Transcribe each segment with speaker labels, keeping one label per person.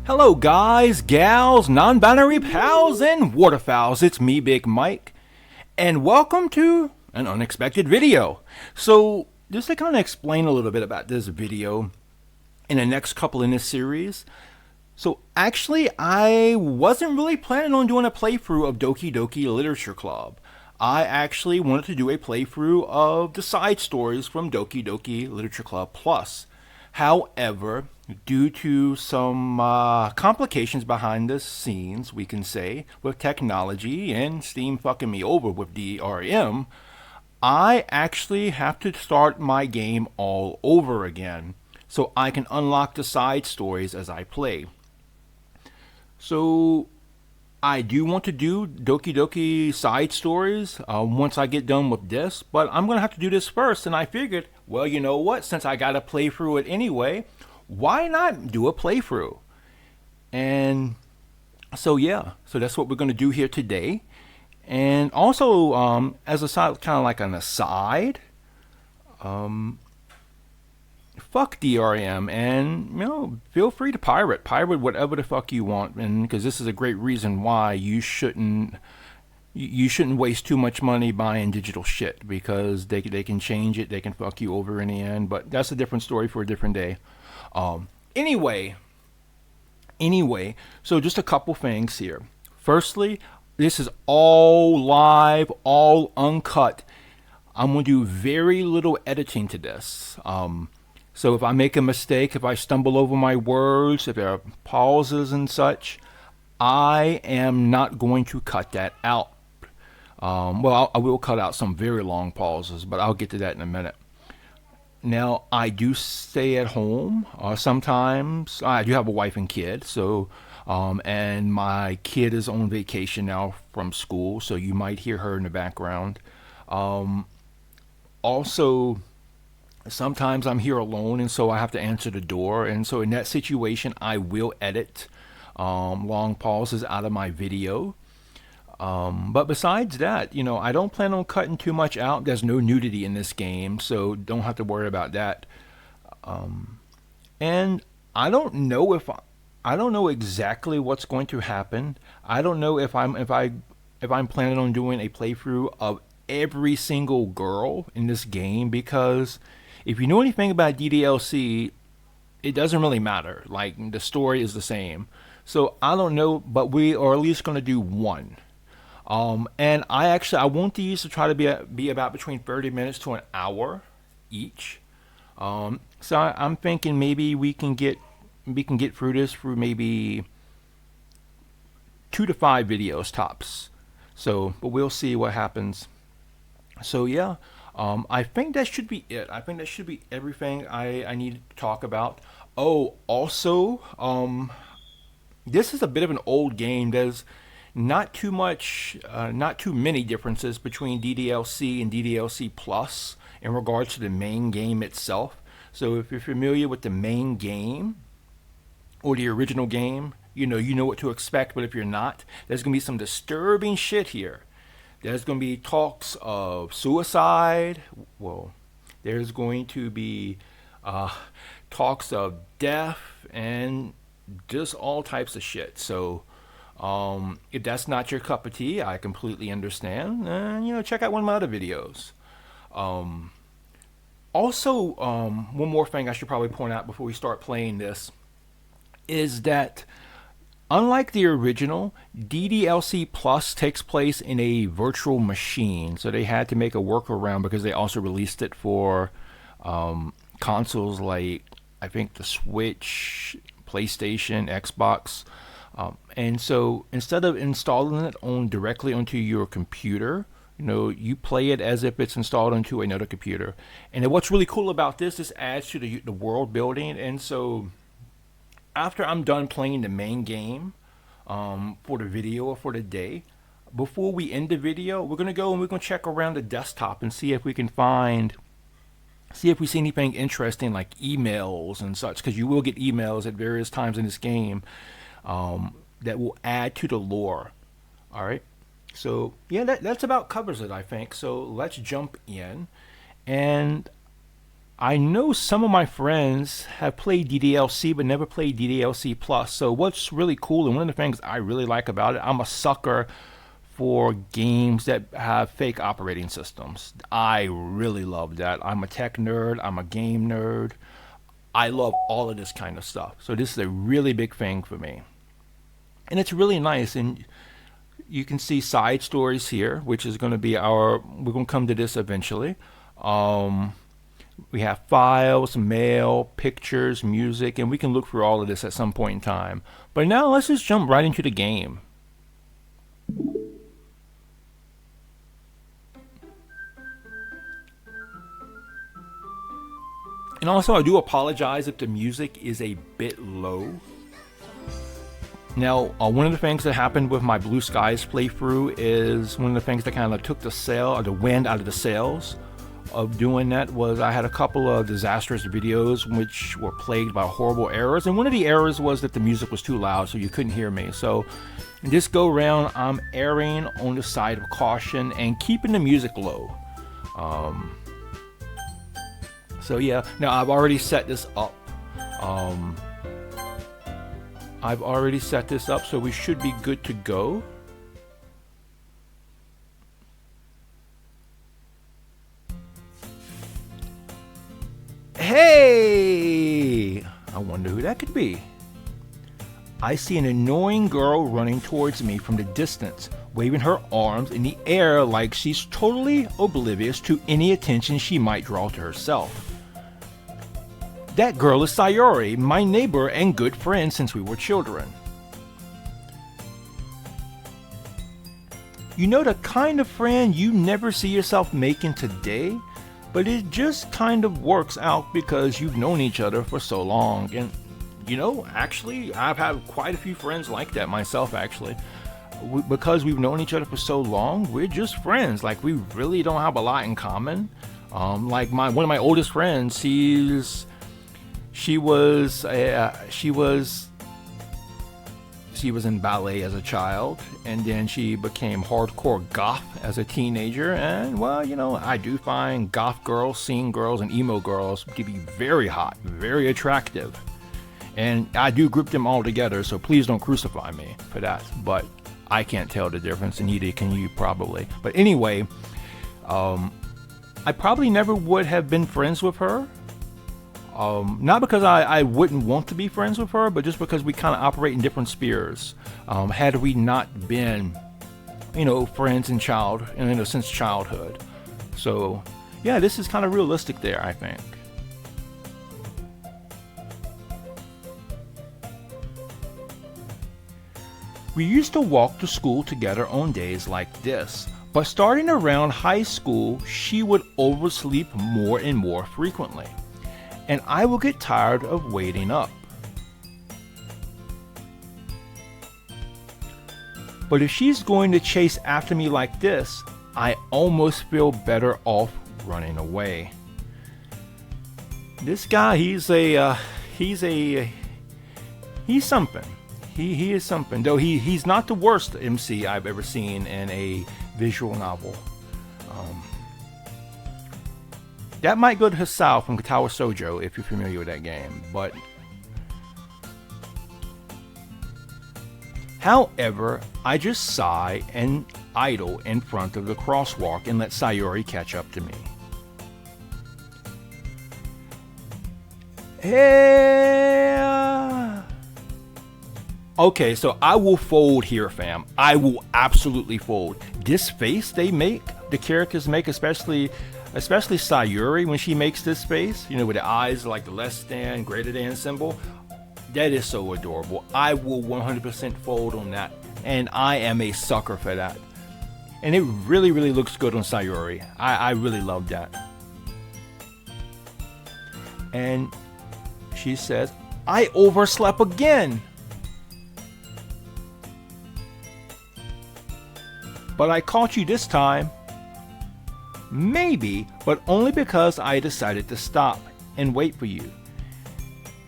Speaker 1: Hello guys, gals, non-binary pals, and waterfowls. It's me, Big Mike, and welcome to an unexpected video. So, just to kind of explain a little bit about this video in the next couple in this series. So, actually, I wasn't really planning on doing a playthrough of Doki Doki Literature Club. I actually wanted to do a playthrough of the side stories from Doki Doki Literature Club Plus. However, due to some complications behind the scenes, we can say, with technology and Steam fucking me over with DRM, I actually have to start my game all over again so I can unlock the side stories as I play. So I do want to do Doki Doki side stories once I get done with this, but I'm going to have to do this first, and I figured, well, you know what, since I got to play through it anyway, why not do a playthrough? And so yeah, so that's what we're going to do here today. And also, as a side, kind of like an aside, fuck DRM, and feel free to pirate whatever the fuck you want, and because this is a great reason why you shouldn't waste too much money buying digital shit, because they can change it, they can fuck you over in the end, but that's a different story for a different day. Anyway, so just a couple things here. Firstly, this is all live, all uncut. I'm going to do very little editing to this. So if I make a mistake, if I stumble over my words, if there are pauses and such, I am not going to cut that out. Well, I will cut out some very long pauses, but I'll get to that in a minute. Now, I do stay at home. Sometimes I do have a wife and kid, so and my kid is on vacation now from school, so you might hear her in the background. Also, sometimes I'm here alone, and so I have to answer the door, and so in that situation, I will edit long pauses out of my video. But besides that, I don't plan on cutting too much out. There's no nudity in this game, so don't have to worry about that. And I don't know exactly what's going to happen. I don't know if I'm planning on doing a playthrough of every single girl in this game, because if you know anything about DDLC, it doesn't really matter. Like, the story is the same. So I don't know, but we are at least going to do one. And I want these to try to be about between 30 minutes to an hour each. So I'm thinking maybe we can get through this through maybe 2 to 5 videos tops. So, but we'll see what happens. So yeah, I think that should be it. I think that should be everything I need to talk about. Oh, also, this is a bit of an old game. There's not too many differences between DDLC and DDLC Plus in regards to the main game itself. So if you're familiar with the main game or the original game, you know what to expect. But if you're not, there's going to be some disturbing shit here. There's going to be talks of suicide. Well, there's going to be talks of death and just all types of shit. So if that's not your cup of tea, I completely understand. And check out one of my other videos. Also, one more thing I should probably point out before we start playing this is that, unlike the original, DDLC Plus takes place in a virtual machine, so they had to make a workaround because they also released it for consoles like, I think, the Switch, PlayStation, Xbox. And so instead of installing it directly onto your computer, you play it as if it's installed onto another computer. And what's really cool about this adds to the world building. And so after I'm done playing the main game for the video or for the day, before we end the video, we're going to go and we're going to check around the desktop and see if we see anything interesting like emails and such, because you will get emails at various times in this game that will add to the lore. All right. So yeah, that's about covers it, I think. So let's jump in. And I know some of my friends have played DDLC but never played DDLC Plus. So what's really cool, and one of the things I really like about it, I'm a sucker for games that have fake operating systems. I really love that. I'm a tech nerd, I'm a game nerd. I love all of this kind of stuff. So this is a really big thing for me. And it's really nice, and you can see side stories here, which is going to be we're going to come to this eventually. We have files, mail, pictures, music, and we can look through all of this at some point in time. But now let's just jump right into the game. And also, I do apologize if the music is a bit low. Now, one of the things that happened with my Blue Skies playthrough is one of the things that kind of took the wind out of the sails of doing that was I had a couple of disastrous videos which were plagued by horrible errors, and one of the errors was that the music was too loud so you couldn't hear me. So this go round, I'm erring on the side of caution and keeping the music low. So yeah, now I've already set this up. So we should be good to go. Hey! I wonder who that could be. I see an annoying girl running towards me from the distance, waving her arms in the air like she's totally oblivious to any attention she might draw to herself. That girl is Sayori, my neighbor and good friend since we were children. You know, the kind of friend you never see yourself making today, but it just kind of works out because you've known each other for so long. And you know, actually, I've had quite a few friends like that myself, actually. Because we've known each other for so long, we're just friends. Like, we really don't have a lot in common. Like one of my oldest friends, she was in ballet as a child, and then she became hardcore goth as a teenager. And well, you know, I do find goth girls, scene girls, and emo girls to be very hot, very attractive. And I do group them all together, so please don't crucify me for that. But I can't tell the difference, and neither can you probably. But anyway, I probably never would have been friends with her. Not because I wouldn't want to be friends with her, but just because we kind of operate in different spheres. Had we not been, you know, friends since childhood. So, yeah, this is kind of realistic there, I think. We used to walk to school together on days like this, but starting around high school, she would oversleep more and more frequently, and I will get tired of waiting up. But if she's going to chase after me like this, I almost feel better off running away. This guy, he's something. He is something. Though he's not the worst MC I've ever seen in a visual novel. That might go to Hisao from Katawa Shoujo if you're familiar with that game, but however, I just sigh and idle in front of the crosswalk and let Sayori catch up to me. Okay, so I will fold here, fam. I will absolutely fold. This face they make, the characters make, especially Sayori when she makes this face, you know, with the eyes like the less than, greater than symbol. That is so adorable. I will 100% fold on that, and I am a sucker for that. And it really, really looks good on Sayori. I really love that. And she says, I overslept again. But I caught you this time. Maybe, but only because I decided to stop and wait for you.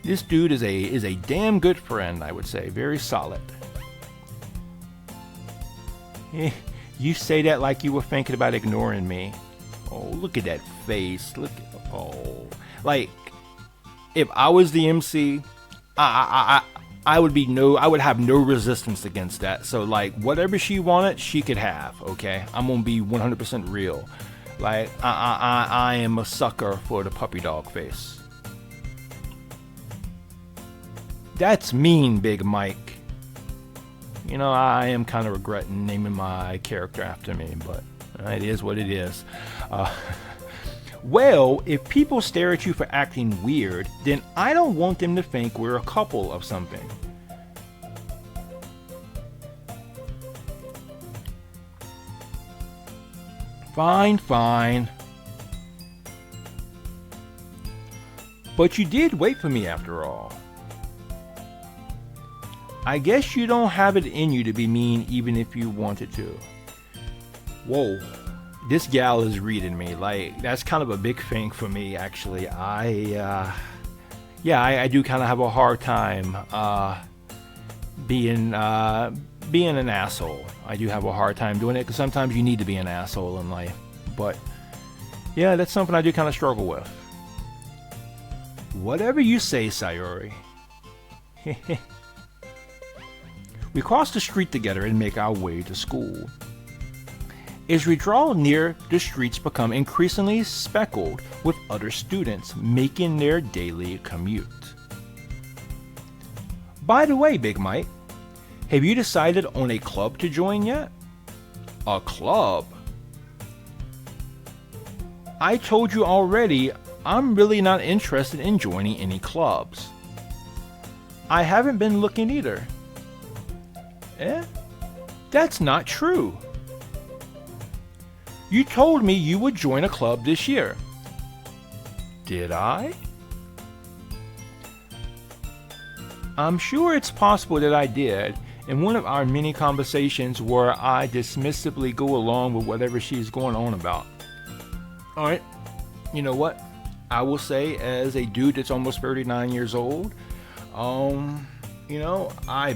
Speaker 1: This dude is a damn good friend, I would say. Very solid. You say that like you were thinking about ignoring me. Oh, look at that face. Like, if I was the MC, I would be I would have no resistance against that. So like, whatever she wanted, she could have. Okay, I'm gonna be 100% real. Like, I am a sucker for the puppy dog face. That's mean, Big Mike. You know, I am kind of regretting naming my character after me, but it is what it is. Well, if people stare at you for acting weird, then I don't want them to think we're a couple of something. Fine, fine. But you did wait for me after all. I guess you don't have it in you to be mean even if you wanted to. Whoa. This gal is reading me. Like, that's kind of a big thing for me, actually. I do kind of have a hard time being an asshole. I do have a hard time doing it because sometimes you need to be an asshole in life. But yeah, that's something I do kind of struggle with. Whatever you say, Sayori. We cross the street together and make our way to school. As we draw near, the streets become increasingly speckled with other students making their daily commute. By the way, Big Mike, have you decided on a club to join yet? A club? I told you already, I'm really not interested in joining any clubs. I haven't been looking either. That's not true. You told me you would join a club this year. Did I? I'm sure it's possible that I did in one of our many conversations where I dismissively go along with whatever she's going on about. Alright, you know what? I will say, as a dude that's almost 39 years old, you know, I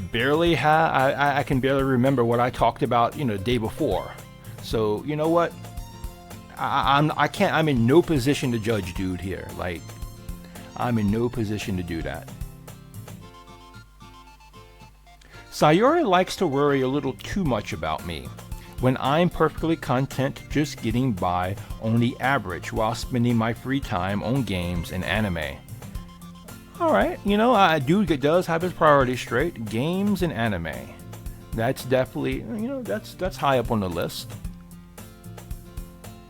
Speaker 1: can barely remember what I talked about, you know, the day before. So, you know what? I'm in no position to judge dude here. Like, I'm in no position to do that. Sayori likes to worry a little too much about me, when I'm perfectly content just getting by on the average while spending my free time on games and anime. Alright, you know, dude does have his priorities straight. Games and anime. That's definitely, you know, that's high up on the list.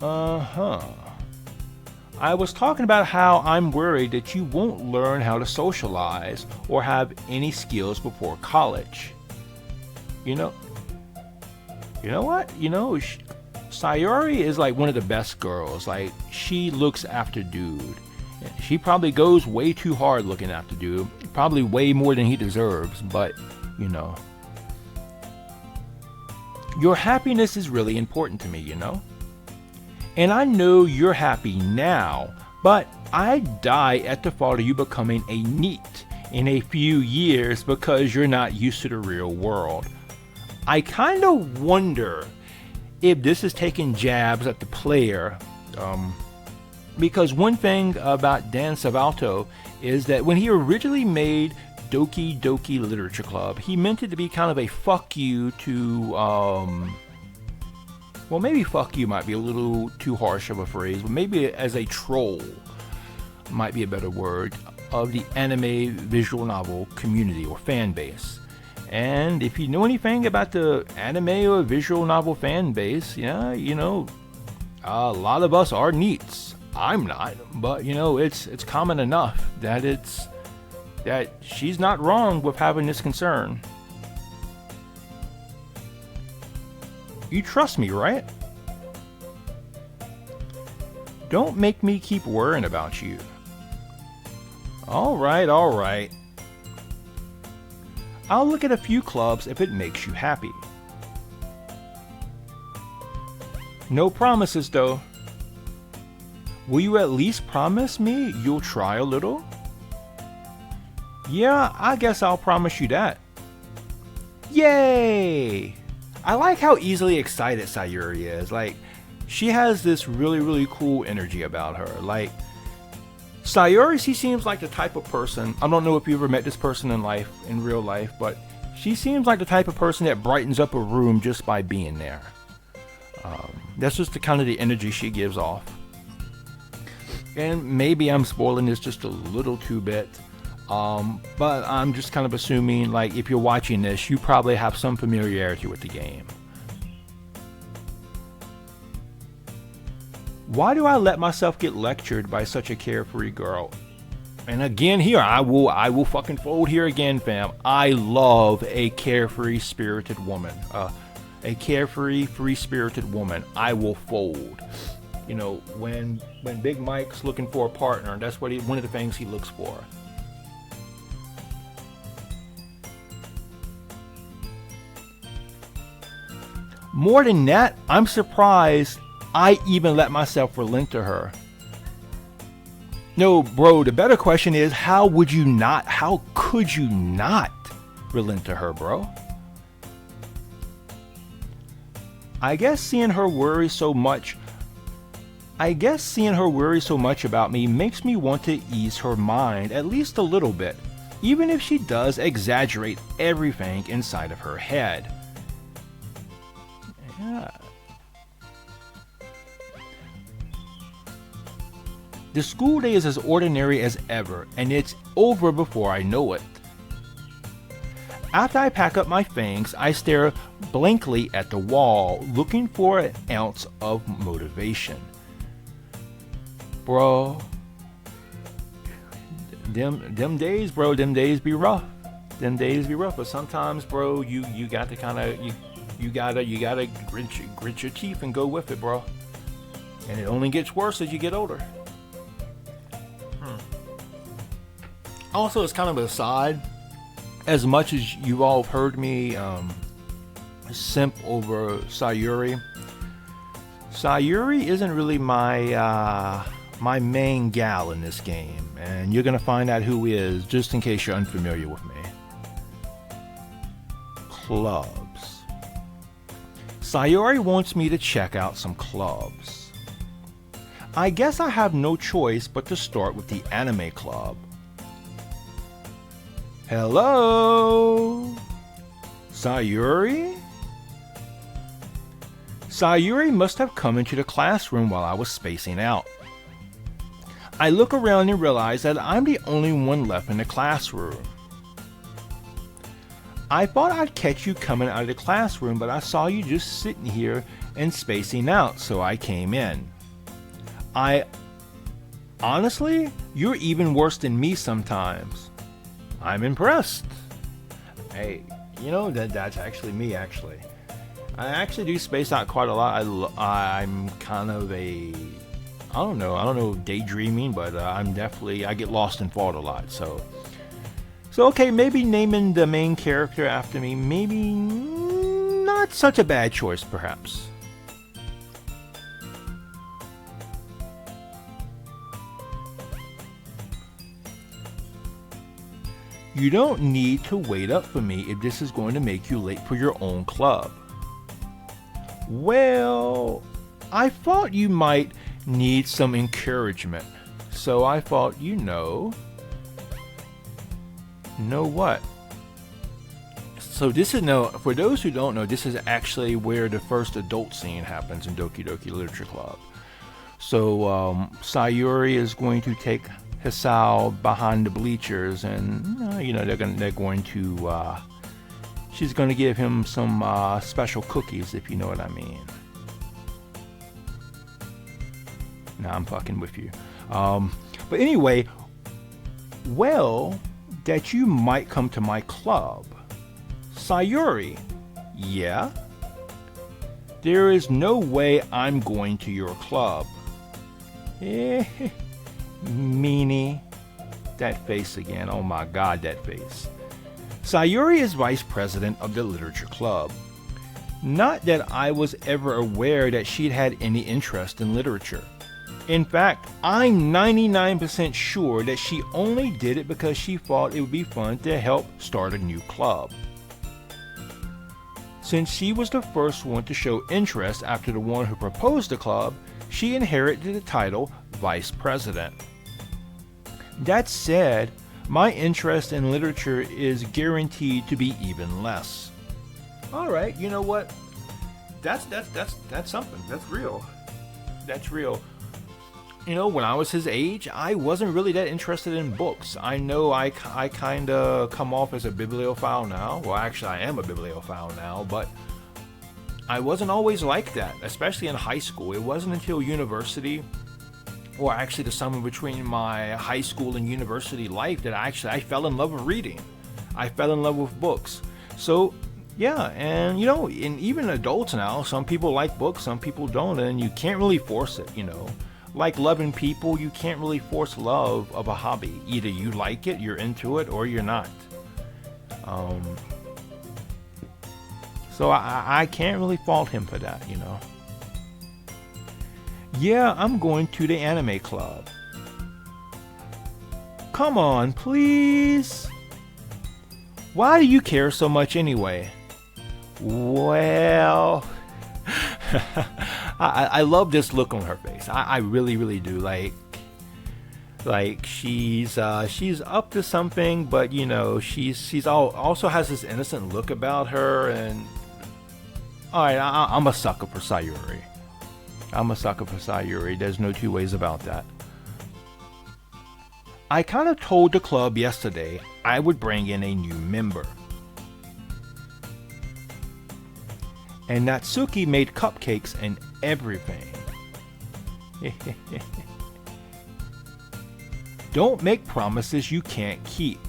Speaker 1: I was talking about how I'm worried that you won't learn how to socialize or have any skills before college. You know what? You know, Sayori is like one of the best girls. Like, she looks after dude. She probably goes way too hard looking after dude. Probably way more than he deserves, but, you know. Your happiness is really important to me, you know? And I know you're happy now, but I'd die at the thought of you becoming a NEET in a few years because you're not used to the real world. I kind of wonder if this is taking jabs at the player, because one thing about Dan Savalto is that when he originally made Doki Doki Literature Club, he meant it to be kind of a fuck you to, well, maybe fuck you might be a little too harsh of a phrase, but maybe as a troll might be a better word, of the anime visual novel community or fan base. And if you know anything about the anime or visual novel fan base, yeah, you know, a lot of us are NEETs. I'm not, but you know, it's common enough that she's not wrong with having this concern. You trust me, right? Don't make me keep worrying about you. All right. I'll look at a few clubs if it makes you happy. No promises, though. Will you at least promise me you'll try a little? Yeah, I guess I'll promise you that. Yay! I like how easily excited Sayuri is. Like, she has this really, really cool energy about her. Like, Sayuri, she seems like the type of person, I don't know if you ever met this person in real life, but she seems like the type of person that brightens up a room just by being there. That's just the kind of the energy she gives off. And maybe I'm spoiling this just a little too bit, but I'm just kind of assuming, like, if you're watching this, you probably have some familiarity with the game. Why do I let myself get lectured by such a carefree girl? And again, here, I will fucking fold here again, fam. I love a carefree, spirited woman. A carefree, free-spirited woman. I will fold. You know, when Big Mike's looking for a partner, that's what one of the things he looks for. More than that, I'm surprised I even let myself relent to her. No, bro, the better question is, how could you not relent to her, bro? I guess seeing her worry so much about me makes me want to ease her mind at least a little bit, even if she does exaggerate everything inside of her head. Yeah. The school day is as ordinary as ever, and it's over before I know it. After I pack up my things, I stare blankly at the wall, looking for an ounce of motivation. Bro, them days be rough. But sometimes, bro, you got to kind of you gotta grit your teeth and go with it, bro. And it only gets worse as you get older. Also, it's kind of an aside. As much as you all have heard me simp over Sayuri, Sayuri isn't really my main gal in this game, and you're gonna find out who is, just in case you're unfamiliar with me. Clubs. Sayuri wants me to check out some clubs. I guess I have no choice but to start with the anime club. Hello? Sayuri? Sayuri must have come into the classroom while I was spacing out. I look around and realize that I'm the only one left in the classroom. I thought I'd catch you coming out of the classroom, but I saw you just sitting here and spacing out, so I came in. Honestly, you're even worse than me sometimes. I'm impressed. Hey, you know, that's actually me, actually. I actually do space out quite a lot. I'm kind of I don't know, daydreaming, but I get lost in thought a lot, so okay, maybe naming the main character after me, maybe not such a bad choice, perhaps. You don't need to wait up for me if this is going to make you late for your own club. Well, I thought you might need some encouragement, so I thought, know what? So this is for those who don't know, this is actually where the first adult scene happens in Doki Doki Literature Club. So Sayuri is going to take Hisao behind the bleachers, and she's going to give him some special cookies, if you know what I mean. Nah, I'm fucking with you. But anyway, well, that you might come to my club. Sayuri, yeah? There is no way I'm going to your club. Meanie. That face again. Oh my god, that face. Sayuri is vice president of the literature club. Not that I was ever aware that she'd had any interest in literature. In fact, I'm 99% sure that she only did it because she thought it would be fun to help start a new club. Since she was the first one to show interest after the one who proposed the club, she inherited the title Vice President. That said, my interest in literature is guaranteed to be even less. All right, you know what? That's something. That's real. That's real. When I was his age, I wasn't really that interested in books. I know I kind of come off as a bibliophile now. Well, actually, I am a bibliophile now, but I wasn't always like that, especially in high school. It wasn't until university, or actually the summer between my high school and university life, that I fell in love with reading. I fell in love with books. So, yeah, and and even adults now, some people like books, some people don't, and you can't really force it, Like loving people, you can't really force love of a hobby. Either you like it, you're into it, or you're not. So I can't really fault him for that, Yeah, I'm going to the anime club. Come on, please. Why do you care so much anyway? Well, I love this look on her face. I really, really do. Like she's up to something, but she's also has this innocent look about her. And all right, I'm a sucker for Sayuri. There's no two ways about that. I kind of told the club yesterday I would bring in a new member. And Natsuki made cupcakes and everything. Don't make promises you can't keep.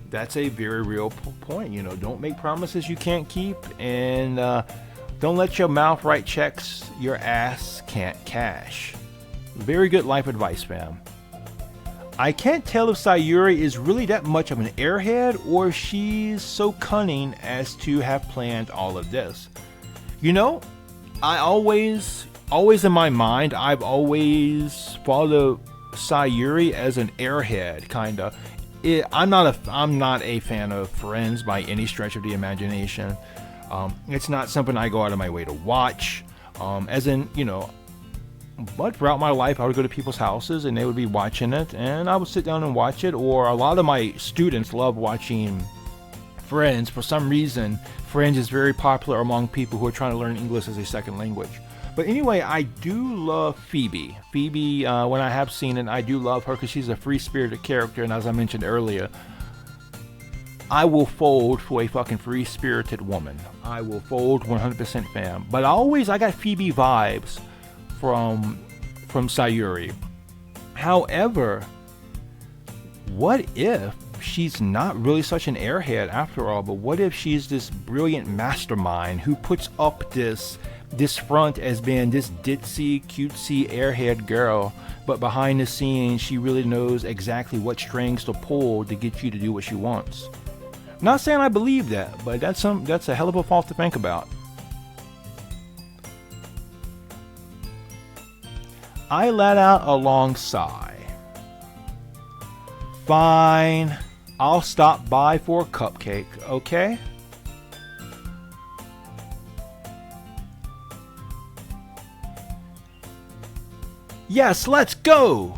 Speaker 1: That's a very real point. Don't make promises you can't keep, and don't let your mouth write checks your ass can't cash. Very good life advice, fam. I can't tell if Sayuri is really that much of an airhead, or she's so cunning as to have planned all of this. I always in my mind, I've always followed Sayuri as an airhead, kinda. I'm not a fan of Friends by any stretch of the imagination. It's not something I go out of my way to watch. But throughout my life, I would go to people's houses and they would be watching it, and I would sit down and watch it. Or a lot of my students love watching Friends. For some reason, Friends is very popular among people who are trying to learn English as a second language. But anyway, I do love Phoebe. Phoebe, when I have seen it, I do love her because she's a free-spirited character. And as I mentioned earlier, I will fold for a fucking free-spirited woman. I will fold 100% fam. But I got Phoebe vibes from Sayuri. However, what if she's not really such an airhead after all? But what if she's this brilliant mastermind who puts up this front as being this ditzy, cutesy, airhead girl, but behind the scenes she really knows exactly what strings to pull to get you to do what she wants? Not saying I believe that, but that's a hell of a thought to think about. I let out a long sigh. Fine, I'll stop by for a cupcake, okay? Yes, let's go!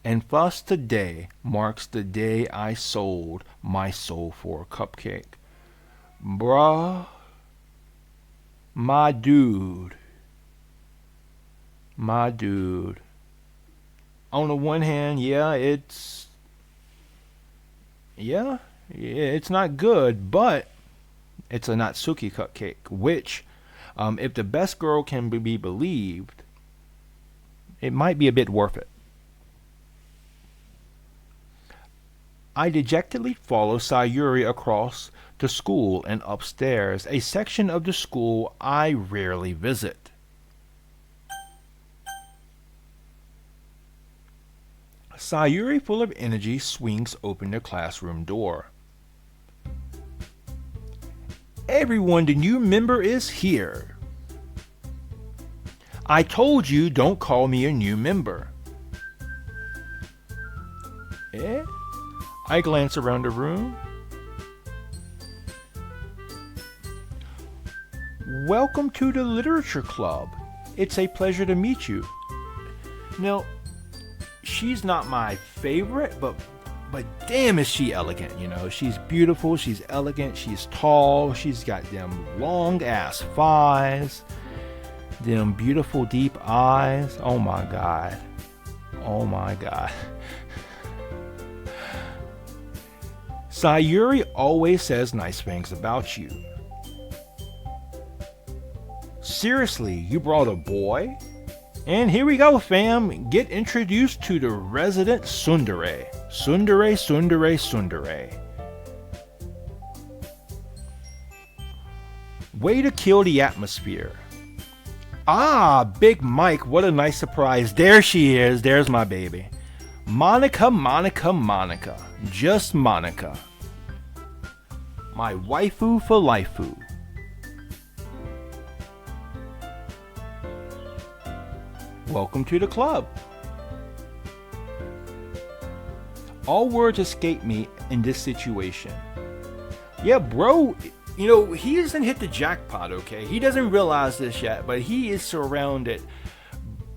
Speaker 1: And thus today marks the day I sold my soul for a cupcake. Bruh, my dude. On the one hand, it's not good, but it's a Natsuki cupcake, which, if the best girl can be believed, it might be a bit worth it. I dejectedly follow Sayuri across the school and upstairs, a section of the school I rarely visit. Sayuri, full of energy, swings open the classroom door. Everyone, the new member is here. I told you don't call me a new member. Eh? I glance around the room. Welcome to the Literature Club. It's a pleasure to meet you. Now, she's not my favorite, but damn is she elegant, you know. She's beautiful, she's elegant, she's tall, she's got them long ass thighs, them beautiful deep eyes. Oh my god. Oh my god. Sayuri always says nice things about you. Seriously, you brought a boy? And here we go, fam. Get introduced to the resident tsundere. Tsundere, tsundere, tsundere. Way to kill the atmosphere. Ah, Big Mike, what a nice surprise. There she is. There's my baby. Monica, Monica, Monica. Just Monica. My waifu for lifeu. Welcome to the club. All words escape me in this situation. Yeah, bro, you know, he doesn't hit the jackpot, okay? He doesn't realize this yet, but he is surrounded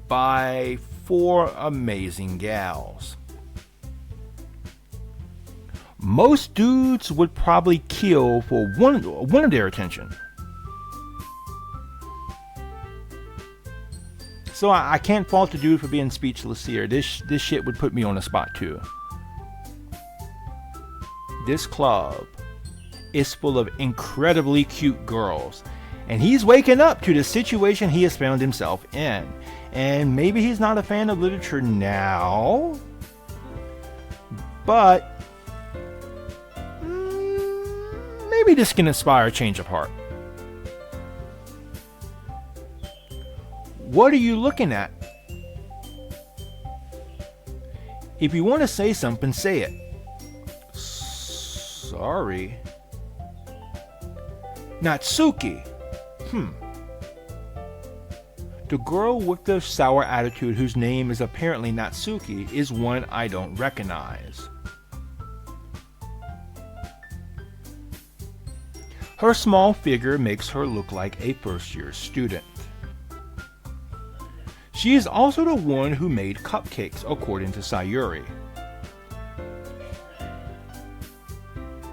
Speaker 1: by 4 amazing gals. Most dudes would probably kill for one of their attention. So I can't fault the dude for being speechless here. This shit would put me on the spot too. This club is full of incredibly cute girls, and he's waking up to the situation he has found himself in. And maybe he's not a fan of literature now, but maybe this can inspire a change of heart. What are you looking at? If you want to say something, say it. Sorry. Natsuki. The girl with the sour attitude, whose name is apparently Natsuki, is one I don't recognize. Her small figure makes her look like a first-year student. She is also the one who made cupcakes, according to Sayuri.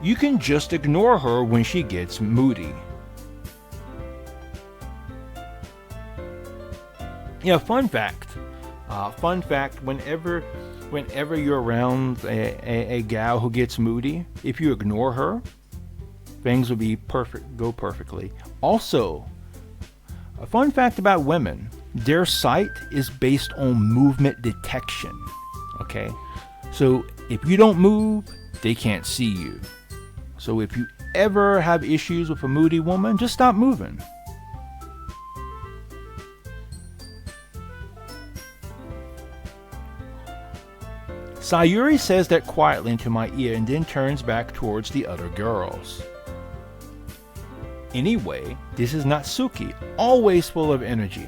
Speaker 1: You can just ignore her when she gets moody. Yeah, fun fact. Whenever you're around a gal who gets moody, if you ignore her, things will be go perfectly. Also, a fun fact about women. Their sight is based on movement detection. Okay? So if you don't move, they can't see you. So if you ever have issues with a moody woman, just stop moving. Sayuri says that quietly into my ear and then turns back towards the other girls. Anyway, this is Natsuki, always full of energy.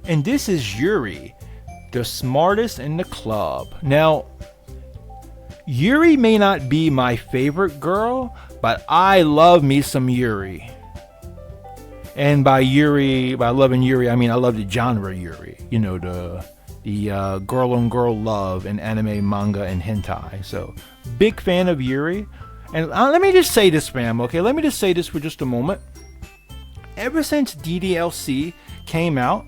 Speaker 1: And this is Yuri, the smartest in the club. Now, Yuri may not be my favorite girl, but I love me some Yuri. And by loving Yuri, I mean I love the genre Yuri. You know, the girl on girl love in anime, manga, and hentai. So, big fan of Yuri. And let me just say this, fam, okay? Let me just say this for just a moment. Ever since DDLC came out,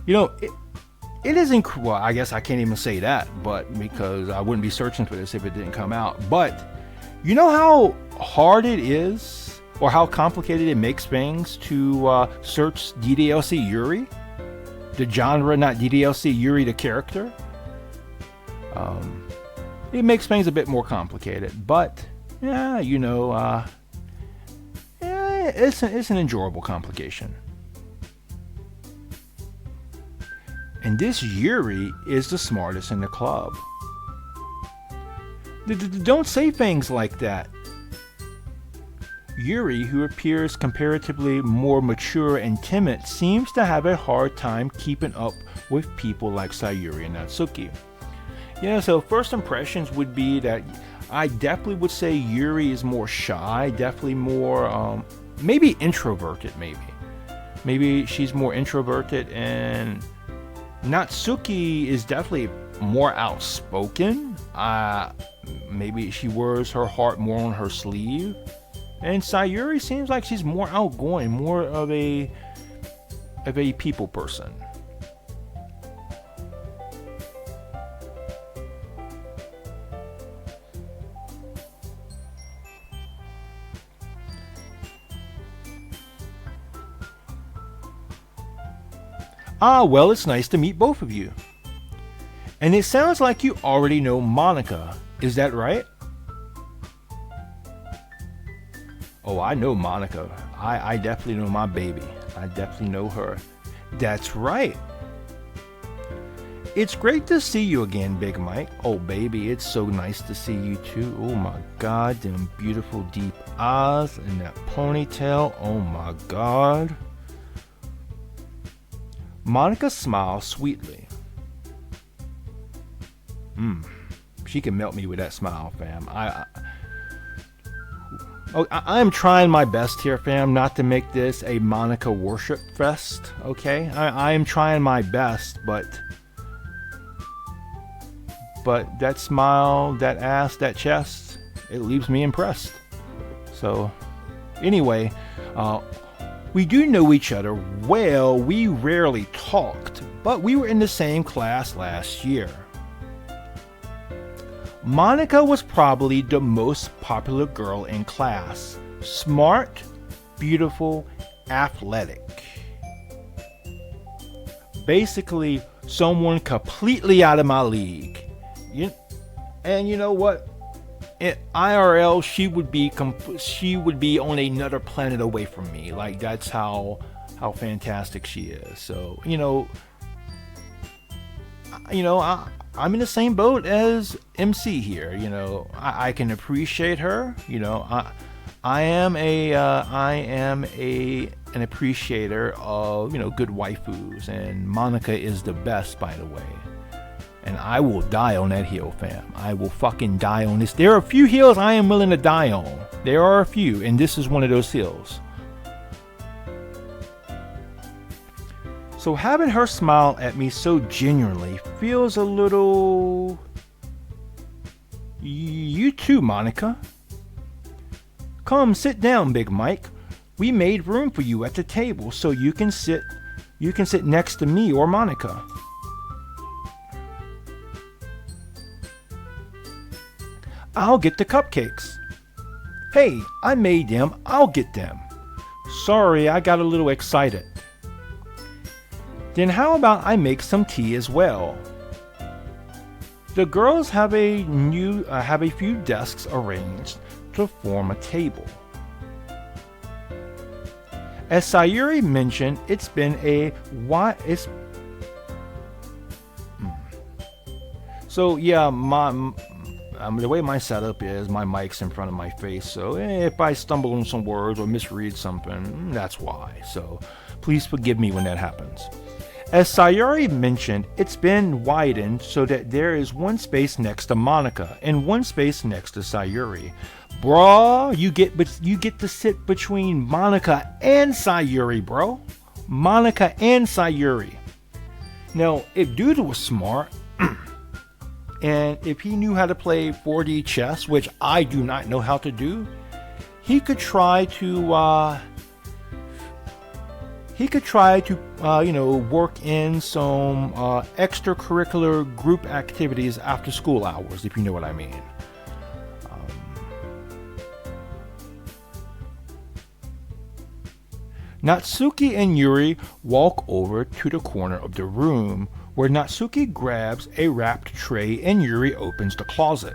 Speaker 1: you know, it is incredible. Well, I guess I can't even say that, but because I wouldn't be searching for this if it didn't come out. But you know how hard it is, or how complicated it makes things to search DDLC Yuri? The genre, not DDLC Yuri, the character. It makes things a bit more complicated, but yeah, you know, it's an enjoyable complication. And this Yuri is the smartest in the club. Don't say things like that. Yuri, who appears comparatively more mature and timid, seems to have a hard time keeping up with people like Sayuri and Natsuki. Yeah, so first impressions would be that I definitely would say Yuri is more shy, definitely more, maybe introverted, maybe she's more introverted, and Natsuki is definitely more outspoken. Maybe she wears her heart more on her sleeve, and Sayuri seems like she's more outgoing, more of a people person. Ah, well, it's nice to meet both of you. And it sounds like you already know Monica, is that right? Oh, I know Monica. I definitely know my baby. I definitely know her. That's right. It's great to see you again, Big Mike. Oh, baby, it's so nice to see you too. Oh my God, them beautiful deep eyes and that ponytail. Oh my God. Monica smiles sweetly. She can melt me with that smile, fam. I am trying my best here, fam, not to make this a Monica worship fest, okay? I am trying my best, but that smile, that ass, that chest, it leaves me impressed. So, anyway, we do know each other well. We rarely talked, but we were in the same class last year. Monica was probably the most popular girl in class. Smart, beautiful, athletic. Basically, someone completely out of my league. And you know what? In IRL, she would be on another planet away from me. Like, that's how fantastic she is. So, I'm in the same boat as MC here. I can appreciate her. I am an appreciator of good waifus, and Monica is the best, by the way. And I will die on that hill, fam. I will fucking die on this. There are a few hills I am willing to die on. There are a few, and this is one of those hills. So having her smile at me so genuinely feels a little... You too, Monica. Come, sit down, Big Mike. We made room for you at the table so you can sit next to me or Monica. I'll get the cupcakes. Hey, I made them. I'll get them. Sorry, I got a little excited. Then how about I make some tea as well? The girls have a few desks arranged to form a table. As Sayuri mentioned, it's been a So yeah, the way my setup is, my mic's in front of my face, so if I stumble on some words or misread something, that's why. So please forgive me when that happens. As Sayuri mentioned, it's been widened so that there is one space next to Monica and one space next to Sayuri. Bruh, you get to sit between Monica and Sayuri, bro. Monica and Sayuri. Now, if dude was smart, and if he knew how to play 4D chess, which I do not know how to do, he could try to work in some extracurricular group activities after school hours, if you know what I mean. Natsuki and Yuri walk over to the corner of the room, where Natsuki grabs a wrapped tray and Yuri opens the closet.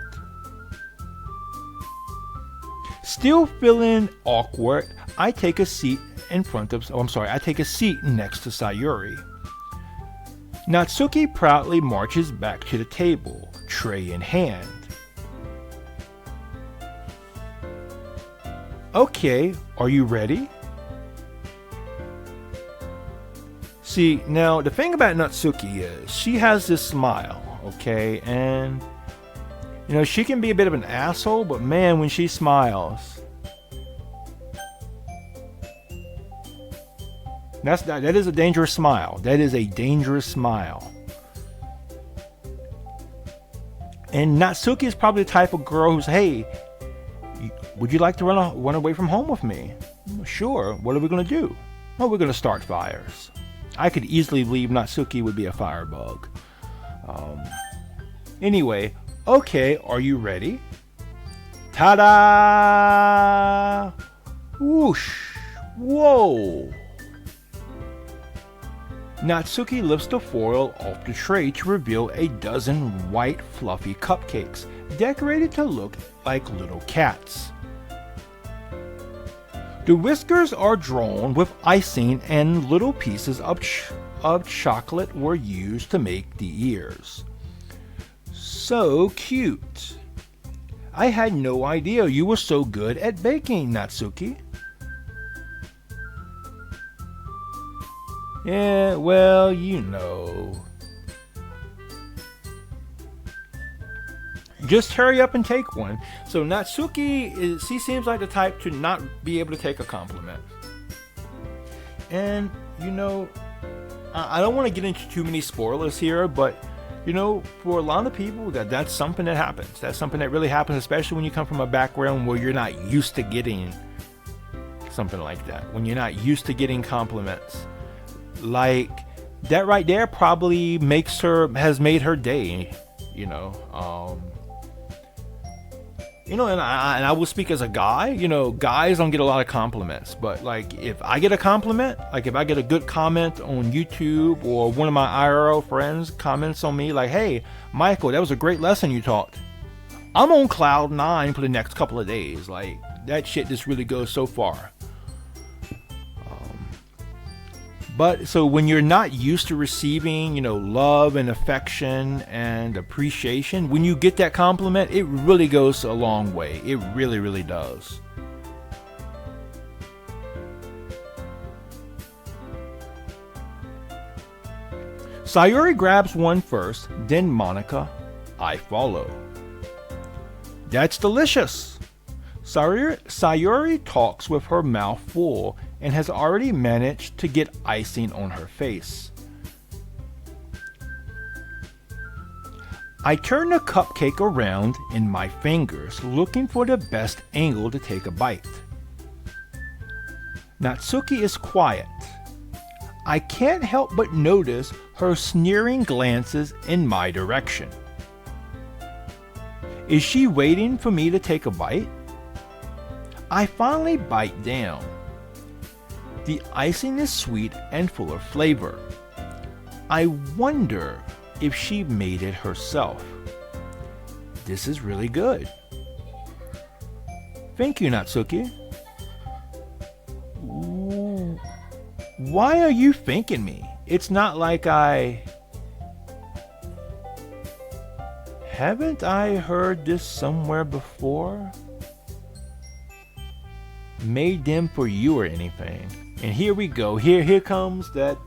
Speaker 1: Still feeling awkward, I take a seat next to Sayuri. Natsuki proudly marches back to the table, tray in hand. Okay, are you ready? See, now the thing about Natsuki is she has this smile, okay, and You know, she can be a bit of an asshole, but man, when she smiles, that is a dangerous smile. That is a dangerous smile. And Natsuki is probably the type of girl who's, hey, would you like to run away from home with me? Sure. What are we going to do? Well, we're going to start fires. I could easily believe Natsuki would be a firebug. Anyway, okay, are you ready? Ta-da! Whoosh! Whoa! Natsuki lifts the foil off the tray to reveal a dozen white fluffy cupcakes, decorated to look like little cats. The whiskers are drawn with icing and little pieces of chocolate were used to make the ears. So cute. I had no idea you were so good at baking, Natsuki. Yeah, well, you know. Just hurry up and take one. So Natsuki, she seems like the type to not be able to take a compliment. And, you know, I don't want to get into too many spoilers here, but, you know, for a lot of people, that's something that happens. That's something that really happens, especially when you come from a background where you're not used to getting something like that. When you're not used to getting compliments. Like, that right there probably has made her day, you know. And I will speak as a guy. You know, guys don't get a lot of compliments, but like if I get a compliment, like if I get a good comment on YouTube or one of my IRL friends comments on me like, hey, Michael, that was a great lesson you taught, I'm on cloud 9 for the next couple of days. Like, that shit just really goes so far. But so when you're not used to receiving, you know, love and affection and appreciation, when you get that compliment, it really goes a long way. It really, really does. Sayuri grabs one first, then Monica. I follow. That's delicious. Sayuri talks with her mouth full and has already managed to get icing on her face. I turn the cupcake around in my fingers, looking for the best angle to take a bite. Natsuki is quiet. I can't help but notice her sneering glances in my direction. Is she waiting for me to take a bite? I finally bite down. The icing is sweet and full of flavor. I wonder if she made it herself. This is really good. Thank you, Natsuki. Ooh. Why are you thanking me? It's not like Haven't I heard this somewhere before? Made them for you or anything. And here we go. Here comes that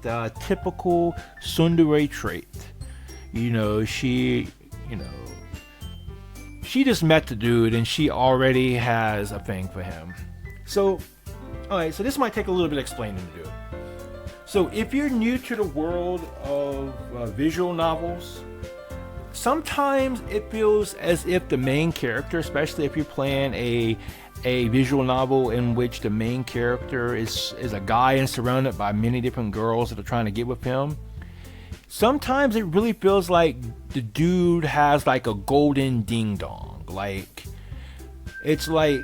Speaker 1: typical tsundere trait. She just met the dude and she already has a thing for him. So, alright, so this might take a little bit of explaining to do. So if you're new to the world of visual novels, sometimes it feels as if the main character, especially if you're playing a visual novel in which the main character is a guy and surrounded by many different girls that are trying to get with him. Sometimes it really feels like the dude has like a golden ding dong. Like, it's like,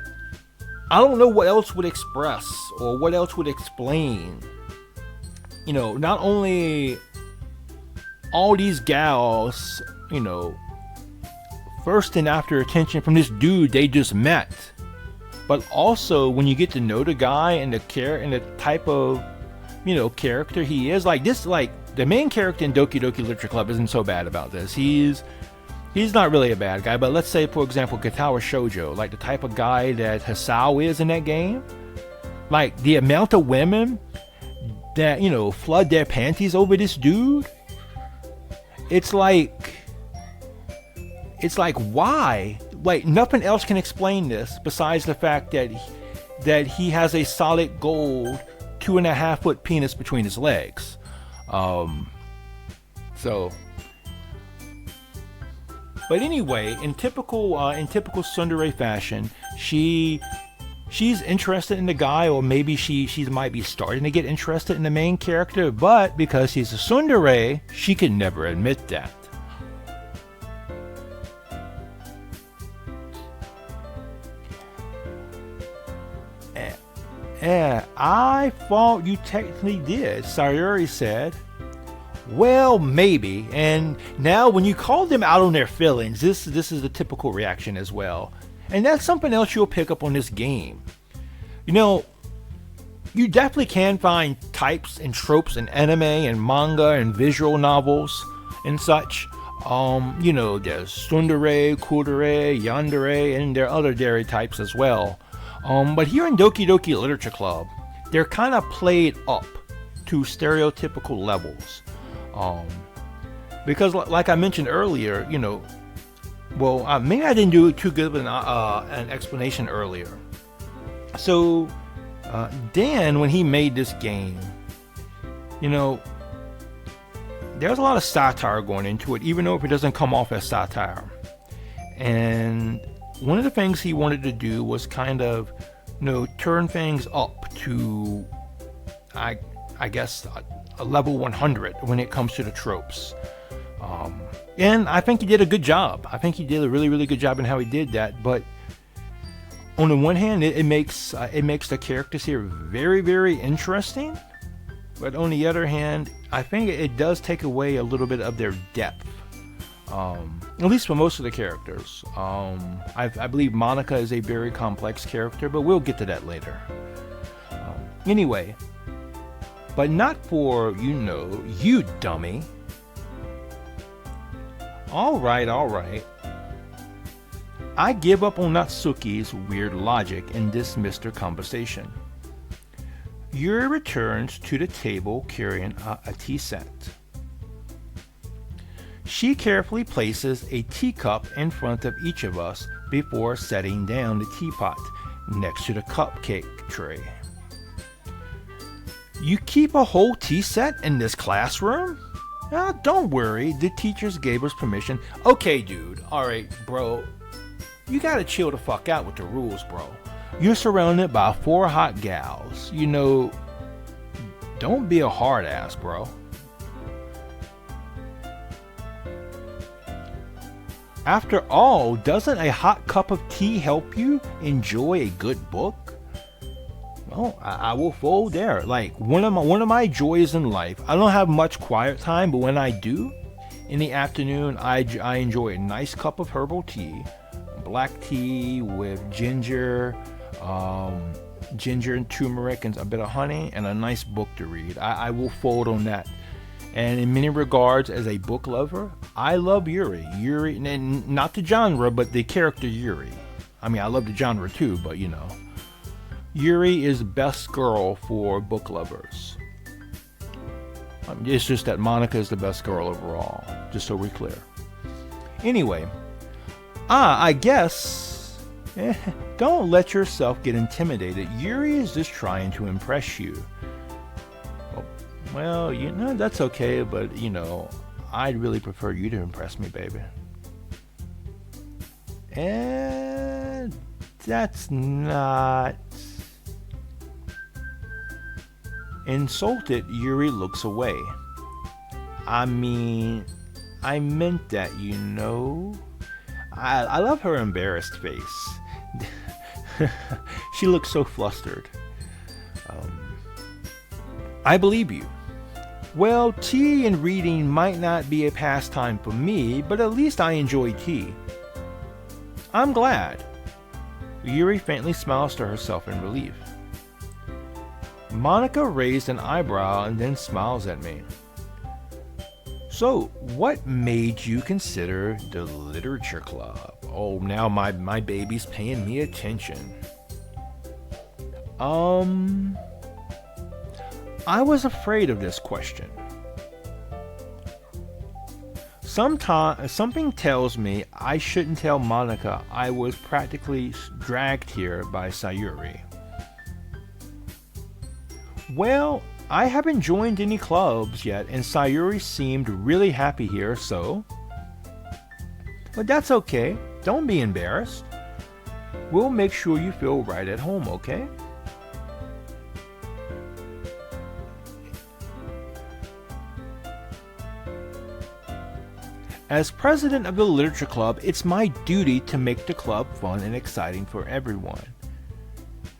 Speaker 1: I don't know what else would express or what else would explain. Not only all these gals, thirsting after attention from this dude they just met. But also, when you get to know the guy and the type of, character he is, like this, like the main character in Doki Doki Literature Club isn't so bad about this. He's not really a bad guy, but let's say, for example, Katawa Shoujo, like the type of guy that Hisao is in that game, like the amount of women that, flood their panties over this dude, it's like, it's like, why? Like, nothing else can explain this besides the fact that he has a solid gold 2.5-foot penis between his legs. So, but anyway, in typical tsundere fashion, she's interested in the guy, or maybe she might be starting to get interested in the main character, but because he's a tsundere, she can never admit that. I thought you technically did, Sayuri said. Well, maybe. And now when you call them out on their feelings, this is the typical reaction as well. And that's something else you'll pick up on this game. You know, you definitely can find types and tropes in anime and manga and visual novels and such. You know, there's tsundere, kudere, yandere, and there are other dairy types as well. But here in Doki Doki Literature Club, they're kind of played up to stereotypical levels. Because like I mentioned earlier, you know, well, maybe I didn't do too good of an explanation earlier. So, Dan, when he made this game, you know, there's a lot of satire going into it, even though it doesn't come off as satire. And one of the things he wanted to do was kind of, you know, turn things up to, I guess, a level 100 when it comes to the tropes. And I think he did a good job. I think he did a really, really good job in how he did that. But on the one hand, it makes the characters here very, very interesting. But on the other hand, I think it does take away a little bit of their depth. At least for most of the characters. I believe Monica is a very complex character, but we'll get to that later. Anyway, but not for, you know, you dummy. Alright. I give up on Natsuki's weird logic and dismiss their conversation. Yuri returns to the table carrying a tea set. She carefully places a teacup in front of each of us before setting down the teapot next to the cupcake tray. You keep a whole tea set in this classroom? Don't worry, the teachers gave us permission. Okay, dude, alright, bro. You gotta chill the fuck out with the rules, bro. You're surrounded by 4 hot gals. You know, don't be a hard ass, bro. After all, doesn't a hot cup of tea help you enjoy a good book? Well, I will fold there. Like, one of my joys in life, I don't have much quiet time, but when I do, in the afternoon, I enjoy a nice cup of herbal tea, black tea with ginger and turmeric and a bit of honey, and a nice book to read. I will fold on that. And in many regards, as a book lover, I love Yuri. Yuri, and not the genre, but the character Yuri. I mean, I love the genre too, but you know. Yuri is best girl for book lovers. It's just that Monica is the best girl overall, just so we're clear. Anyway, I guess, don't let yourself get intimidated. Yuri is just trying to impress you. Well, you know, that's okay, but, you know, I'd really prefer you to impress me, baby. And that's not... Insulted, Yuri looks away. I mean, I meant that, you know. I love her embarrassed face. She looks so flustered. I believe you. Well, tea and reading might not be a pastime for me, but at least I enjoy tea. I'm glad. Yuri faintly smiles to herself in relief. Monica raised an eyebrow and then smiles at me. So, what made you consider the literature club? Oh, now my baby's paying me attention. I was afraid of this question. Something tells me I shouldn't tell Monica I was practically dragged here by Sayuri. Well, I haven't joined any clubs yet, and Sayuri seemed really happy here, so. But that's okay. Don't be embarrassed. We'll make sure you feel right at home, okay? As president of the literature club, it's my duty to make the club fun and exciting for everyone.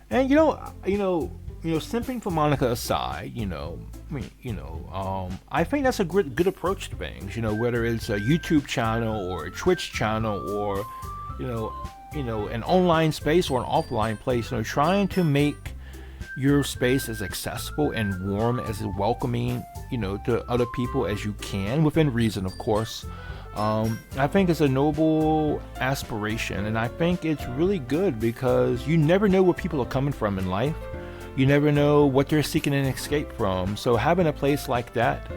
Speaker 1: And simping for Monica aside, I think that's a good approach to things. Whether it's a YouTube channel or a Twitch channel or, an online space or an offline place. Trying to make your space as accessible and warm, as welcoming, to other people as you can, within reason, of course. I think it's a noble aspiration, and I think it's really good because you never know where people are coming from in life. You never know what they're seeking an escape from. So having a place like that,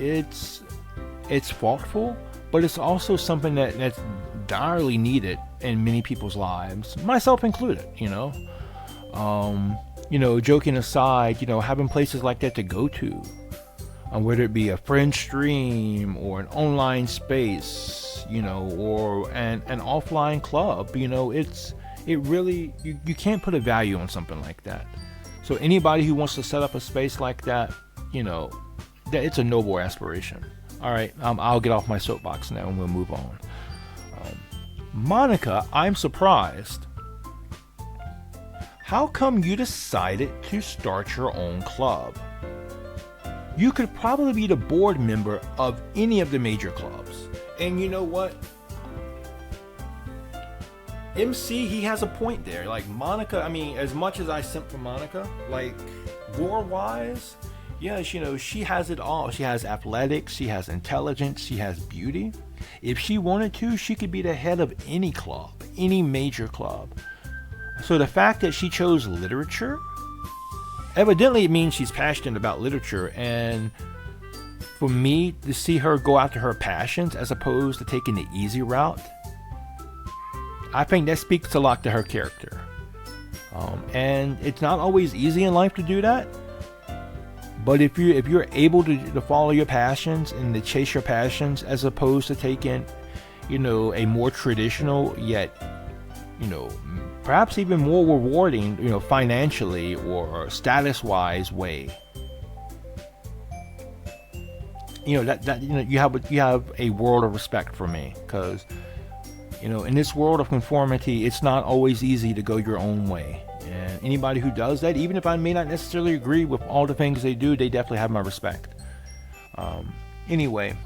Speaker 1: it's thoughtful, but it's also something that's direly needed in many people's lives, myself included. Joking aside, having places like that to go to. Whether it be a friend stream or an online space, or an offline club, it really, you can't put a value on something like that. So anybody who wants to set up a space like that, that it's a noble aspiration. All right, I'll get off my soapbox now and we'll move on. Monica, I'm surprised. How come you decided to start your own club? You could probably be the board member of any of the major clubs. And you know what? MC, he has a point there. Like Monica, as much as I simp for Monica, like lore-wise, yeah, she has it all. She has athletics, she has intelligence, she has beauty. If she wanted to, she could be the head of any club, any major club. So the fact that she chose literature, evidently it means she's passionate about literature, and for me to see her go after her passions as opposed to taking the easy route, I think that speaks a lot to her character. And it's not always easy in life to do that, but if you're able to follow your passions and to chase your passions as opposed to taking, a more traditional yet, perhaps even more rewarding, financially or status-wise way. You have a world of respect for me, because, in this world of conformity, it's not always easy to go your own way. And anybody who does that, even if I may not necessarily agree with all the things they do, they definitely have my respect. Anyway,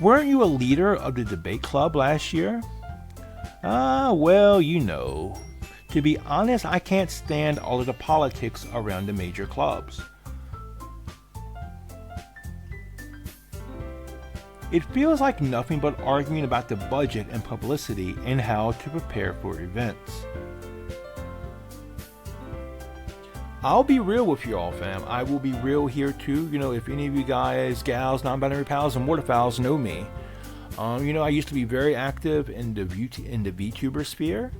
Speaker 1: weren't you a leader of the debate club last year? Well, to be honest, I can't stand all of the politics around the major clubs. It feels like nothing but arguing about the budget and publicity and how to prepare for events. I'll be real with you all, fam. I will be real here too. If any of you guys, gals, non-binary pals, and waterfowls know me, I used to be very active in the VTuber sphere.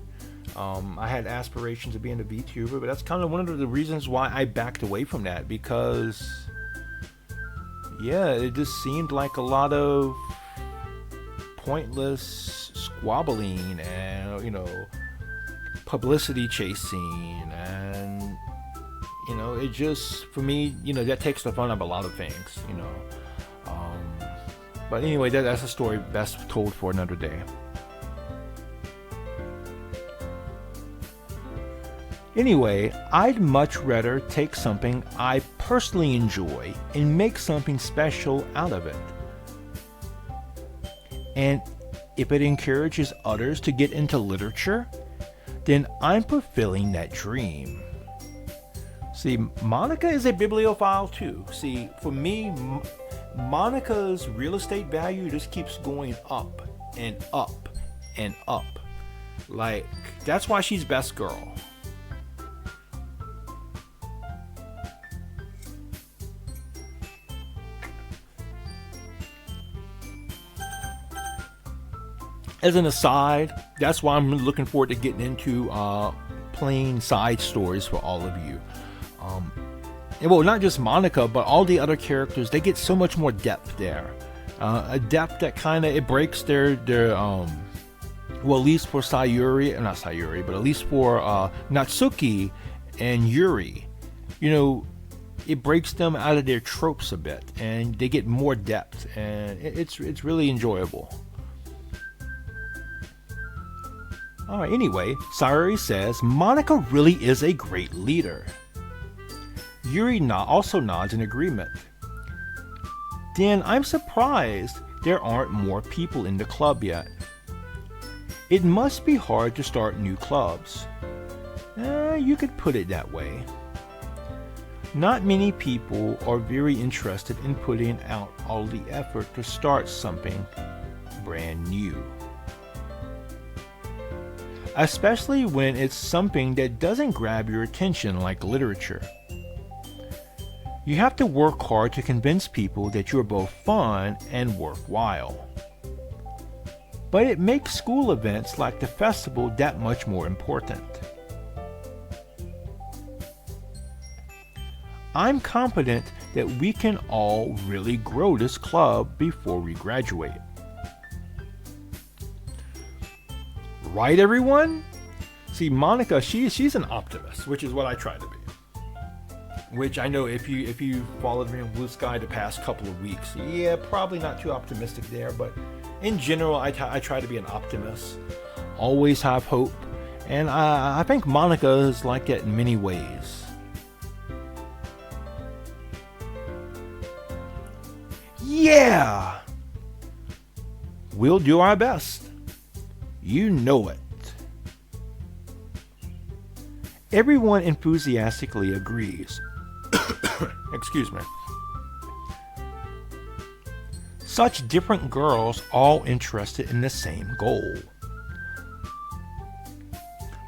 Speaker 1: I had aspirations of being a VTuber, but that's kind of one of the reasons why I backed away from that, because, it just seemed like a lot of pointless squabbling and, publicity chasing, and, it just, for me, that takes the fun of a lot of things, But anyway, that's a story best told for another day. Anyway, I'd much rather take something I personally enjoy and make something special out of it. And if it encourages others to get into literature, then I'm fulfilling that dream. See, Monica is a bibliophile too. See, for me, Monica's real estate value just keeps going up and up and up. Like, that's why she's best girl. As an aside, that's why I'm looking forward to getting into playing side stories for all of you. And well, not just Monica, but all the other characters, they get so much more depth there. A depth that kind of, it breaks their well, at least for Sayuri, not Sayuri, but at least for Natsuki and Yuri, you know, it breaks them out of their tropes a bit, and they get more depth, and it's really enjoyable. Alright, anyway, Sayuri says, Monica really is a great leader. Yuri also nods in agreement. Then I'm surprised there aren't more people in the club yet. It must be hard to start new clubs. You could put it that way. Not many people are very interested in putting out all the effort to start something brand new. Especially when it's something that doesn't grab your attention like literature. You have to work hard to convince people that you're both fun and worthwhile. But it makes school events like the festival that much more important. I'm confident that we can all really grow this club before we graduate. Right, everyone? See, Monica, she's an optimist, which is what I try to be. Which I know if you followed me on Blue Sky the past couple of weeks, yeah, probably not too optimistic there, but in general, I try to be an optimist. Always have hope, and I think Monica is like that in many ways. Yeah! We'll do our best. You know it. Everyone enthusiastically agrees. Excuse me. Such different girls, all interested in the same goal.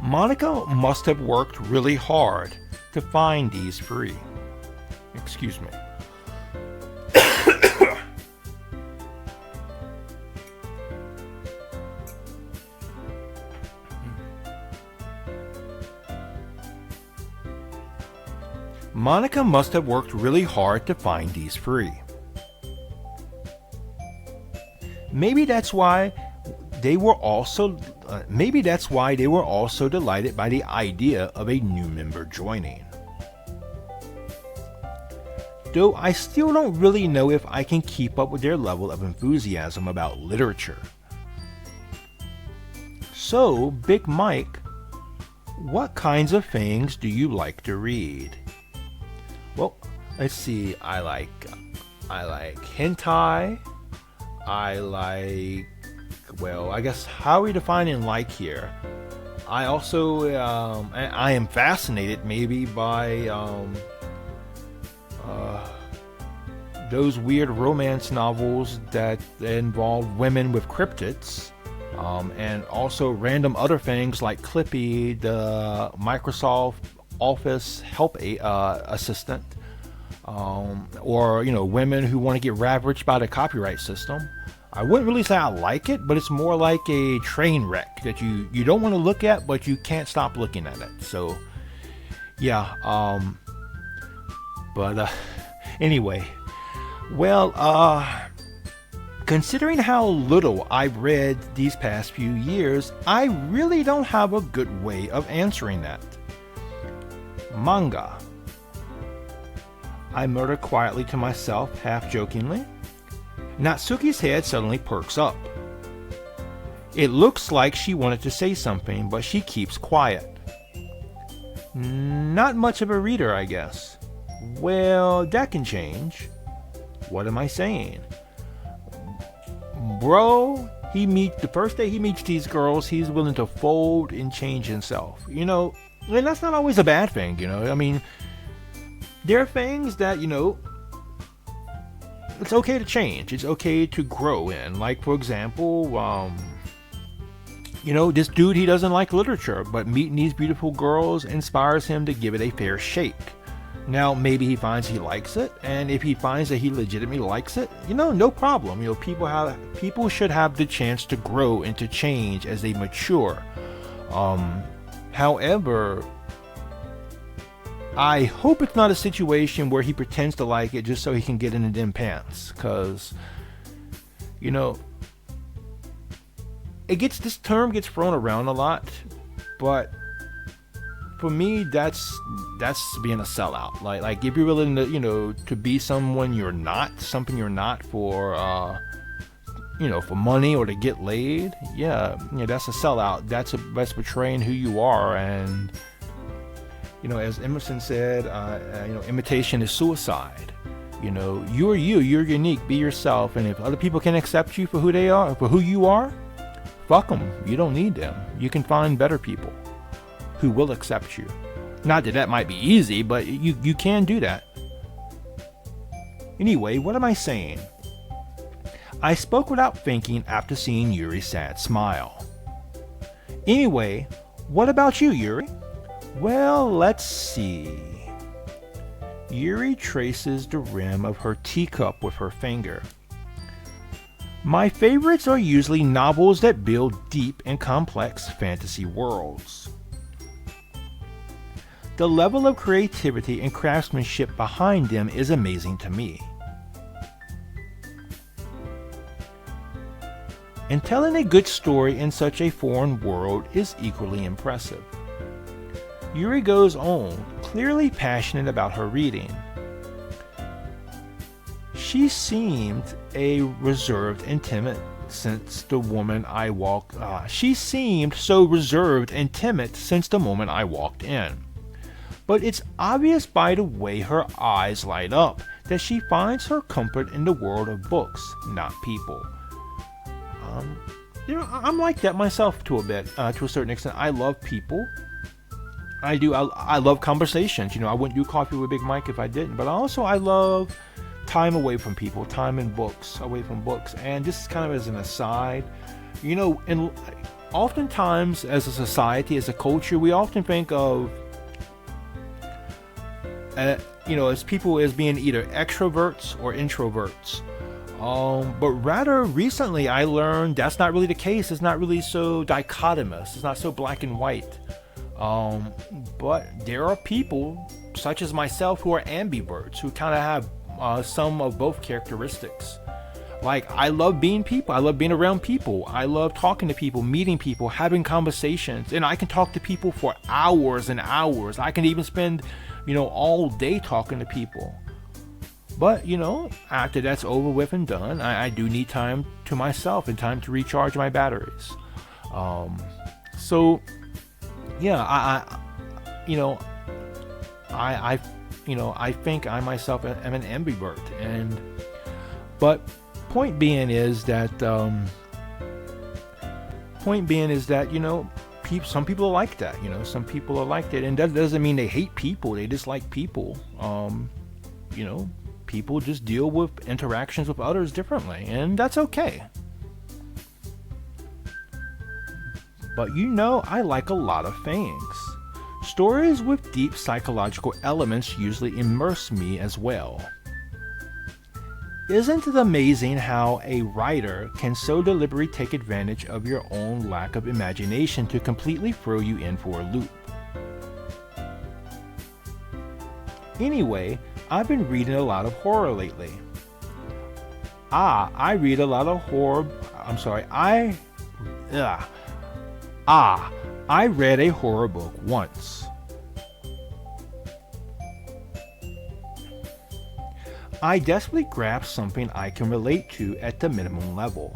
Speaker 1: Monica must have worked really hard to find these three. Excuse me. Monica must have worked really hard to find these three. Maybe that's why they were also delighted by the idea of a new member joining. Though I still don't really know if I can keep up with their level of enthusiasm about literature. So, Big Mike, what kinds of things do you like to read? Well, let's see. I like hentai. I like, well, I guess how are we defining like here? I also I am fascinated maybe by those weird romance novels that involve women with cryptids, and also random other things like Clippy, the Microsoft Office help assistant, or women who want to get ravaged by the copyright system. I wouldn't really say I like it, but it's more like a train wreck that you don't want to look at, but you can't stop looking at it. So yeah, but anyway, well, considering how little I've read these past few years, I really don't have a good way of answering that. Manga. I mutter quietly to myself, half jokingly. Natsuki's head suddenly perks up. It looks like she wanted to say something, but she keeps quiet. Not much of a reader, I guess. Well, that can change. What am I saying? Bro, the first day he meets these girls, he's willing to fold and change himself. And that's not always a bad thing, I mean, there are things that, it's okay to change. It's okay to grow in. Like, for example, this dude, he doesn't like literature, but meeting these beautiful girls inspires him to give it a fair shake. Now, maybe he finds he likes it, and if he finds that he legitimately likes it, no problem. People should have the chance to grow and to change as they mature. However, I hope it's not a situation where he pretends to like it just so he can get into them pants, because, this term gets thrown around a lot, but for me, that's being a sellout. Like if you're willing to, to be something you're not for, for money or to get laid, that's a sellout. That's betraying who you are. And, as Emerson said, imitation is suicide. You're you're unique, be yourself. And if other people can accept you for who they are, for who you are, fuck them. You don't need them. You can find better people who will accept you. Not that might be easy, but you can do that. Anyway, what am I saying? I spoke without thinking after seeing Yuri's sad smile. Anyway, what about you, Yuri? Well, let's see. Yuri traces the rim of her teacup with her finger. My favorites are usually novels that build deep and complex fantasy worlds. The level of creativity and craftsmanship behind them is amazing to me. And telling a good story in such a foreign world is equally impressive. Yuri goes on, clearly passionate about her reading. She seemed a reserved and timid since the moment I walked. She seemed so reserved and timid since the moment I walked in. But it's obvious by the way her eyes light up that she finds her comfort in the world of books, not people. I'm like that myself to a certain extent. I love people. I do. I love conversations. I wouldn't do Coffee with Big Mike if I didn't. But also I love time away from people, time in books, away from books. And just kind of as an aside, and oftentimes as a society, as a culture, we often think of as people as being either extroverts or introverts. But rather recently I learned that's not really the case. It's not really so dichotomous. It's not so black and white. But there are people such as myself who are ambiverts, who kind of have some of both characteristics. Like, I love being people. I love being around people. I love talking to people, meeting people, having conversations. And I can talk to people for hours and hours. I can even spend all day talking to people. But, after that's over with and done, I do need time to myself and time to recharge my batteries. So, yeah, I think I myself am an ambivert. But point being is that, some people are like that. Some people are like that, and that doesn't mean they hate people. They dislike people. People just deal with interactions with others differently, and that's okay. But I like a lot of things. Stories with deep psychological elements usually immerse me as well. Isn't it amazing how a writer can so deliberately take advantage of your own lack of imagination to completely throw you in for a loop? Anyway, I've been reading a lot of horror lately. I read a lot of horror. I read a horror book once. I desperately grasped something I can relate to at the minimum level.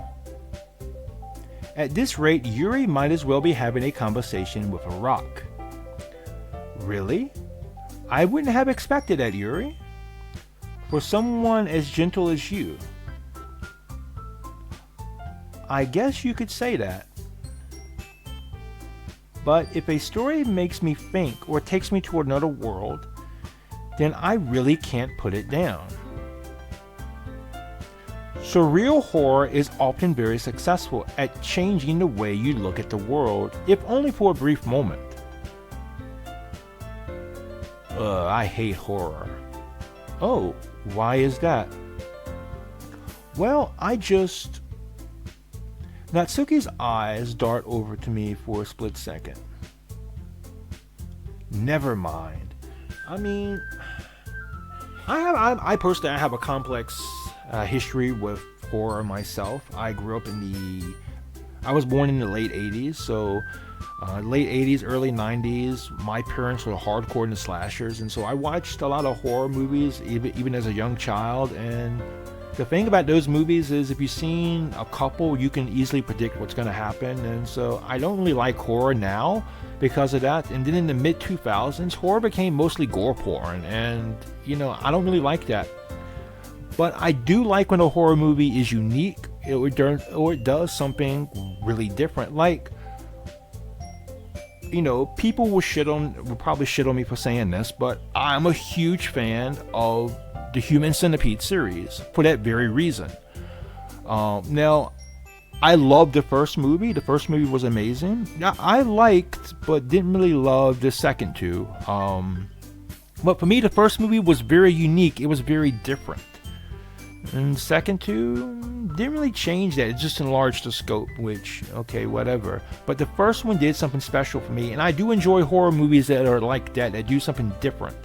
Speaker 1: At this rate, Yuri might as well be having a conversation with a rock. Really? I wouldn't have expected that, Yuri. For someone as gentle as you. I guess you could say that. But if a story makes me think or takes me to another world, then I really can't put it down. Surreal horror is often very successful at changing the way you look at the world, if only for a brief moment. I hate horror. Oh, why is that? Well, Natsuki's eyes dart over to me for a split second. Never mind. I mean, I personally have a complex history with horror myself. I was born in the late 80s, so late 80s, early 90s, my parents were hardcore into slashers, and so I watched a lot of horror movies even as a young child. And the thing about those movies is if you've seen a couple, you can easily predict what's going to happen. And so I don't really like horror now because of that. And then in the mid 2000s, horror became mostly gore porn, and I don't really like that. But I do like when a horror movie is unique or it does something really different. Like, people will probably shit on me for saying this, but I'm a huge fan of the Human Centipede series for that very reason. Now, I loved the first movie. The first movie was amazing. Now, I liked, but didn't really love the second two. But for me, the first movie was very unique. It was very different. And the second two didn't really change that. It just enlarged the scope, which, okay, whatever. But the first one did something special for me. And I do enjoy horror movies that are like that do something different.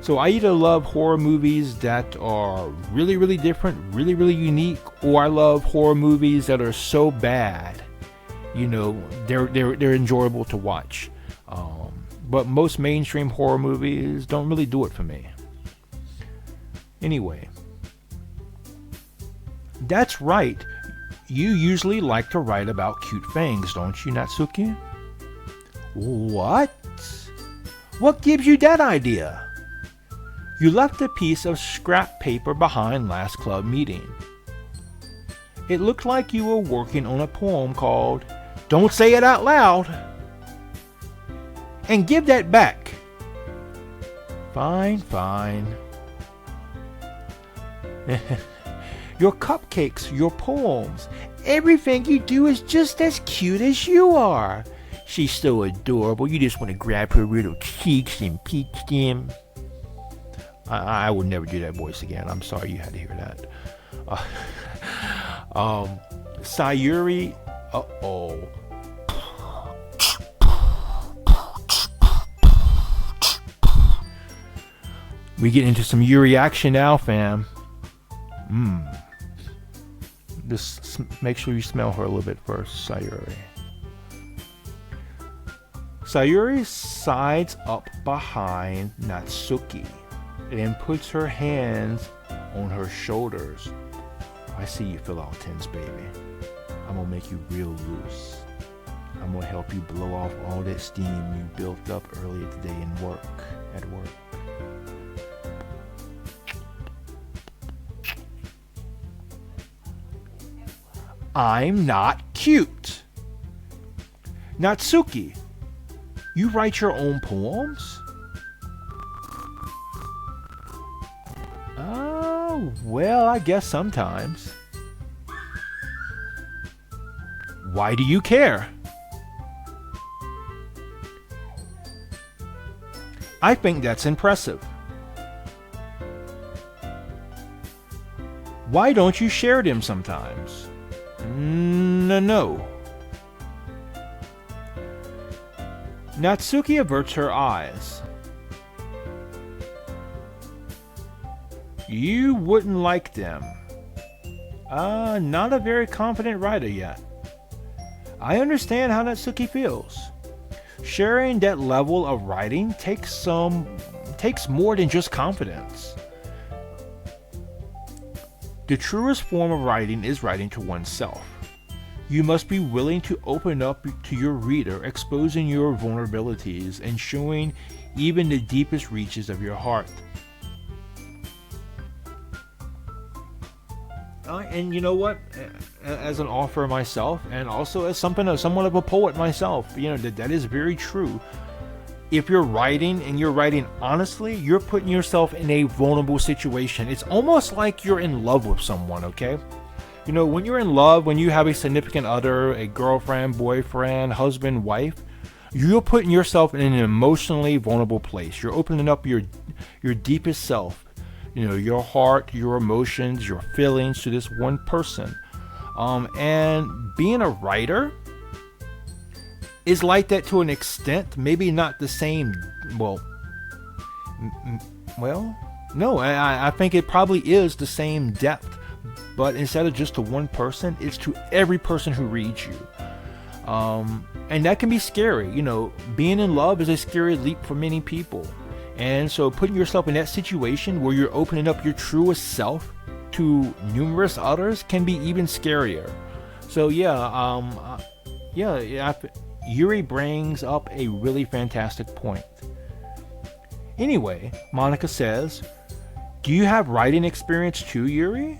Speaker 1: So I either love horror movies that are really, really different, really, really unique, or I love horror movies that are so bad, they're enjoyable to watch. But most mainstream horror movies don't really do it for me. Anyway, that's right. You usually like to write about cute things, don't you, Natsuki? What? What gives you that idea? You left a piece of scrap paper behind last club meeting. It looked like you were working on a poem called Don't Say It Out Loud. And give that back. Fine. Your cupcakes, your poems, everything you do is just as cute as you are. She's so adorable, you just want to grab her little cheeks and peach them. I would never do that voice again. I'm sorry you had to hear that. Sayuri, we get into some Yuri action now, fam. Just make sure you smell her a little bit first, Sayuri. Sayuri sides up behind Natsuki and puts her hands on her shoulders. I see you feel all tense, baby. I'm gonna make you real loose. I'm gonna help you blow off all that steam you built up earlier today at work. I'm not cute. Natsuki, you write your own poems? Oh, well, I guess sometimes. Why do you care? I think that's impressive. Why don't you share them sometimes? No. Natsuki averts her eyes. You wouldn't like them. Not a very confident writer yet. I understand how Natsuki feels. Sharing that level of writing takes more than just confidence. The truest form of writing is writing to oneself. You must be willing to open up to your reader, exposing your vulnerabilities and showing even the deepest reaches of your heart. And you know what? As an author myself, and also as somewhat of a poet myself, that is very true. If you're writing and you're writing honestly, you're putting yourself in a vulnerable situation. It's almost like you're in love with someone, okay? When you're in love, when you have a significant other, a girlfriend, boyfriend, husband, wife, You're putting yourself in an emotionally vulnerable place. You're opening up your deepest self, your heart, your emotions, your feelings to this one person. And being a writer is like that to an extent. Maybe not the same. No, I think it probably is the same depth, but instead of just to one person, it's to every person who reads you. And that can be scary. Being in love is a scary leap for many people. And so putting yourself in that situation where you're opening up your truest self to numerous others can be even scarier. So Yuri brings up a really fantastic point. Anyway, Monica says, do you have writing experience too, Yuri?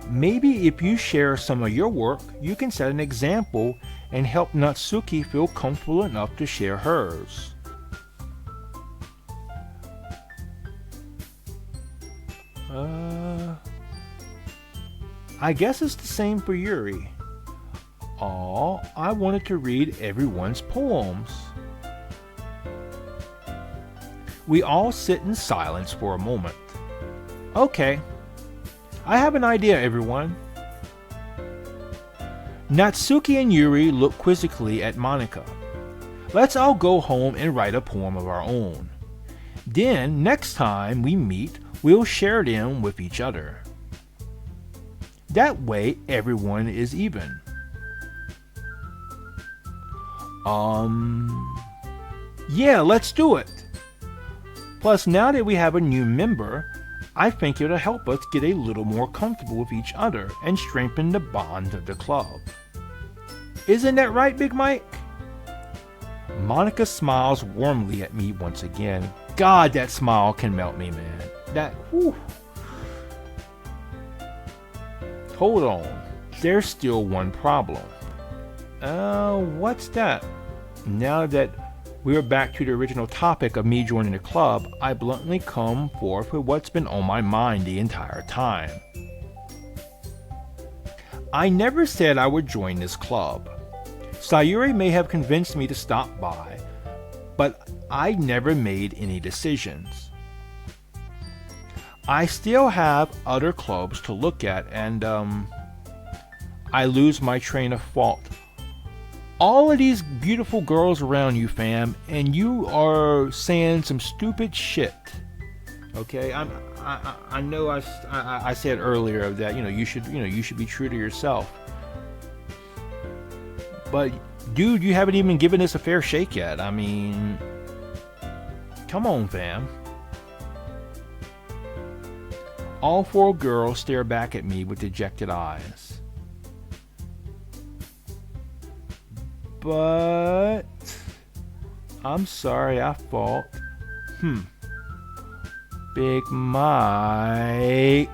Speaker 1: Maybe if you share some of your work, you can set an example and help Natsuki feel comfortable enough to share hers. I guess it's the same for Yuri. I wanted to read everyone's poems. We all sit in silence for a moment. Okay. I have an idea, everyone. Natsuki and Yuri look quizzically at Monica. Let's all go home and write a poem of our own. Then, next time we meet, we'll share them with each other. That way, everyone is even. Yeah, let's do it. Plus, now that we have a new member, I think it'll help us get a little more comfortable with each other and strengthen the bond of the club. Isn't that right, Big Mike? Monica smiles warmly at me once again. God, that smile can melt me, man. Hold on. There's still one problem. What's that? Now that we're back to the original topic of me joining the club, I bluntly come forth with what's been on my mind the entire time. I never said I would join this club. Sayuri may have convinced me to stop by, but I never made any decisions. I still have other clubs to look at, and I lose my train of thought. All of these beautiful girls around you, fam, and you are saying some stupid shit. Okay, I know I said earlier that you should be true to yourself. But dude, you haven't even given this a fair shake yet. I mean, come on, fam. All four girls stare back at me with dejected eyes. But I'm sorry, I thought. Big Mike,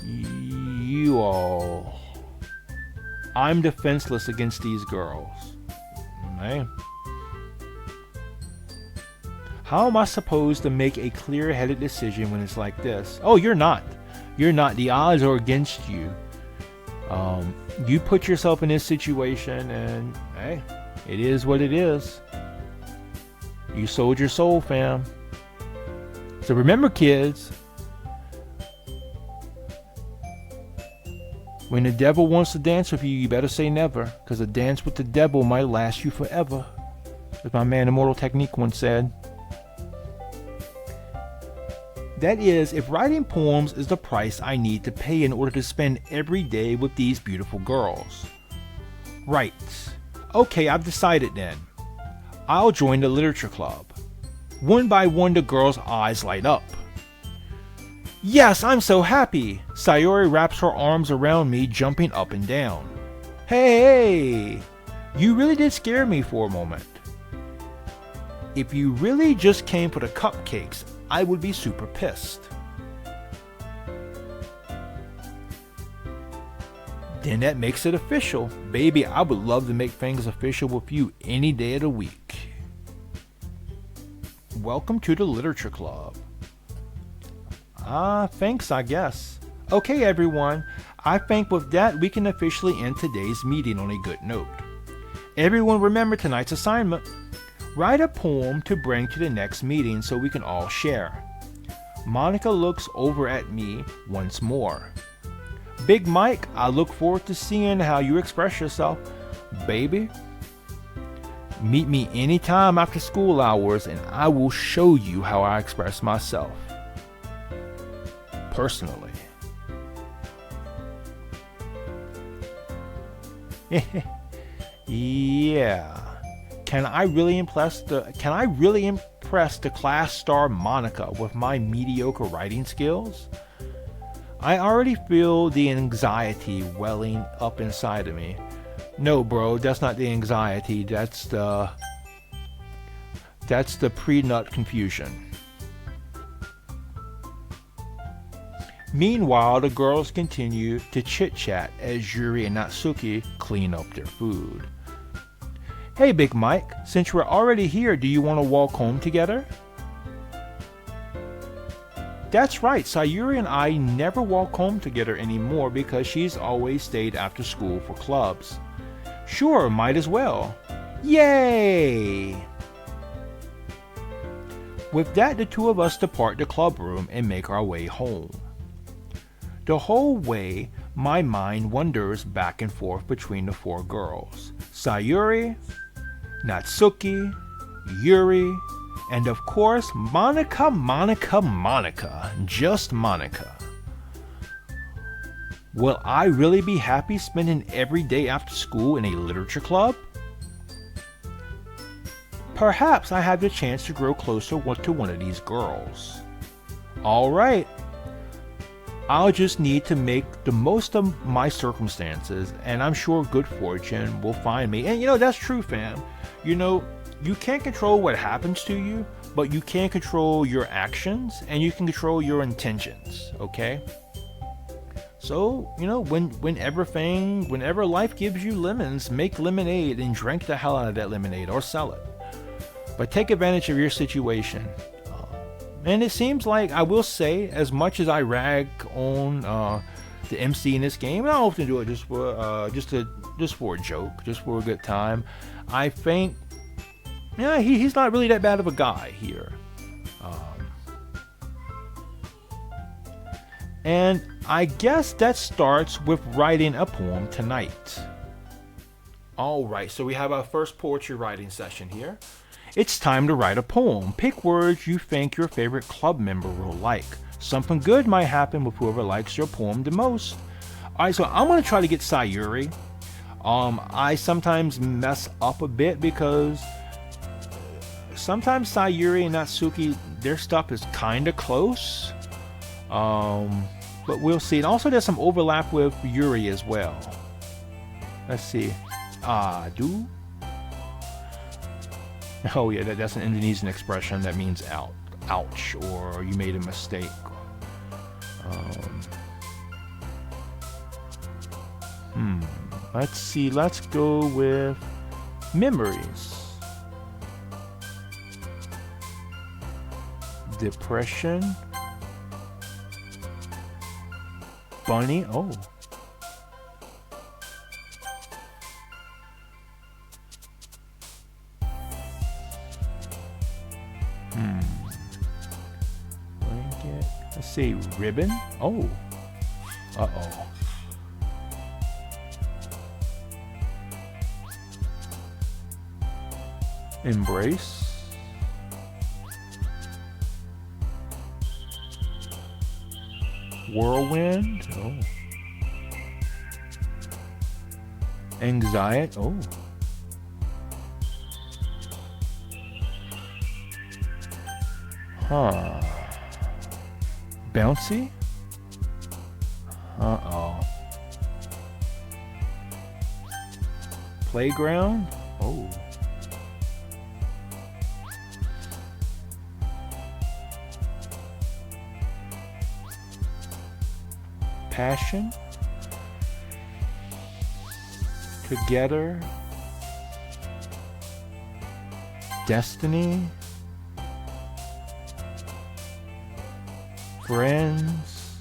Speaker 1: you all. I'm defenseless against these girls. Man. How am I supposed to make a clear-headed decision when it's like this? Oh, you're not. You're not. The odds are against you. You put yourself in this situation, and hey, it is what it is. You sold your soul, fam. So remember, kids, when the devil wants to dance with you, you better say never, because a dance with the devil might last you forever, as my man Immortal Technique once said. That is, if writing poems is the price I need to pay in order to spend every day with these beautiful girls. Right. Okay, I've decided then. I'll join the literature club. One by one, the girls' eyes light up. Yes, I'm so happy! Sayuri wraps her arms around me, jumping up and down. Hey! You really did scare me for a moment. If you really just came for the cupcakes, I would be super pissed. Then that makes it official. Baby, I would love to make things official with you any day of the week. Welcome to the Literature Club. Thanks, I guess. Okay, everyone. I think with that, we can officially end today's meeting on a good note. Everyone remember tonight's assignment. Write a poem to bring to the next meeting so we can all share. Monica looks over at me once more. Big Mike, I look forward to seeing how you express yourself. Baby, meet me anytime after school hours and I will show you how I express myself. Personally. Yeah. Can I really impress the class star Monica with my mediocre writing skills? I already feel the anxiety welling up inside of me. No, bro, that's not the anxiety. That's the pre-nut confusion. Meanwhile, the girls continue to chit-chat as Yuri and Natsuki clean up their food. Hey, Big Mike, since we're already here, do you want to walk home together? That's right, Sayuri and I never walk home together anymore because she's always stayed after school for clubs. Sure, might as well. Yay! With that, the two of us depart the club room and make our way home. The whole way, my mind wanders back and forth between the four girls. Sayuri, Natsuki, Yuri, and of course, Monica, just Monica. Will I really be happy spending every day after school in a literature club? Perhaps I have the chance to grow closer to one of these girls. Alright, I'll just need to make the most of my circumstances, and I'm sure good fortune will find me. And that's true, fam. You can't control what happens to you, but you can control your actions and you can control your intentions, okay? So, whenever life gives you lemons, make lemonade and drink the hell out of that lemonade or sell it. But take advantage of your situation. And it seems like, I will say, as much as I rag on the MC in this game, I often do it just for a joke, just for a good time. I think, he's not really that bad of a guy here. And I guess that starts with writing a poem tonight. Alright, so we have our first poetry writing session here. It's time to write a poem. Pick words you think your favorite club member will like. Something good might happen with whoever likes your poem the most. Alright, so I'm going to try to get Sayuri. I sometimes mess up a bit because sometimes Sayuri and Natsuki, their stuff is kind of close. But we'll see. And also there's some overlap with Yuri as well. Let's see. Adu. Oh yeah, that's an Indonesian expression that means ouch, or you made a mistake. Let's see, let's go with memories. Depression. Bunny, oh. Blanket. Let's see, ribbon. Oh. Uh-oh. Embrace. Whirlwind. Oh. Anxiety. Oh. Huh. Bouncy? Uh-oh. Playground? Oh. Passion? Together? Destiny? Friends?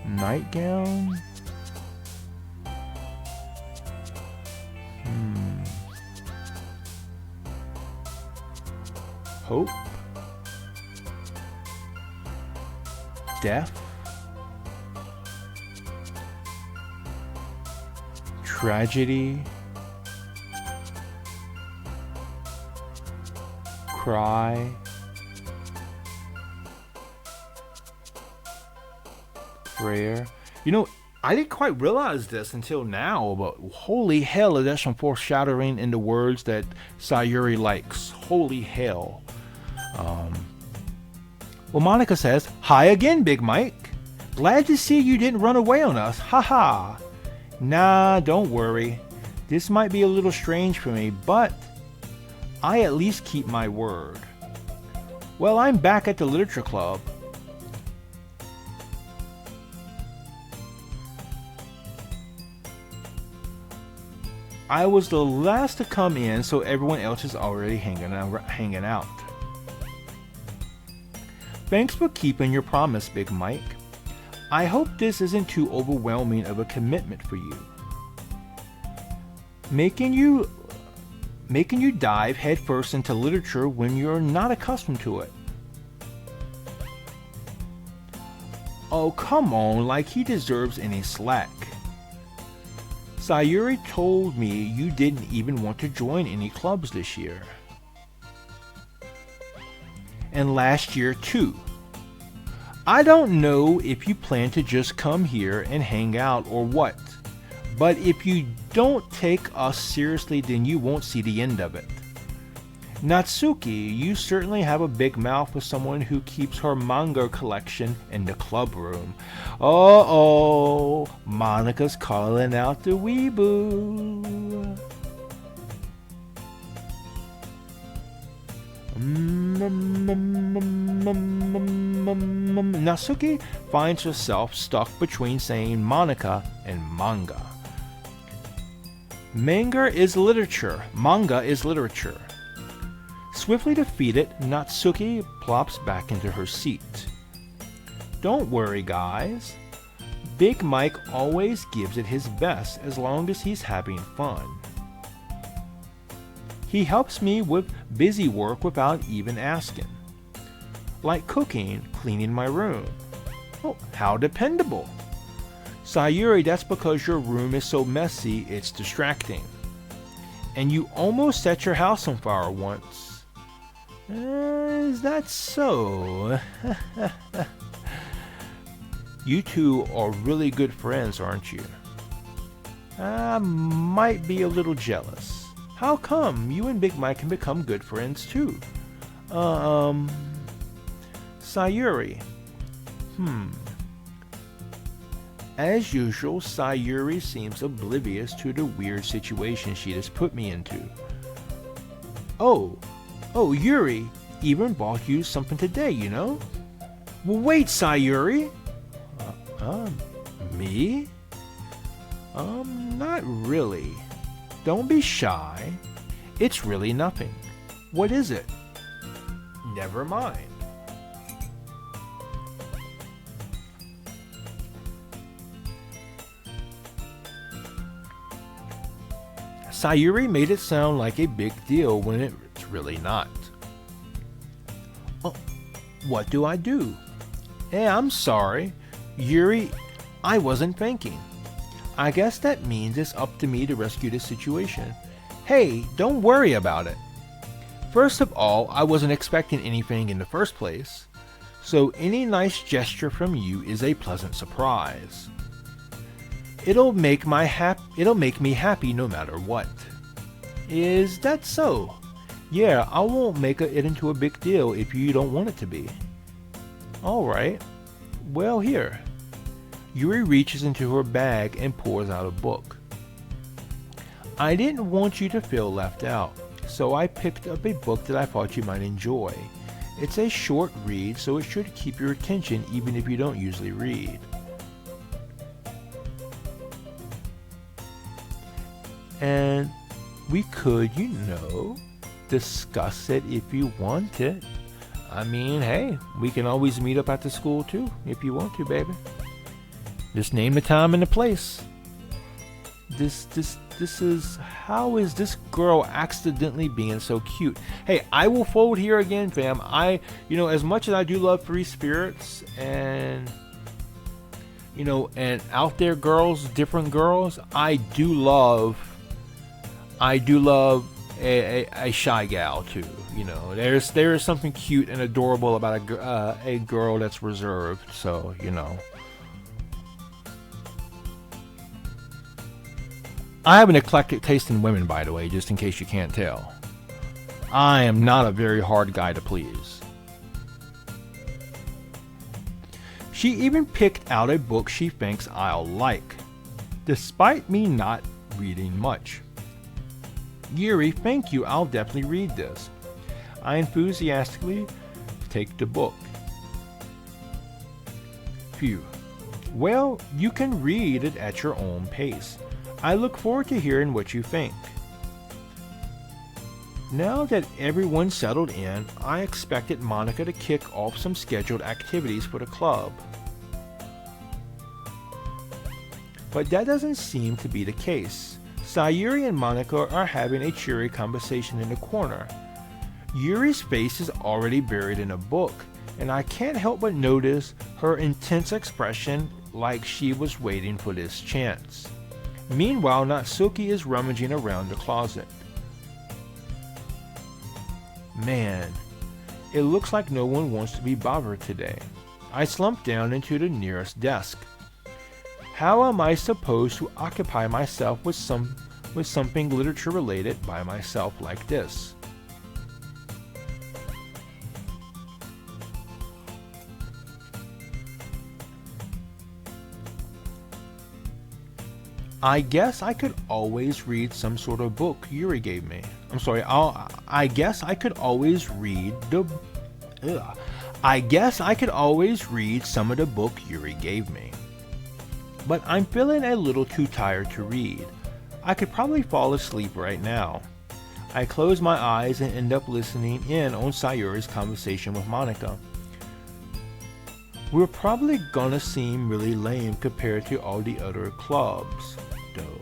Speaker 1: Nightgown? Hope? Death? Tragedy? Cry? Prayer? You know, I didn't quite realize this until now, but holy hell, there's some foreshadowing in the words that Sayuri likes. Holy hell. Well, Monica says, "Hi again, Big Mike. Glad to see you didn't run away on us. Haha. Nah, don't worry. This might be a little strange for me, but I at least keep my word. Well, I'm back at the literature club. I was the last to come in, so everyone else is already hanging out. Thanks for keeping your promise, Big Mike. I hope this isn't too overwhelming of a commitment for you. Making you dive headfirst into literature when you're not accustomed to it. Oh, come on, like he deserves any slack. Sayuri told me you didn't even want to join any clubs this year. And last year too. I don't know if you plan to just come here and hang out or what, but if you don't take us seriously, then you won't see the end of it. Natsuki, you certainly have a big mouth for someone who keeps her manga collection in the club room. Uh-oh, Monica's calling out the weeboo. Natsuki finds herself stuck between saying Monica and manga. Manga is literature. Manga is literature. Swiftly defeated, Natsuki plops back into her seat. Don't worry, guys. Big Mike always gives it his best as long as he's having fun. He helps me with busy work without even asking. Like cooking, cleaning my room. Oh, how dependable. Sayuri, that's because your room is so messy, it's distracting. And you almost set your house on fire once. Is that so? You two are really good friends, aren't you? I might be a little jealous. How come you and Big Mike can become good friends too? Sayuri. As usual, Sayuri seems oblivious to the weird situation she just put me into. Oh, Yuri even bought you something today, you know? Well, wait, Sayuri. Me? Not really. Don't be shy. It's really nothing. What is it? Never mind. Sayuri made it sound like a big deal when it's really not. Oh, what do I do? Hey, I'm sorry. Yuri, I wasn't thinking. I guess that means it's up to me to rescue this situation. Hey, don't worry about it. First of all, I wasn't expecting anything in the first place, so any nice gesture from you is a pleasant surprise. It'll make me happy no matter what. Is that so? Yeah, I won't make it into a big deal if you don't want it to be. Alright. Well, here. Yuri reaches into her bag and pours out a book. I didn't want you to feel left out, so I picked up a book that I thought you might enjoy. It's a short read, so it should keep your attention even if you don't usually read. And we could, discuss it if you want it. I mean, hey, we can always meet up at the school too, if you want to, baby. Just name the time and the place. This is, how is this girl accidentally being so cute? Hey, I will fold here again, fam. As much as I do love free spirits and and out there girls, different girls, I do love a shy gal too. There is something cute and adorable about a girl that's reserved. So I have an eclectic taste in women, by the way, just in case you can't tell. I am not a very hard guy to please. She even picked out a book she thinks I'll like, despite me not reading much. Yuri, thank you, I'll definitely read this. I enthusiastically take the book. Phew. Well, you can read it at your own pace. I look forward to hearing what you think. Now that everyone's settled in, I expected Monica to kick off some scheduled activities for the club. But that doesn't seem to be the case. Sayuri and Monica are having a cheery conversation in the corner. Yuri's face is already buried in a book, and I can't help but notice her intense expression, like she was waiting for this chance. Meanwhile, Natsuki is rummaging around the closet. Man, it looks like no one wants to be bothered today. I slump down into the nearest desk. How am I supposed to occupy myself with something literature related by myself like this? I guess I could always read some sort of book Yuri gave me. I guess I could always read some of the book Yuri gave me. But I'm feeling a little too tired to read. I could probably fall asleep right now. I close my eyes and end up listening in on Sayuri's conversation with Monica. We're probably gonna seem really lame compared to all the other clubs, though.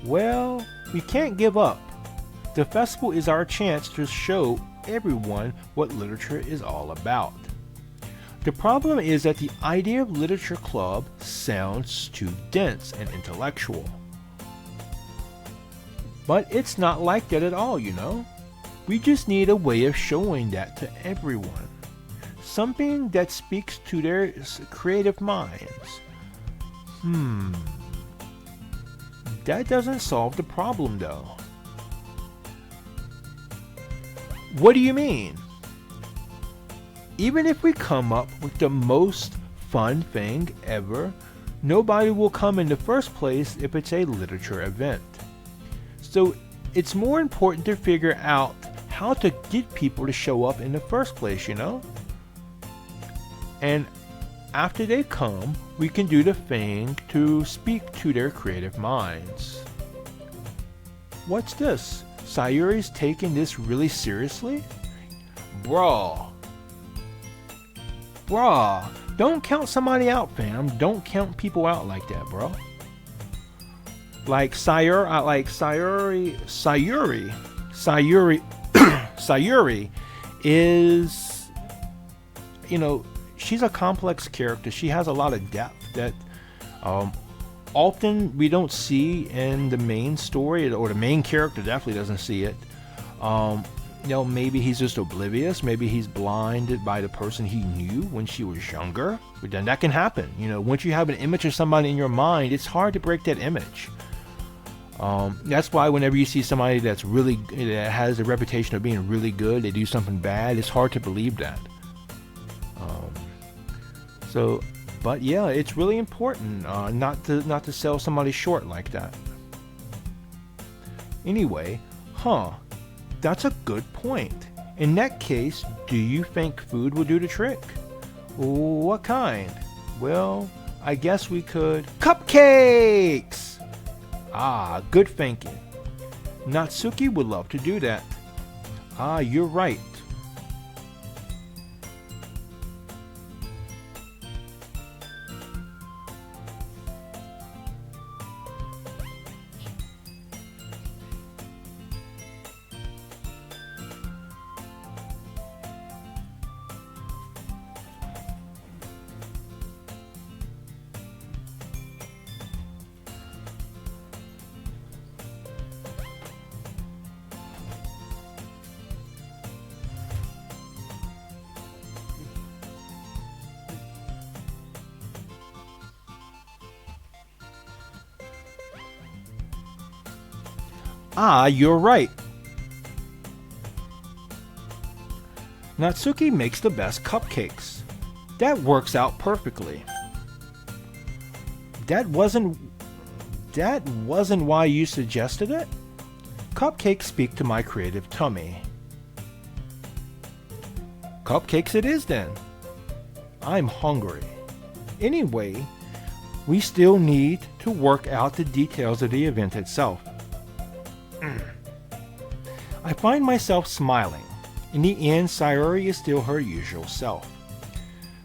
Speaker 1: Well, we can't give up. The festival is our chance to show everyone what literature is all about. The problem is that the idea of literature club sounds too dense and intellectual. But it's not like that at all, We just need a way of showing that to everyone. Something that speaks to their creative minds. That doesn't solve the problem, though. What do you mean? Even if we come up with the most fun thing ever, nobody will come in the first place if it's a literature event. So it's more important to figure out how to get people to show up in the first place, And after they come, we can do the thing to speak to their creative minds. What's this? Sayuri's taking this really seriously? Bruh, don't count somebody out, fam. Don't count people out like that, bro. Sayuri is, she's a complex character. She has a lot of depth that often we don't see in the main story, or the main character definitely doesn't see it. Maybe he's just oblivious. Maybe he's blinded by the person he knew when she was younger. But then that can happen. Once you have an image of somebody in your mind, it's hard to break that image. That's why whenever you see somebody that has a reputation of being really good, they do something bad, it's hard to believe that. But yeah, it's really important not to sell somebody short like that. Anyway, that's a good point. In that case, do you think food will do the trick? What kind? Well, I guess we could... Cupcakes! Good thinking. Natsuki would love to do that. You're right. Ah, you're right. Natsuki makes the best cupcakes. That works out perfectly. That wasn't why you suggested it? Cupcakes speak to my creative tummy. Cupcakes it is then. I'm hungry. Anyway, we still need to work out the details of the event itself. I find myself smiling. In the end, Sayuri is still her usual self.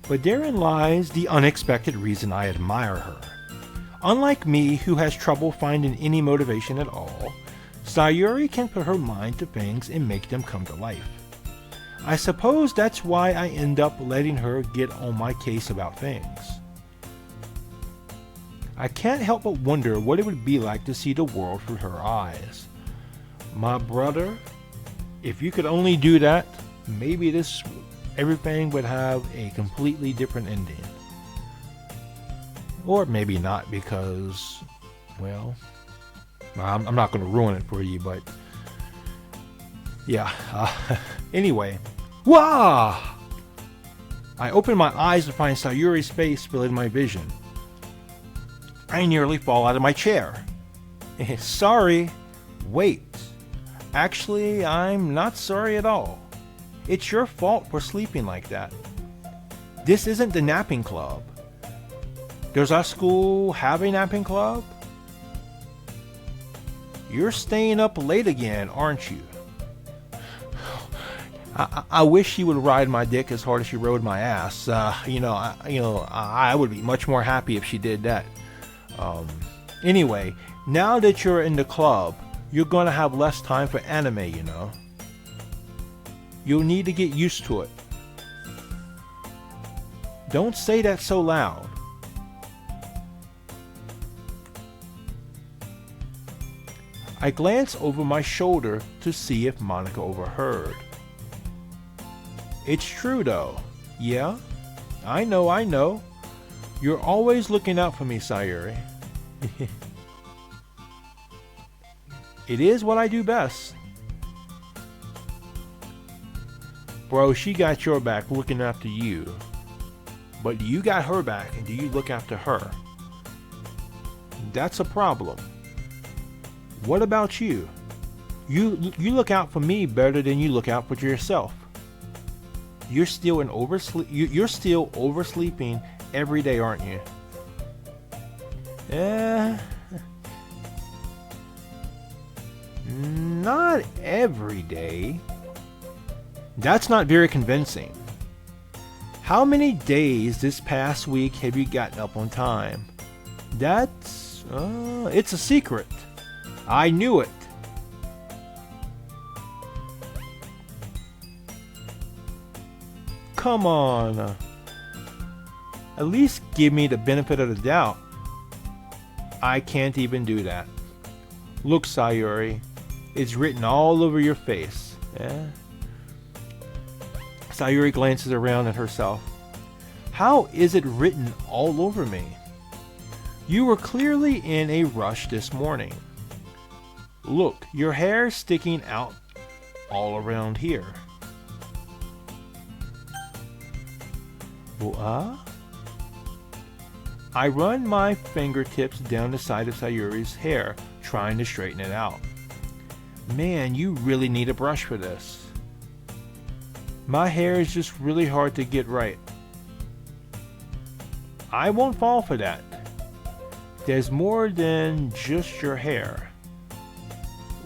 Speaker 1: But therein lies the unexpected reason I admire her. Unlike me, who has trouble finding any motivation at all, Sayuri can put her mind to things and make them come to life. I suppose that's why I end up letting her get on my case about things. I can't help but wonder what it would be like to see the world through her eyes. My brother, if you could only do that, maybe everything would have a completely different ending. Or maybe not, because, well, I'm not going to ruin it for you, but yeah. Anyway, wah! I open my eyes to find Sayuri's face filling my vision. I nearly fall out of my chair. Sorry. Wait. Actually, I'm not sorry at all. It's your fault for sleeping like that. This isn't the napping club. Does our school have a napping club? You're staying up late again, aren't you? I wish she would ride my dick as hard as she rode my ass. I would be much more happy if she did that. Anyway, now that you're in the club, you're gonna have less time for anime, you know. You'll need to get used to it. Don't say that so loud. I glance over my shoulder to see if Monica overheard. It's true though. Yeah? I know. You're always looking out for me, Sayuri. It is what I do best. Bro, she got your back looking after you. But you got her back, and do you look after her? That's a problem. What about you? You look out for me better than you look out for yourself. You're still oversleeping every day, aren't you? Not every day. That's not very convincing. How many days this past week have you gotten up on time? It's a secret. I knew it. Come on. At least give me the benefit of the doubt. I can't even do that. Look, Sayuri, it's written all over your face. Yeah? Sayuri glances around at herself. How is it written all over me? You were clearly in a rush this morning. Look, your hair's sticking out all around here. I run my fingertips down the side of Sayuri's hair, trying to straighten it out. Man, you really need a brush for this. My hair is just really hard to get right. I won't fall for that. There's more than just your hair.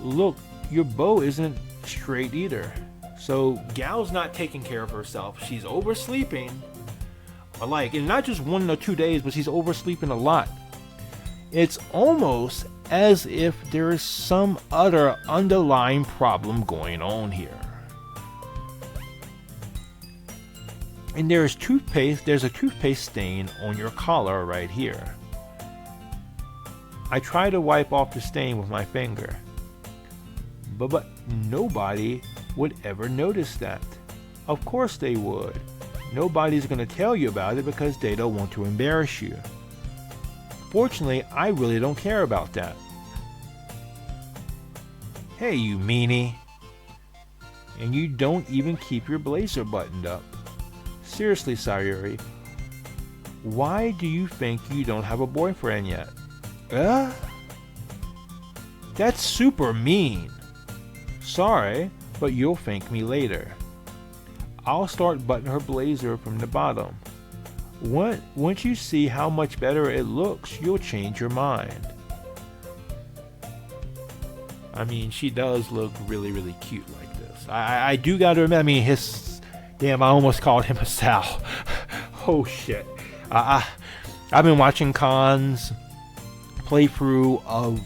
Speaker 1: Look, your bow isn't straight either. So Gal's not taking care of herself. She's oversleeping. And not just 1 or 2 days, but she's oversleeping a lot. It's almost as if there is some other underlying problem going on here. And there's a toothpaste stain on your collar right here. I try to wipe off the stain with my finger. But nobody would ever notice that. Of course they would. Nobody's going to tell you about it because they don't want to embarrass you. Fortunately, I really don't care about that. Hey, you meanie. And you don't even keep your blazer buttoned up. Seriously, Sayuri, why do you think you don't have a boyfriend yet? That's super mean. Sorry, but you'll thank me later. I'll start buttoning her blazer from the bottom. Once you see how much better it looks, you'll change your mind. I mean, she does look really, really cute like this. I do gotta admit, I mean, damn, I almost called him a Sal. Oh shit. I've been watching Khan's playthrough of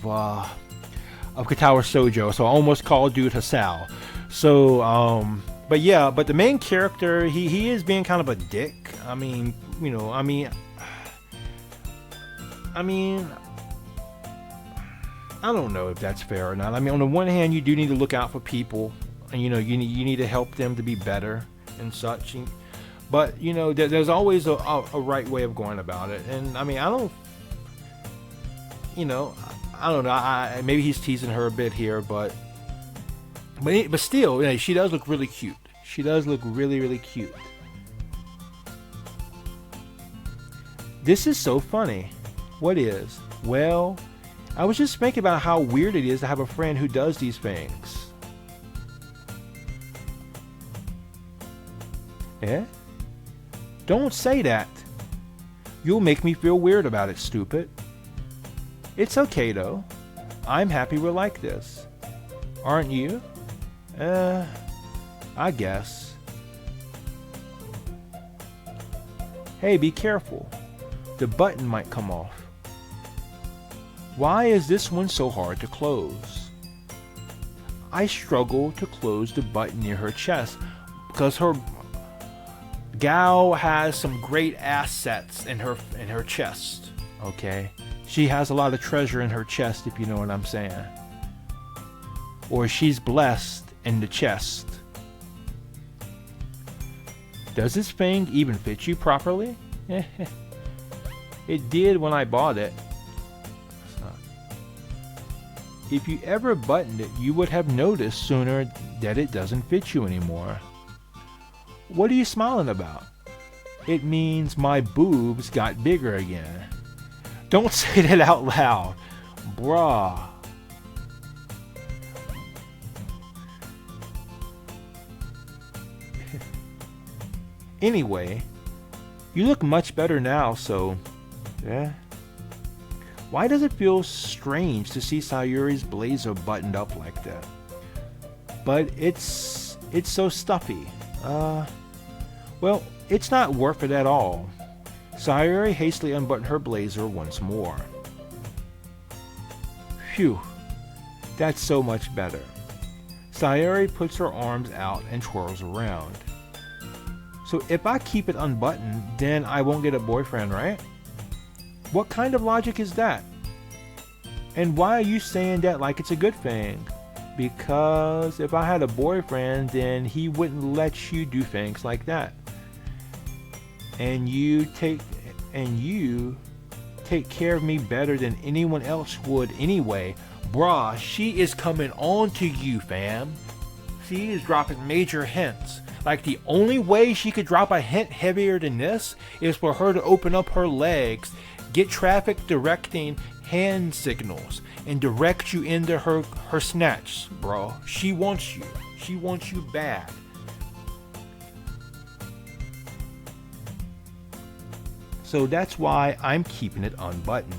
Speaker 1: Katawa Shoujo, so I almost called dude Hasal. So, but yeah, but the main character, he is being kind of a dick. I mean, you know, I mean, I don't know if that's fair or not. I mean, on the one hand, you do need to look out for people, and you know, you need to help them to be better and such. But you know, there's always a right way of going about it. And I mean, I don't know. Maybe he's teasing her a bit here, but still, you know, she does look really cute. She does look really, really cute. This is so funny. What is? Well, I was just thinking about how weird it is to have a friend who does these things. Eh? Don't say that. You'll make me feel weird about it, stupid. It's okay though. I'm happy we're like this. Aren't you? I guess. Hey, be careful. The button might come off. Why is this one so hard to close? I struggle to close the button near her chest because her gal has some great assets in her chest. Okay? She has a lot of treasure in her chest, if you know what I'm saying. Or she's blessed in the chest. Does this thing even fit you properly? It did when I bought it. If you ever buttoned it, you would have noticed sooner that it doesn't fit you anymore. What are you smiling about? It means my boobs got bigger again. Don't say that out loud. Bruh. Anyway, you look much better now, so yeah. Why does it feel strange to see Sayuri's blazer buttoned up like that? But it's so stuffy. Well, it's not worth it at all. Sayuri hastily unbuttoned her blazer once more. Phew, that's so much better. Sayuri puts her arms out and twirls around. So if I keep it unbuttoned, then I won't get a boyfriend, right? What kind of logic is that? And why are you saying that like it's a good thing? Because if I had a boyfriend, then he wouldn't let you do things like that. And you take care of me better than anyone else would anyway. Bruh, she is coming on to you, fam. She is dropping major hints. Like the only way she could drop a hint heavier than this is for her to open up her legs, get traffic directing hand signals, and direct you into her snatch, bro. She wants you. She wants you bad. So that's why I'm keeping it unbuttoned.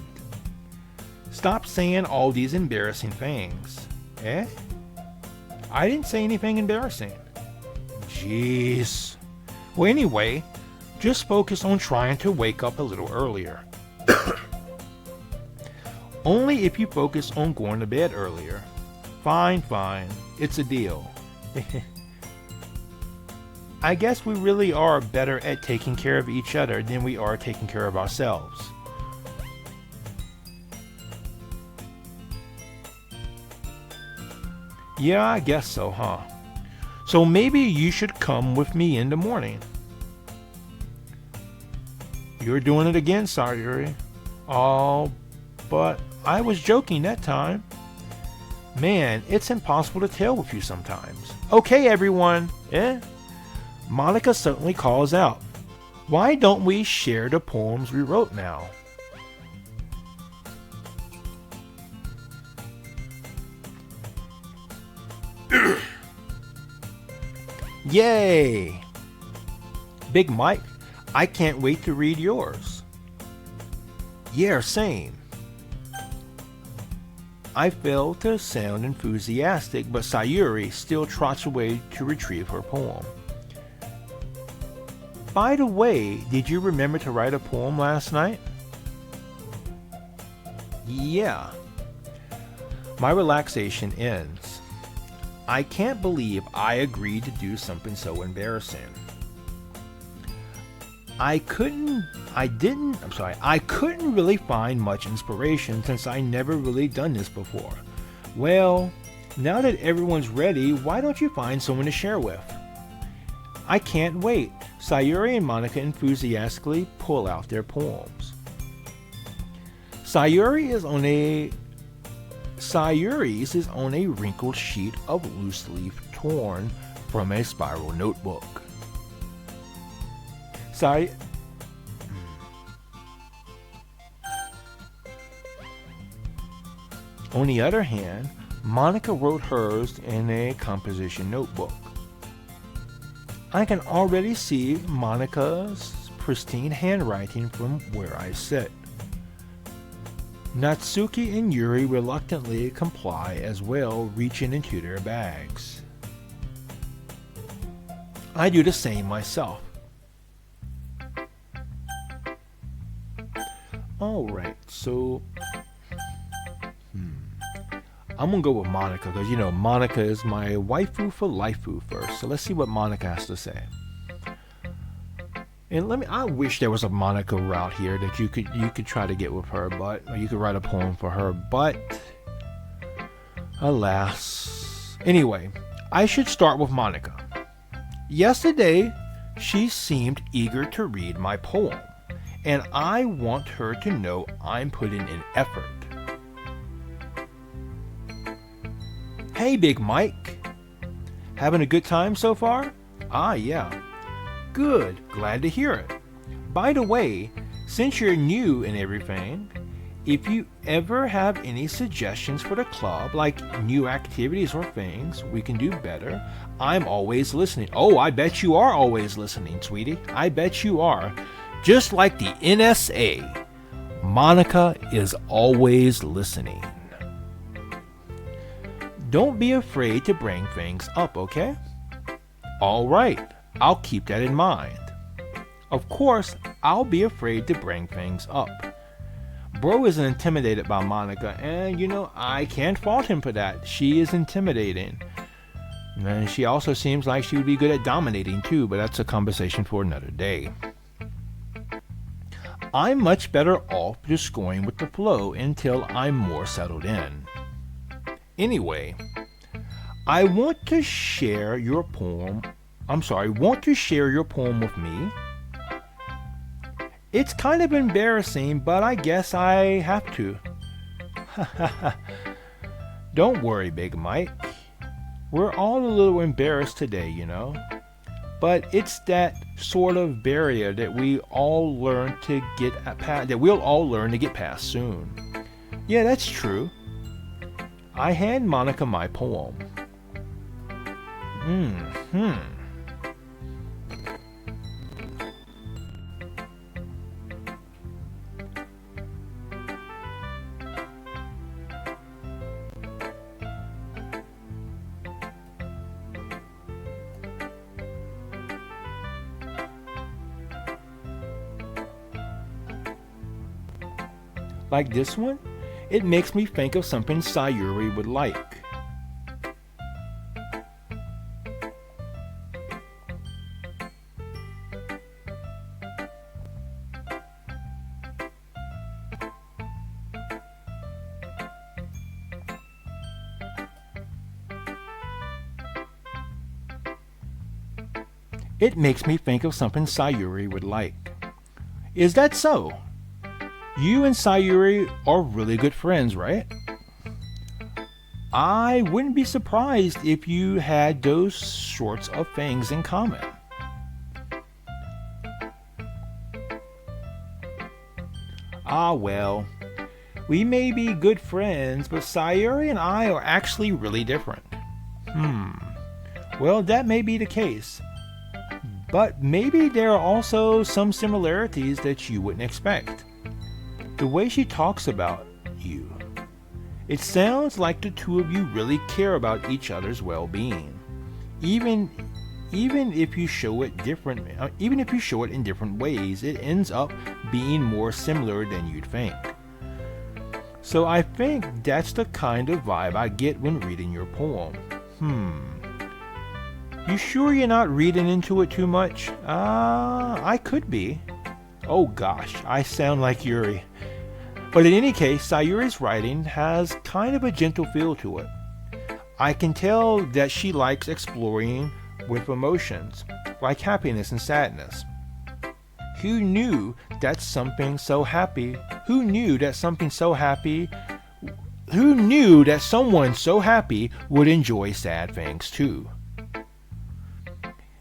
Speaker 1: Stop saying all these embarrassing things. Eh? I didn't say anything embarrassing. Jeez. Well, anyway, just focus on trying to wake up a little earlier. Only if you focus on going to bed earlier. Fine. It's a deal. I guess we really are better at taking care of each other than we are taking care of ourselves. Yeah, I guess so, huh? So maybe you should come with me in the morning. You're doing it again, Sayuri. Oh, but I was joking that time. Man, it's impossible to tell with you sometimes. Okay, everyone, eh? Monica suddenly calls out, "Why don't we share the poems we wrote now?" Yay! Big Mike, I can't wait to read yours. Yeah, same. I failed to sound enthusiastic, but Sayuri still trots away to retrieve her poem. By the way, did you remember to write a poem last night? Yeah. My relaxation ends. I can't believe I agreed to do something so embarrassing. I couldn't really find much inspiration since I never really done this before. Well, now that everyone's ready, why don't you find someone to share with? I can't wait. Sayuri and Monica enthusiastically pull out their poems. Sayuri's is on a wrinkled sheet of loose leaf torn from a spiral notebook. On the other hand, Monica wrote hers in a composition notebook. I can already see Monica's pristine handwriting from where I sit. Natsuki and Yuri reluctantly comply as well, reaching into their bags. I do the same myself. Alright, so I'm gonna go with Monica because Monica is my waifu for lifeu first. So let's see what Monica has to say. And I wish there was a Monica route here that you could try to get with her, or you could write a poem for her, but alas. Anyway, I should start with Monica. Yesterday, she seemed eager to read my poem, and I want her to know I'm putting in effort. Hey, Big Mike. Having a good time so far? Ah, yeah. Good, glad to hear it. By the way, since you're new and everything, if you ever have any suggestions for the club, like new activities or things we can do better, I'm always listening. Oh, I bet you are always listening, sweetie. I bet you are. Just like the NSA, Monica is always listening. Don't be afraid to bring things up, okay? All right, I'll keep that in mind. Of course, I'll be afraid to bring things up. Bro isn't intimidated by Monica, and I can't fault him for that. She is intimidating. And she also seems like she would be good at dominating too, but that's a conversation for another day. I'm much better off just going with the flow until I'm more settled in. Anyway, I want to share your poem with me? It's kind of embarrassing, but I guess I have to. Don't worry, Big Mike. We're all a little embarrassed today, But it's that sort of barrier that we'll all learn to get past soon. Yeah, that's true. I hand Monica my poem. Like this one? It makes me think of something Sayuri would like. It makes me think of something Sayuri would like. Is that so? You and Sayuri are really good friends, right? I wouldn't be surprised if you had those sorts of things in common. Ah, well, we may be good friends, but Sayuri and I are actually really different. Well, that may be the case. But maybe there are also some similarities that you wouldn't expect. The way she talks about you. It sounds like the two of you really care about each other's well-being. Even if you show it in different ways, it ends up being more similar than you'd think. So I think that's the kind of vibe I get when reading your poem. You sure you're not reading into it too much? I could be. Oh gosh, I sound like Yuri. But in any case, Sayuri's writing has kind of a gentle feel to it. I can tell that she likes exploring with emotions, like happiness and sadness. Who knew that someone so happy would enjoy sad things too?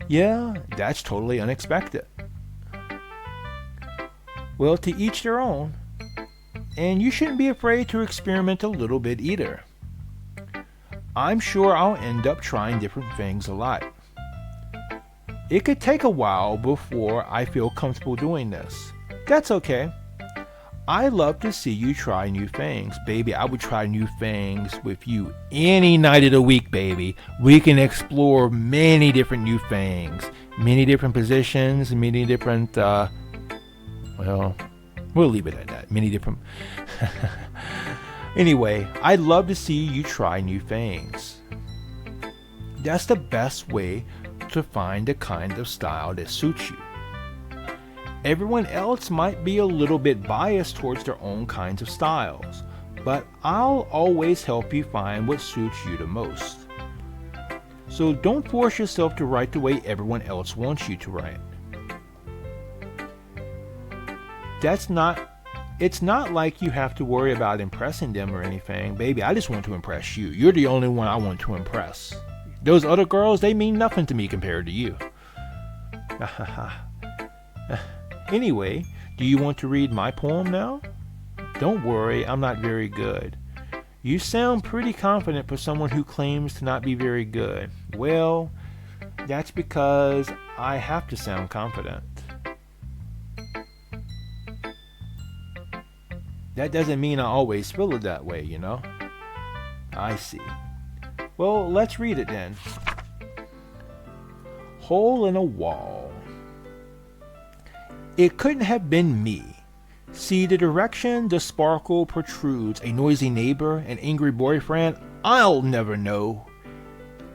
Speaker 1: Yeah, that's totally unexpected. Well, to each their own. And you shouldn't be afraid to experiment a little bit either. I'm sure I'll end up trying different things a lot. It could take a while before I feel comfortable doing this. That's okay. I love to see you try new things. Baby, I would try new things with you any night of the week, baby. We can explore many different new things. Many different positions, many different, well, we'll leave it at that. Many different... Anyway, I'd love to see you try new things. That's the best way to find the kind of style that suits you. Everyone else might be a little bit biased towards their own kinds of styles, but I'll always help you find what suits you the most. So don't force yourself to write the way everyone else wants you to write. It's not like you have to worry about impressing them or anything. Baby, I just want to impress you. You're the only one I want to impress. Those other girls, they mean nothing to me compared to you. Anyway, do you want to read my poem now? Don't worry, I'm not very good. You sound pretty confident for someone who claims to not be very good. Well, that's because I have to sound confident. That doesn't mean I always feel it that way, you know? I see. Well, let's read it then. Hole in a wall. It couldn't have been me. See the direction the sparkle protrudes, a noisy neighbor, an angry boyfriend? I'll never know.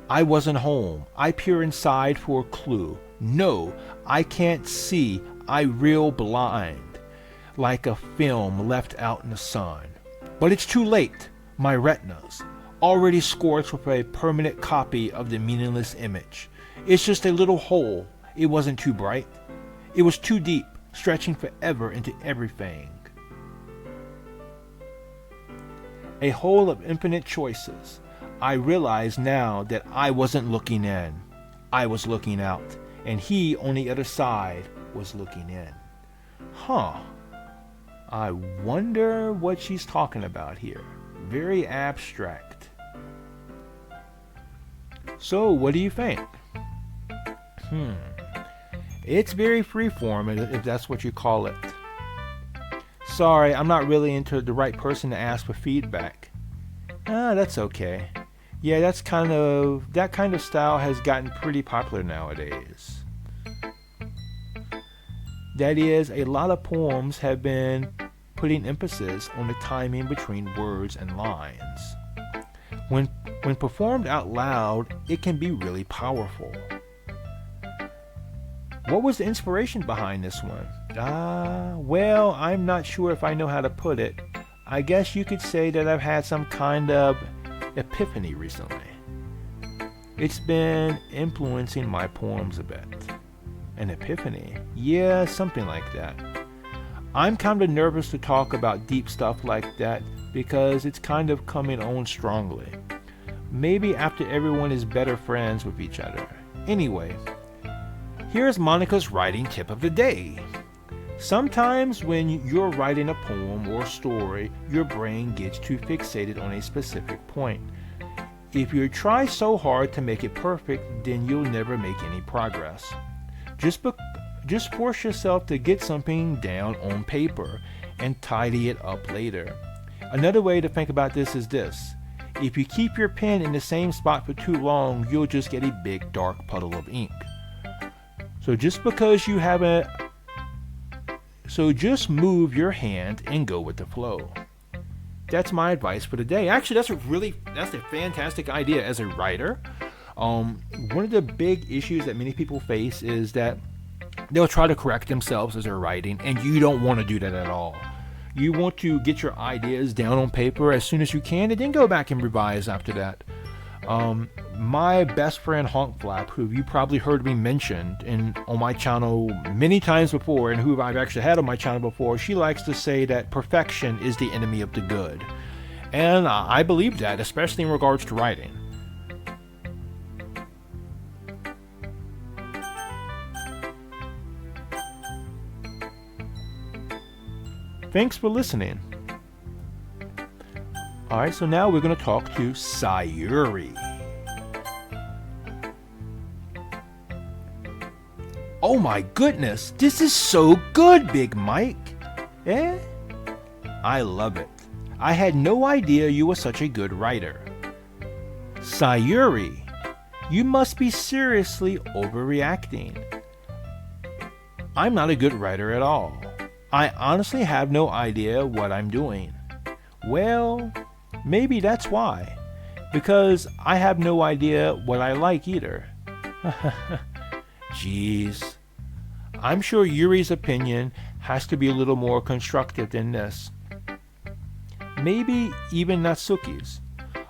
Speaker 1: I wasn't home. I peer inside for a clue. No, I can't see. I reel blind. Like a film left out in the sun. But it's too late. My retinas, already scorched with a permanent copy of the meaningless image. It's just a little hole. It wasn't too bright. It was too deep, stretching forever into everything. A hole of infinite choices. I realize now that I wasn't looking in. I was looking out, and he on the other side was looking in. Huh. I wonder what she's talking about here. Very abstract. So, what do you think? It's very freeform, if that's what you call it. Sorry, I'm not really into the right person to ask for feedback. That's okay. Yeah, that kind of style has gotten pretty popular nowadays. That is, a lot of poems have been putting emphasis on the timing between words and lines. When performed out loud, it can be really powerful. What was the inspiration behind this one? Well, I'm not sure if I know how to put it. I guess you could say that I've had some kind of epiphany recently. It's been influencing my poems a bit. An epiphany? Yeah, something like that. I'm kind of nervous to talk about deep stuff like that because it's kind of coming on strongly. Maybe after everyone is better friends with each other. Anyway, here's Monica's writing tip of the day. Sometimes when you're writing a poem or story, your brain gets too fixated on a specific point. If you try so hard to make it perfect, then you'll never make any progress. Just force yourself to get something down on paper and tidy it up later. Another way to think about this is this. If you keep your pen in the same spot for too long, you'll just get a big dark puddle of ink. So just move your hand and go with the flow. That's my advice for the day. Actually, that's a fantastic idea as a writer. One of the big issues that many people face is that they'll try to correct themselves as they're writing, and you don't want to do that at all. You want to get your ideas down on paper as soon as you can, and then go back and revise after that. My best friend Honk Flap, who you probably heard me mention on my channel many times before, and who I've actually had on my channel before, she likes to say that perfection is the enemy of the good. And I believe that, especially in regards to writing. Thanks for listening. Alright, so now we're going to talk to Sayuri. Oh my goodness, this is so good, Big Mike. Eh? I love it. I had no idea you were such a good writer. Sayuri, you must be seriously overreacting. I'm not a good writer at all. I honestly have no idea what I'm doing. Well, maybe that's why. Because I have no idea what I like either. Jeez. I'm sure Yuri's opinion has to be a little more constructive than this. Maybe even Natsuki's.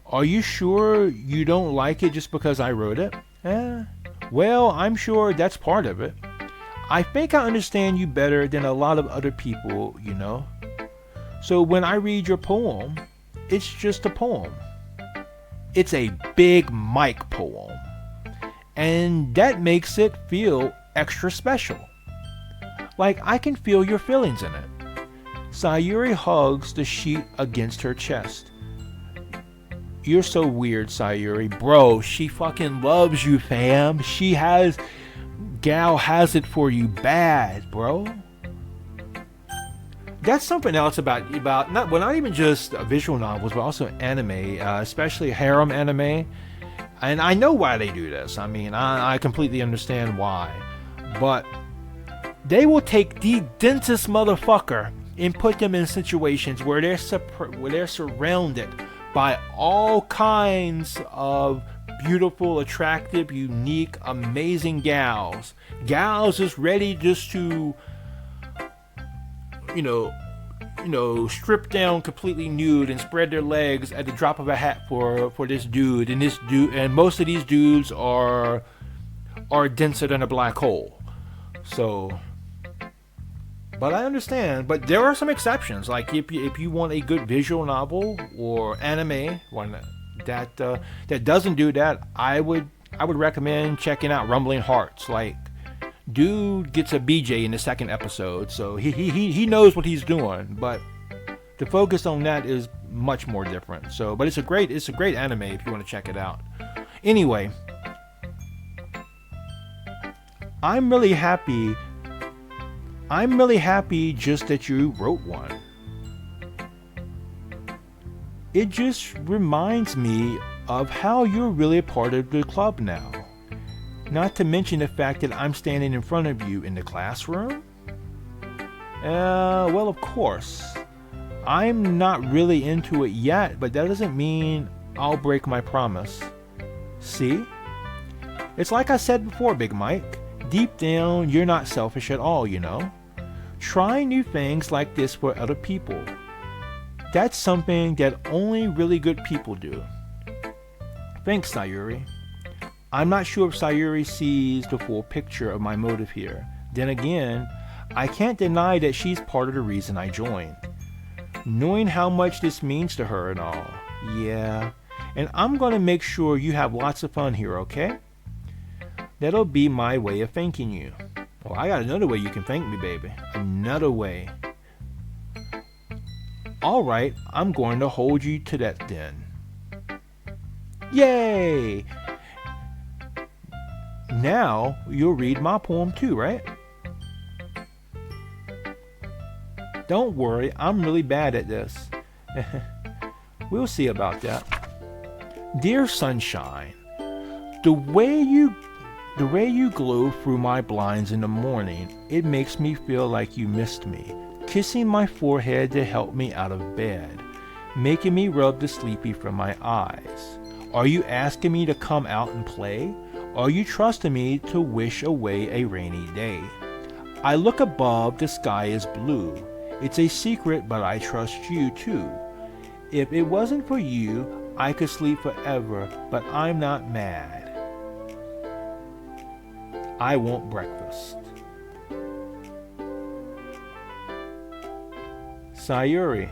Speaker 1: Are you sure you don't like it just because I wrote it? Well, I'm sure that's part of it. I think I understand you better than a lot of other people, you know. So when I read your poem, it's just a poem. It's a Big Mike poem. And that makes it feel extra special. Like I can feel your feelings in it. Sayuri hugs the sheet against her chest. You're so weird, Sayuri. Bro, she fucking loves you, fam. Gal has it for you bad, bro. That's something else about not even just visual novels, but also anime, especially harem anime. And I know why they do this. I mean, I completely understand why. But they will take the dentist motherfucker and put them in situations where they're surrounded by all kinds of beautiful, attractive, unique, amazing gals. Gals is ready just to, strip down completely nude and spread their legs at the drop of a hat for this dude. And most of these dudes are denser than a black hole. So, but I understand. But there are some exceptions. Like if you want a good visual novel or anime, one that doesn't do that, I would recommend checking out Rumbling Hearts. Like, dude gets a BJ in the second episode, so he knows what he's doing. But the focus on that is much more different. So, but it's a great anime if you want to check it out. Anyway, I'm really happy just that you wrote one. It just reminds me of how you're really a part of the club now. Not to mention the fact that I'm standing in front of you in the classroom. Well, of course. I'm not really into it yet, but that doesn't mean I'll break my promise. See? It's like I said before, Big Mike. Deep down, you're not selfish at all, you know? Try new things like this for other people. That's something that only really good people do. Thanks, Sayuri. I'm not sure if Sayuri sees the full picture of my motive here. Then again, I can't deny that she's part of the reason I joined. Knowing how much this means to her and all. Yeah, And I'm going to make sure you have lots of fun here, okay? That'll be my way of thanking you. Well, I got another way you can thank me, baby. Another way. Alright, I'm going to hold you to that then. Yay! Now, you'll read my poem too, right? Don't worry, I'm really bad at this. We'll see about that. Dear sunshine, the way you glow through my blinds in the morning, it makes me feel like you missed me. Kissing my forehead to help me out of bed, making me rub the sleepy from my eyes. Are you asking me to come out and play? Are you trusting me to wish away a rainy day? I look above, the sky is blue. It's a secret, but I trust you too. If it wasn't for you, I could sleep forever, but I'm not mad. I want breakfast. Sayuri,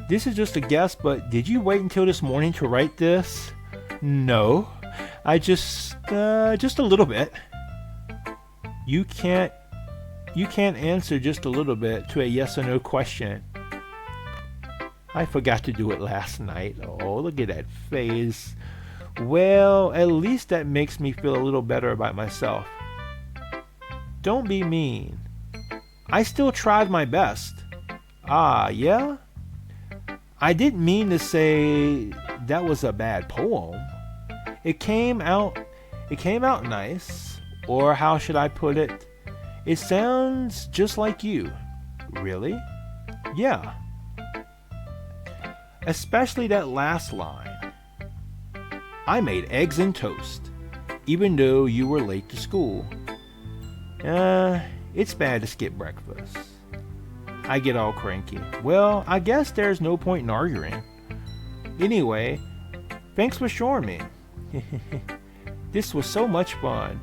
Speaker 1: this is just a guess, but did you wait until this morning to write this? No, I just a little bit. You can't answer just a little bit to a yes or no question. I forgot to do it last night. Oh, look at that face. Well, at least that makes me feel a little better about myself. Don't be mean. I still tried my best. Ah, yeah? I didn't mean to say that was a bad poem. It came out nice, or how should I put it? It sounds just like you. Really? Yeah. Especially that last line. I made eggs and toast, even though you were late to school. It's bad to skip breakfast. I get all cranky. Well, I guess there's no point in arguing. Anyway, thanks for showing me. This was so much fun.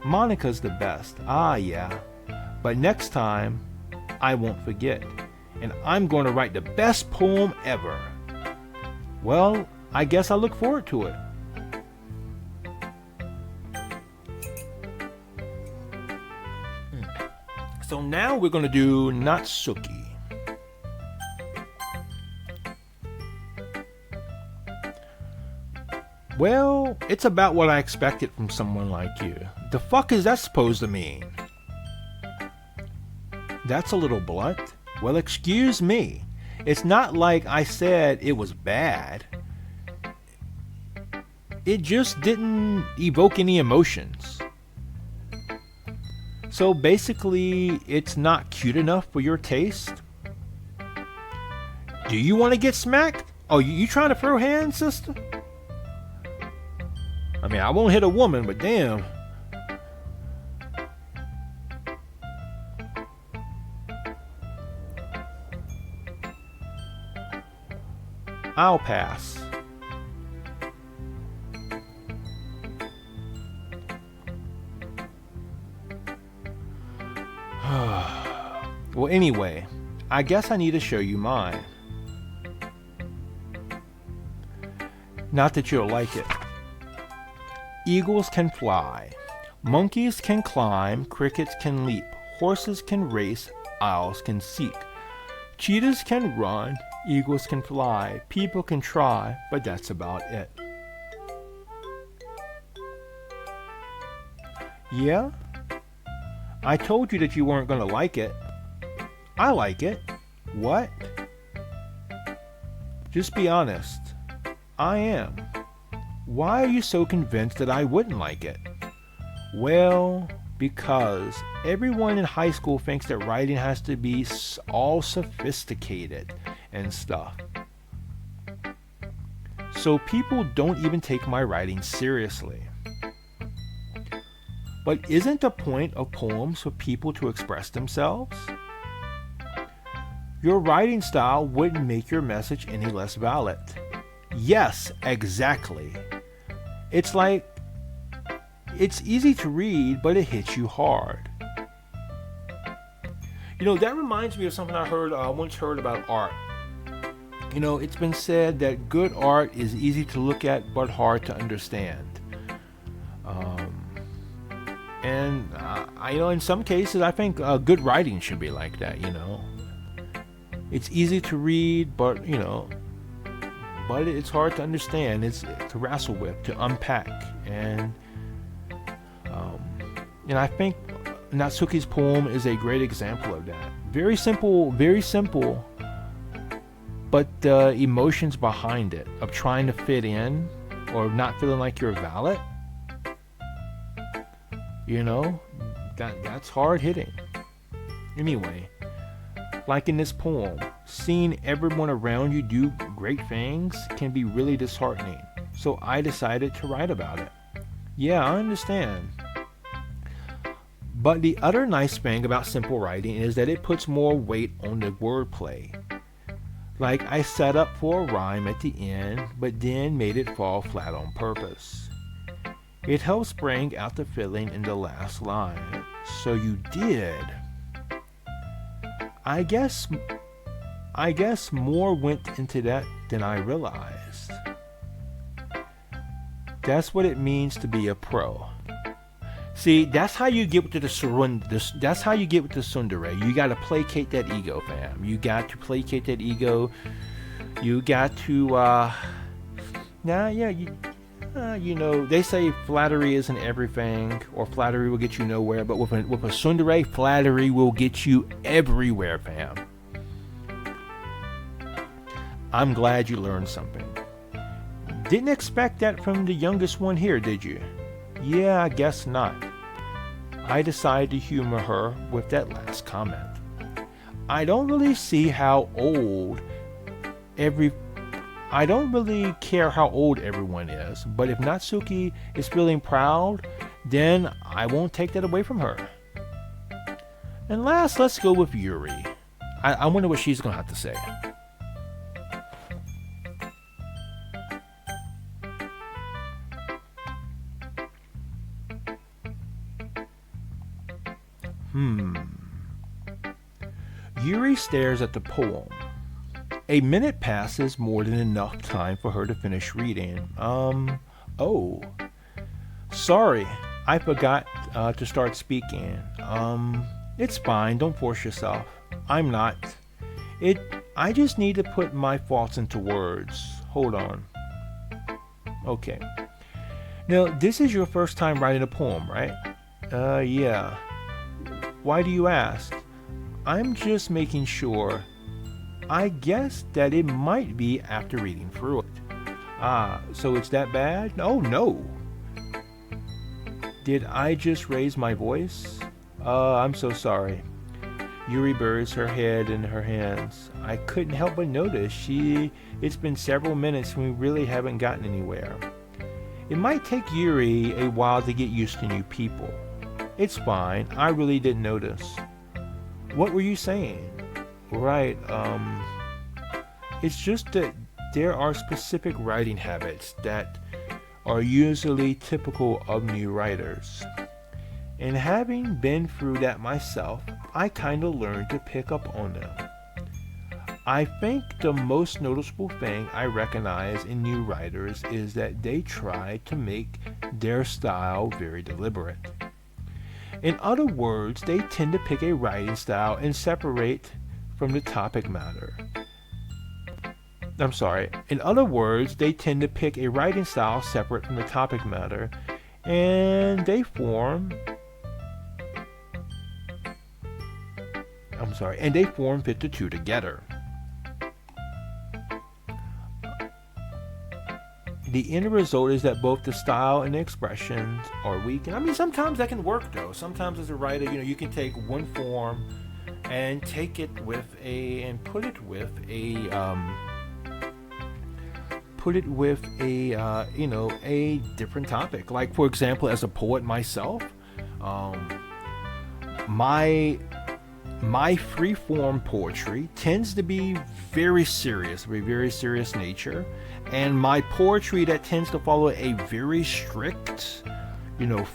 Speaker 1: Monica's the best. Ah, yeah. But next time, I won't forget. And I'm going to write the best poem ever. Well, I guess I look forward to it. So now we're going to do Natsuki. Well, it's about what I expected from someone like you. The fuck is that supposed to mean? That's a little blunt. Well, excuse me. It's not like I said it was bad. It just didn't evoke any emotions. So basically, it's not cute enough for your taste? Do you want to get smacked? Oh, you trying to throw hands, sister? I mean, I won't hit a woman, but damn. I'll pass. Well, anyway, I guess I need to show you mine. Not that you'll like it. Eagles can fly. Monkeys can climb. Crickets can leap. Horses can race. Owls can seek. Cheetahs can run. Eagles can fly. People can try, but that's about it. Yeah? I told you that you weren't going to like it. I like it. What? Just be honest. I am. Why are you so convinced that I wouldn't like it? Well, because everyone in high school thinks that writing has to be all sophisticated and stuff. So people don't even take my writing seriously. But isn't the point of poems for people to express themselves? Your writing style wouldn't make your message any less valid. Yes, exactly. It's like, it's easy to read, but it hits you hard. You know, that reminds me of something I once heard about art. It's been said that good art is easy to look at but hard to understand. Um, and in some cases, I think good writing should be like that. It's easy to read, but it's hard to understand. It's to wrestle with, to unpack, um, and I think Natsuki's poem is a great example of that. Very simple, but the emotions behind it of trying to fit in or not feeling like you're valid, that's hard hitting. Anyway, like in this poem, seeing everyone around you do great things can be really disheartening. So I decided to write about it. Yeah, I understand. But the other nice thing about simple writing is that it puts more weight on the wordplay. Like I set up for a rhyme at the end, but then made it fall flat on purpose. It helps bring out the feeling in the last line. So you did. I guess more went into that than I realized. That's what it means to be a pro. See, that's how you get with that's how you get with the tsundere. You got to placate that ego, fam. You got to placate that ego. You got to they say flattery isn't everything, or flattery will get you nowhere, but with a tsundere, flattery will get you everywhere, fam. I'm glad you learned something. Didn't expect that from the youngest one here, did you? Yeah, I guess not. I decided to humor her with that last comment. I don't really care how old everyone is, but if Natsuki is feeling proud, then I won't take that away from her. And last, let's go with Yuri. I wonder what she's going to have to say. Yuri stares at the poem. A minute passes, more than enough time for her to finish reading. Oh. Sorry, I forgot to start speaking. It's fine, don't force yourself. I'm not. I just need to put my thoughts into words. Hold on. Okay. Now, this is your first time writing a poem, right? Yeah. Why do you ask? I'm just making sure. I guess that it might be after reading through it. So it's that bad? Oh, no. Did I just raise my voice? I'm so sorry. Yuri buries her head in her hands. I couldn't help but notice it's been several minutes and we really haven't gotten anywhere. It might take Yuri a while to get used to new people. It's fine. I really didn't notice. What were you saying? Right, it's just that there are specific writing habits that are usually typical of new writers. And having been through that myself, I kind of learned to pick up on them. I think the most noticeable thing I recognize in new writers is that they try to make their style very deliberate. In other words, they tend to pick a writing style and separate from the topic matter. In other words, they tend to pick a writing style separate from the topic matter, and they fit the two together. The end result is that both the style and the expressions are weak. And sometimes that can work though. Sometimes as a writer, you can take one form and take it with a different topic. Like, for example, as a poet myself, my free form poetry tends to be very serious, of a very serious nature, and my poetry that tends to follow a very strict,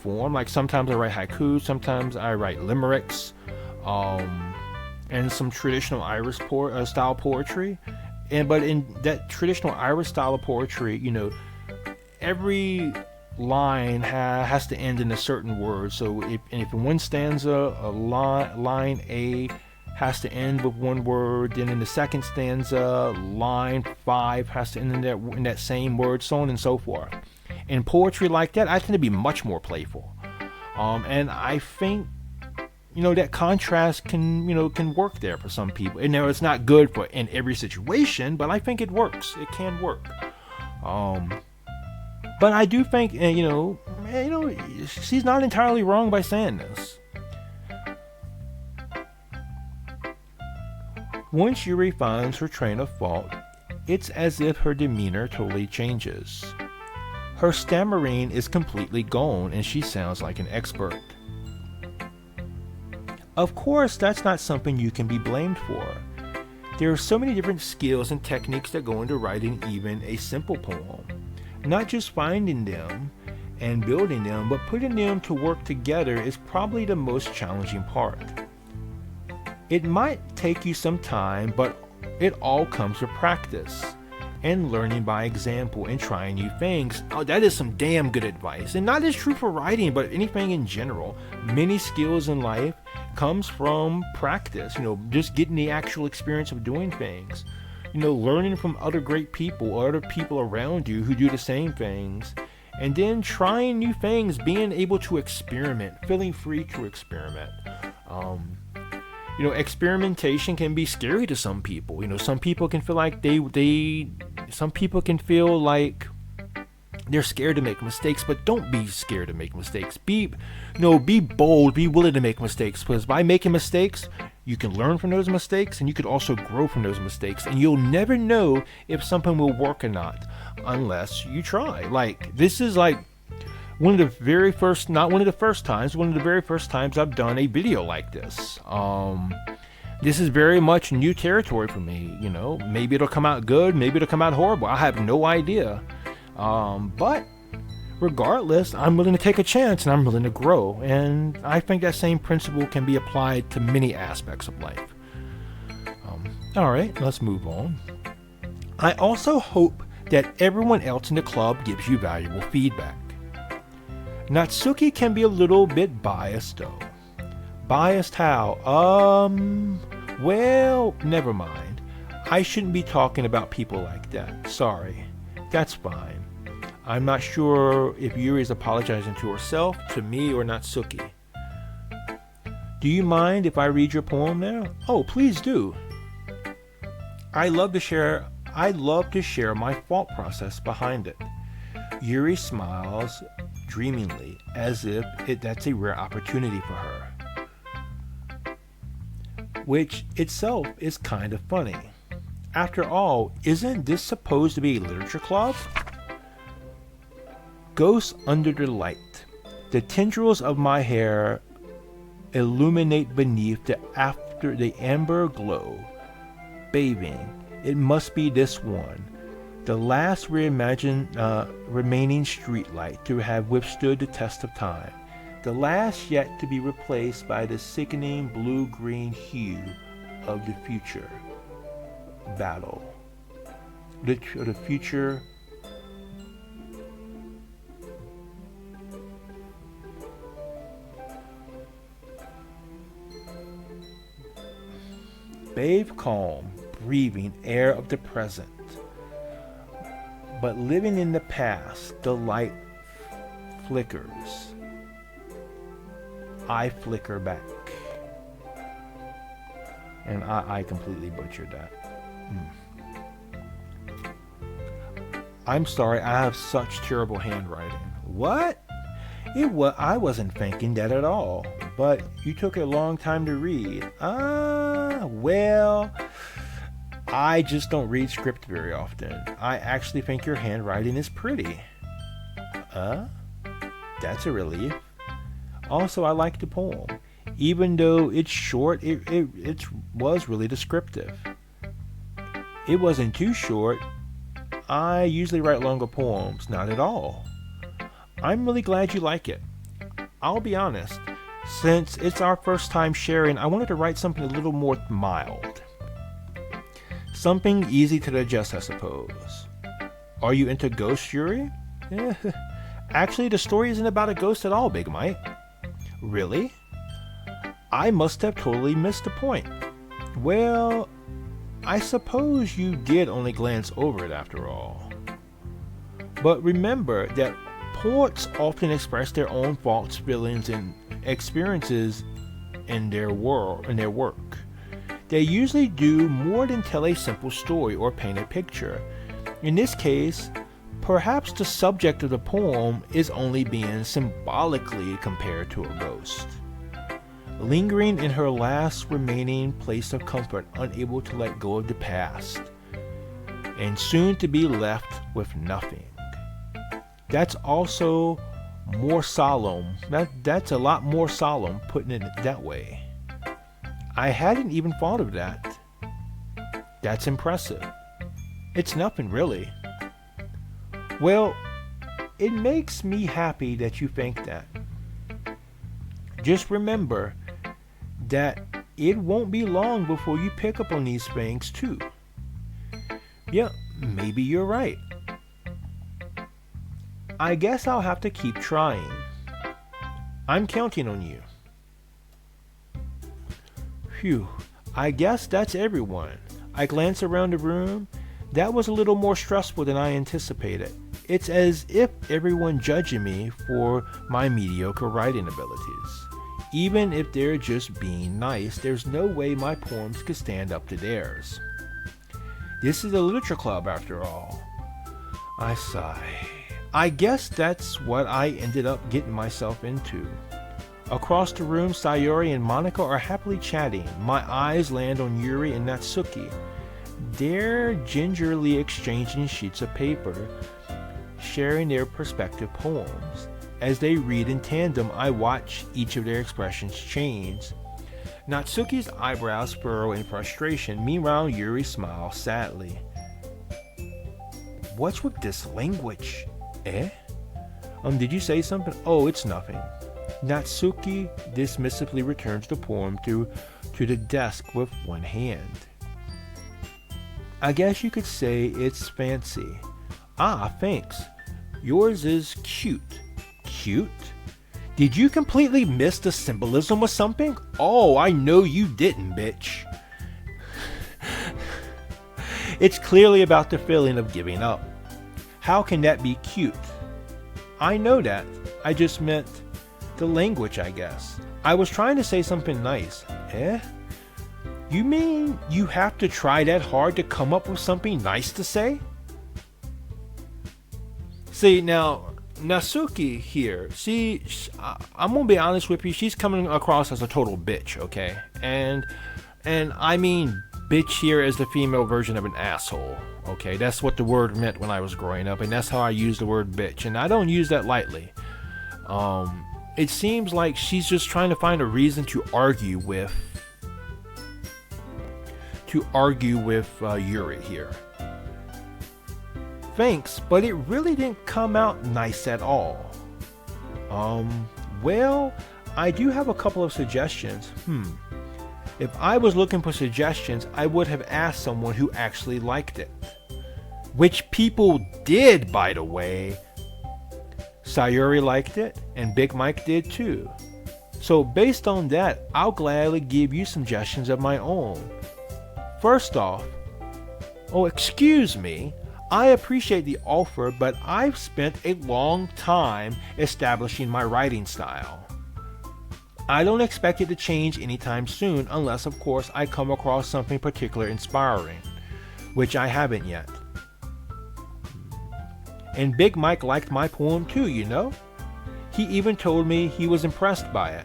Speaker 1: form. Like sometimes I write haiku, sometimes I write limericks, and some traditional Irish style poetry. but in that traditional Irish style of poetry, every line has to end in a certain word. So if in one stanza a line A has to end with one word, then in the second stanza line 5 has to end in that same word, so on and so forth. In poetry like that, I tend to be much more playful, and I think that contrast can work there for some people. And now it's not good for in every situation, but I think it works. It can work. But I do think, she's not entirely wrong by saying this. Once Yuri finds her train of thought, it's as if her demeanor totally changes. Her stammering is completely gone, and she sounds like an expert. Of course, that's not something you can be blamed for. There are so many different skills and techniques that go into writing even a simple poem. Not just finding them and building them, but putting them to work together is probably the most challenging part. It might take you some time, but it all comes with practice and learning by example and trying new things. Oh, that is some damn good advice. And not just true for writing, but anything in general. Many skills in life comes from practice, just getting the actual experience of doing things. Learning from other great people or other people around you who do the same things. And then trying new things, being able to experiment, feeling free to experiment. Experimentation can be scary to some people. Some people can feel like some people can feel like they're scared to make mistakes, but don't be scared to make mistakes. Be bold, be willing to make mistakes, because by making mistakes, you can learn from those mistakes and you could also grow from those mistakes, and you'll never know if something will work or not unless you try. This is one of the very first times I've done a video like this. This is very much new territory for me. Maybe it'll come out good, maybe it'll come out horrible. I have no idea. But regardless, I'm willing to take a chance and I'm willing to grow. And I think that same principle can be applied to many aspects of life. Alright, let's move on. I also hope that everyone else in the club gives you valuable feedback. Natsuki can be a little bit biased though. Biased how? Well, never mind. I shouldn't be talking about people like that. Sorry. That's fine. I'm not sure if Yuri is apologizing to herself, to me, or Natsuki. Do you mind if I read your poem now? Oh, please do. I love to share my thought process behind it. Yuri smiles dreamingly, as if that's a rare opportunity for her. Which itself is kind of funny. After all, isn't this supposed to be a literature club? Ghosts under the light. The tendrils of my hair illuminate beneath the amber glow. Bathing. It must be this one. The last remaining streetlight to have withstood the test of time. The last yet to be replaced by the sickening blue-green hue of the future battle. The future bathe calm, breathing air of the present. But living in the past, the light flickers. I flicker back. And I completely butchered that. I'm sorry, I have such terrible handwriting. What? I wasn't thinking that at all. But you took a long time to read. Well, I just don't read script very often. I actually think your handwriting is pretty. That's a relief. Also, I like the poem. Even though it's short, it was really descriptive. It wasn't too short. I usually write longer poems, not at all. I'm really glad you like it. I'll be honest, since it's our first time sharing, I wanted to write something a little more mild. Something easy to digest, I suppose. Are you into ghosts, Yuri? Actually, the story isn't about a ghost at all, Big Mike. Really? I must have totally missed the point. Well, I suppose you did only glance over it after all. But remember that poets often express their own thoughts, feelings, and experiences in their work. They usually do more than tell a simple story or paint a picture. In this case, perhaps the subject of the poem is only being symbolically compared to a ghost, lingering in her last remaining place of comfort, unable to let go of the past, and soon to be left with nothing. That's also more solemn. That's a lot more solemn, putting it that way. I hadn't even thought of that. That's impressive. It's nothing, really. Well, it makes me happy that you think that. Just remember that it won't be long before you pick up on these things, too. Yeah, maybe you're right. I guess I'll have to keep trying. I'm counting on you. Phew, I guess that's everyone. I glance around the room. That was a little more stressful than I anticipated. It's as if everyone judging me for my mediocre writing abilities. Even if they're just being nice, there's no way my poems could stand up to theirs. This is a literature club after all. I sigh. I guess that's what I ended up getting myself into. Across the room, Sayori and Monica are happily chatting. My eyes land on Yuri and Natsuki. They're gingerly exchanging sheets of paper, sharing their respective poems. As they read in tandem, I watch each of their expressions change. Natsuki's eyebrows furrow in frustration. Meanwhile, Yuri smiles sadly. What's with this language? Did you say something? Oh, it's nothing. Natsuki dismissively returns the poem to the desk with one hand. I guess you could say it's fancy. Ah, thanks. Yours is cute. Cute? Did you completely miss the symbolism or something? Oh, I know you didn't, bitch. It's clearly about the feeling of giving up. How can that be cute? I know that. I just meant the language, I guess. I was trying to say something nice. You mean you have to try that hard to come up with something nice to say? See, now, Natsuki here, I'm gonna be honest with you, she's coming across as a total bitch, okay? And I mean bitch here as the female version of an asshole, okay? That's what the word meant when I was growing up, and that's how I use the word bitch, and I don't use that lightly. It seems like she's just trying to find a reason to argue with Yuri here. Thanks, but it really didn't come out nice at all. Well, I do have a couple of suggestions. If I was looking for suggestions, I would have asked someone who actually liked it. Which people did, by the way. Sayori liked it, and Big Mike did too. So based on that, I'll gladly give you suggestions of my own. First off, excuse me, I appreciate the offer, but I've spent a long time establishing my writing style. I don't expect it to change anytime soon, unless of course I come across something particularly inspiring, which I haven't yet. And Big Mike liked my poem too, you know? He even told me he was impressed by it.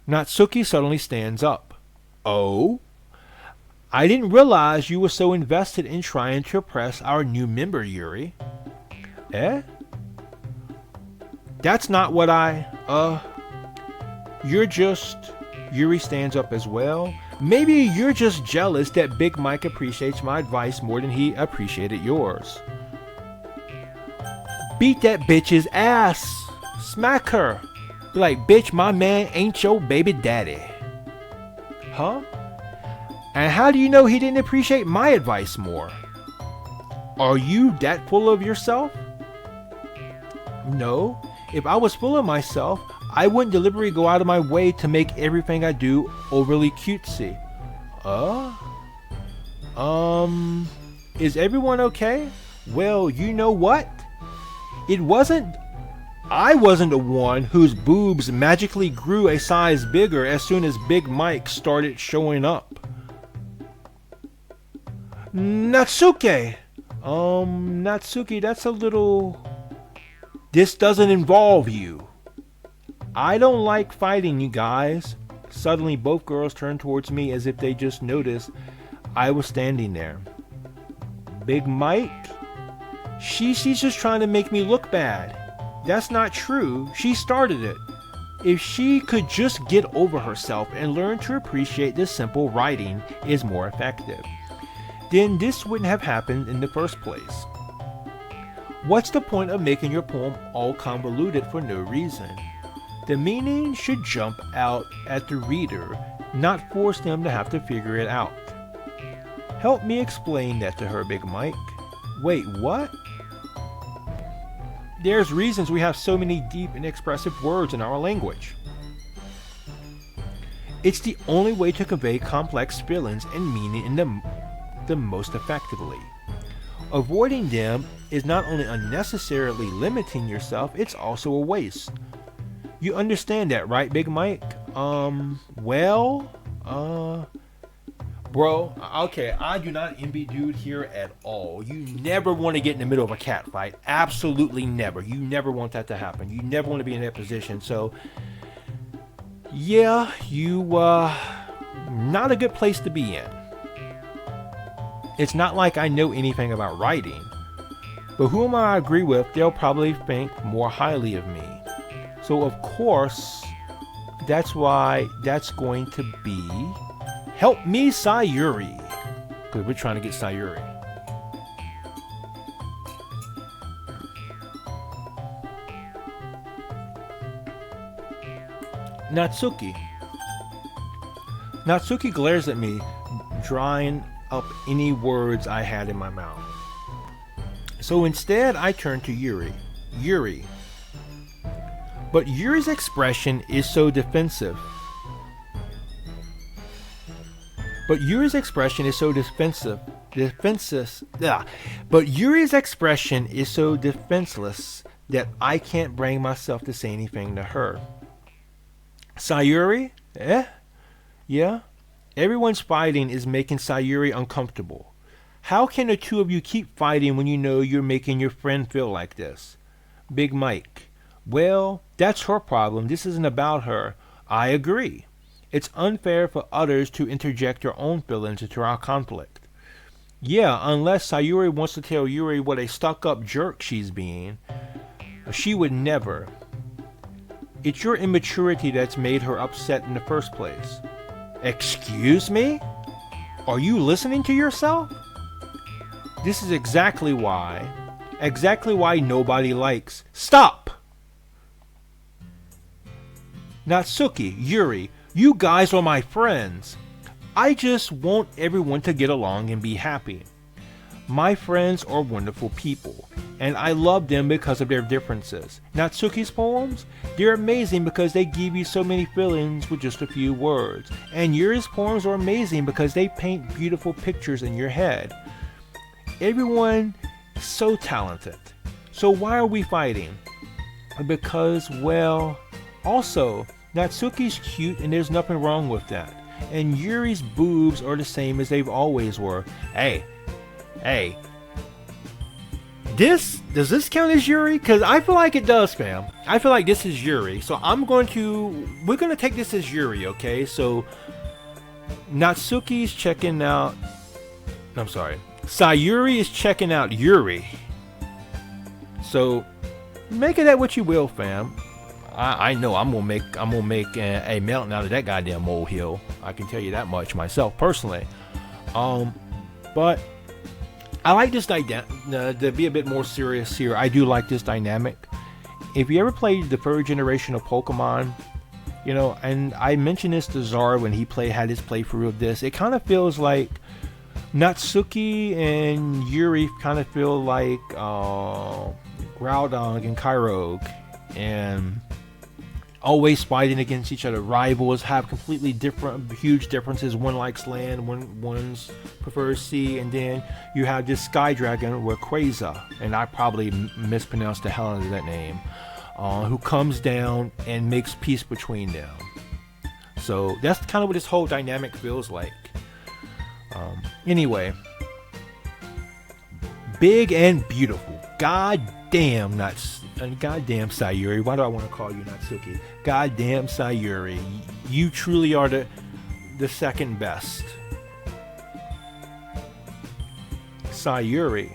Speaker 1: Natsuki suddenly stands up. Oh? I didn't realize you were so invested in trying to impress our new member, Yuri. That's not what Yuri stands up as well. Maybe you're just jealous that Big Mike appreciates my advice more than he appreciated yours. Beat that bitch's ass. Smack her. Be like, bitch, my man ain't your baby daddy. Huh? And how do you know he didn't appreciate my advice more? Are you that full of yourself? No. If I was full of myself, I wouldn't deliberately go out of my way to make everything I do overly cutesy. Is everyone okay? Well, you know what? I wasn't the one whose boobs magically grew a size bigger as soon as Big Mike started showing up. Natsuki! Natsuki, that's a little... This doesn't involve you. I don't like fighting, you guys. Suddenly, both girls turned towards me as if they just noticed I was standing there. Big Mike? She's just trying to make me look bad. That's not true. She started it. If she could just get over herself and learn to appreciate this simple writing is more effective, then this wouldn't have happened in the first place. What's the point of making your poem all convoluted for no reason? The meaning should jump out at the reader, not force them to have to figure it out. Help me explain that to her, Big Mike. Wait, what? There's reasons we have so many deep and expressive words in our language. It's the only way to convey complex feelings and meaning in the most effectively. Avoiding them is not only unnecessarily limiting yourself, it's also a waste. You understand that, right, Big Mike? Bro, okay, I do not envy dude here at all. You never want to get in the middle of a cat fight. Absolutely never. You never want that to happen. You never want to be in that position. So, yeah, not a good place to be in. It's not like I know anything about writing. But whom I agree with, they'll probably think more highly of me. So, of course, that's why that's going to be... Help me, Sayuri. Because we're trying to get Sayuri. Natsuki. Natsuki glares at me, drying up any words I had in my mouth. So instead, I turn to Yuri. Yuri. But Yuri's expression is so defensive. But Yuri's expression is so defenseless that I can't bring myself to say anything to her. Sayuri? Yeah? Everyone's fighting is making Sayuri uncomfortable. How can the two of you keep fighting when you know you're making your friend feel like this? Big Mike. Well, that's her problem. This isn't about her. I agree. It's unfair for others to interject their own feelings into our conflict. Yeah, unless Sayuri wants to tell Yuri what a stuck-up jerk she's being. She would never. It's your immaturity that's made her upset in the first place. Excuse me? Are you listening to yourself? This is exactly why nobody likes... Stop! Natsuki, Yuri, you guys are my friends. I just want everyone to get along and be happy. My friends are wonderful people, and I love them because of their differences. Natsuki's poems? They're amazing because they give you so many feelings with just a few words. And Yuri's poems are amazing because they paint beautiful pictures in your head. Everyone is so talented. So why are we fighting? Because, well, also, Natsuki's cute and there's nothing wrong with that. And Yuri's boobs are the same as they've always were. Hey. Does this count as Yuri? Because I feel like it does, fam. I feel like this is Yuri. So we're going to take this as Yuri, okay? So Natsuki's checking out, Sayuri is checking out Yuri. So make of that what you will, fam. I know I'm gonna make a mountain out of that goddamn molehill. I can tell you that much myself personally. But I like this to be a bit more serious here. I do like this dynamic. If you ever played the third generation of Pokemon, You know, and I mentioned this to Zara when he had his playthrough of this. It kind of feels like Natsuki and Yuri kind of feel like Groudon and Kyogre, and always fighting against each other. Rivals have completely different, huge differences. One likes land, one's prefers sea, and then you have this Sky Dragon with Quasar, and I probably mispronounced the hell out of that name, who comes down and makes peace between them. So that's kind of what this whole dynamic feels like. Anyway, big and beautiful. Goddamn, goddamn Sayuri. Why do I want to call you Natsuki? Goddamn Sayuri. You truly are the second best. Sayuri.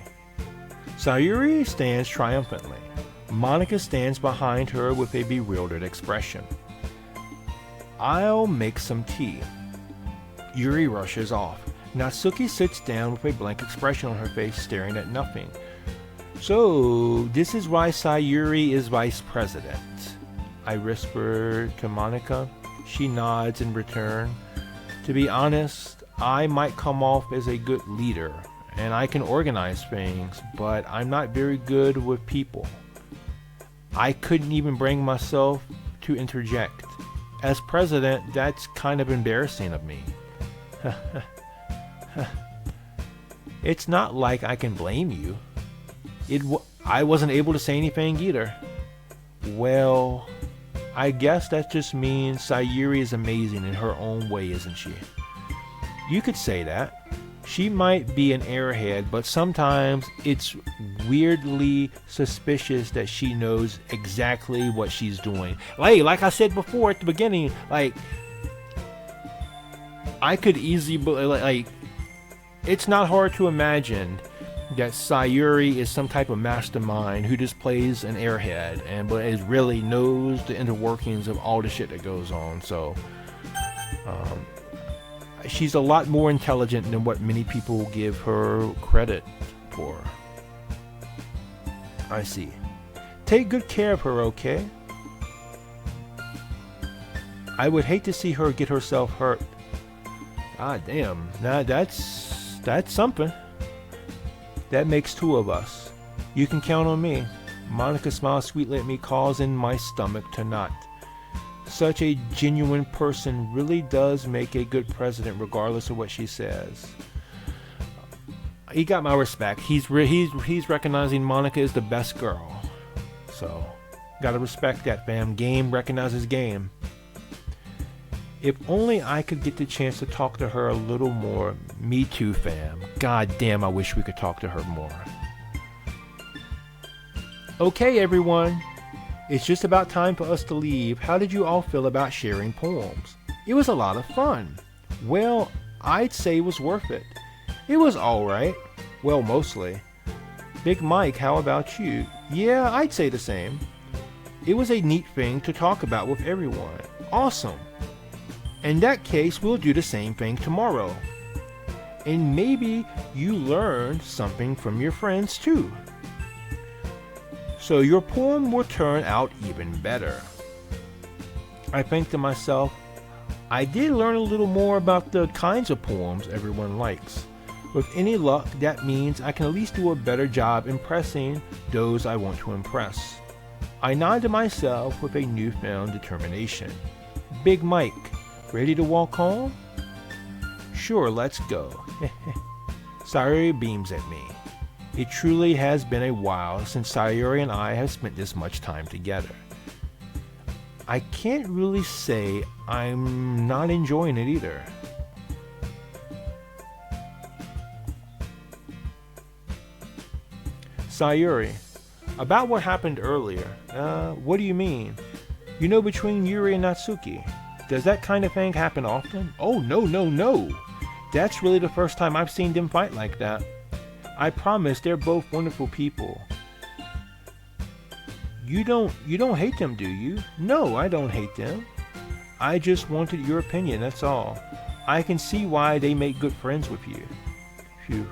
Speaker 1: Sayuri stands triumphantly. Monica stands behind her with a bewildered expression. I'll make some tea. Yuri rushes off. Natsuki sits down with a blank expression on her face, staring at nothing. So, this is why Sayuri is vice president, I whisper to Monica. She nods in return. To be honest, I might come off as a good leader, and I can organize things, but I'm not very good with people. I couldn't even bring myself to interject. As president, that's kind of embarrassing of me. It's not like I can blame you. I wasn't able to say anything either. Well, I guess that just means Sayuri is amazing in her own way, isn't she? You could say that. She might be an airhead, but sometimes it's weirdly suspicious that she knows exactly what she's doing. Like I said before at the beginning, I could easily, it's not hard to imagine that Sayuri is some type of mastermind who just plays an airhead but is really knows the inner workings of all the shit that goes on. So she's a lot more intelligent than what many people give her credit for. I see. Take good care of her, okay? I would hate to see her get herself hurt. Ah, damn. Now that's something. That makes two of us. You can count on me. Monica smiles sweetly at me, causing my stomach to knot. Such a genuine person really does make a good president, regardless of what she says. He got my respect. He's recognizing Monica is the best girl. So, gotta respect that, fam. Game recognizes game. If only I could get the chance to talk to her a little more. Me too, fam. God damn, I wish we could talk to her more. Okay, everyone. It's just about time for us to leave. How did you all feel about sharing poems? It was a lot of fun. Well, I'd say it was worth it. It was alright. Well, mostly. Big Mike, how about you? Yeah, I'd say the same. It was a neat thing to talk about with everyone. Awesome. In that case, we'll do the same thing tomorrow. And maybe you learned something from your friends too. So your poem will turn out even better. I think to myself, I did learn a little more about the kinds of poems everyone likes. With any luck, that means I can at least do a better job impressing those I want to impress. I nod to myself with a newfound determination. Big Mike, ready to walk home? Sure, let's go. Sayuri beams at me. It truly has been a while since Sayuri and I have spent this much time together. I can't really say I'm not enjoying it either. Sayuri, about what happened earlier. What do you mean? You know, between Yuri and Natsuki. Does that kind of thing happen often? Oh, no. That's really the first time I've seen them fight like that. I promise they're both wonderful people. You don't hate them, do you? No, I don't hate them. I just wanted your opinion, that's all. I can see why they make good friends with you. Phew.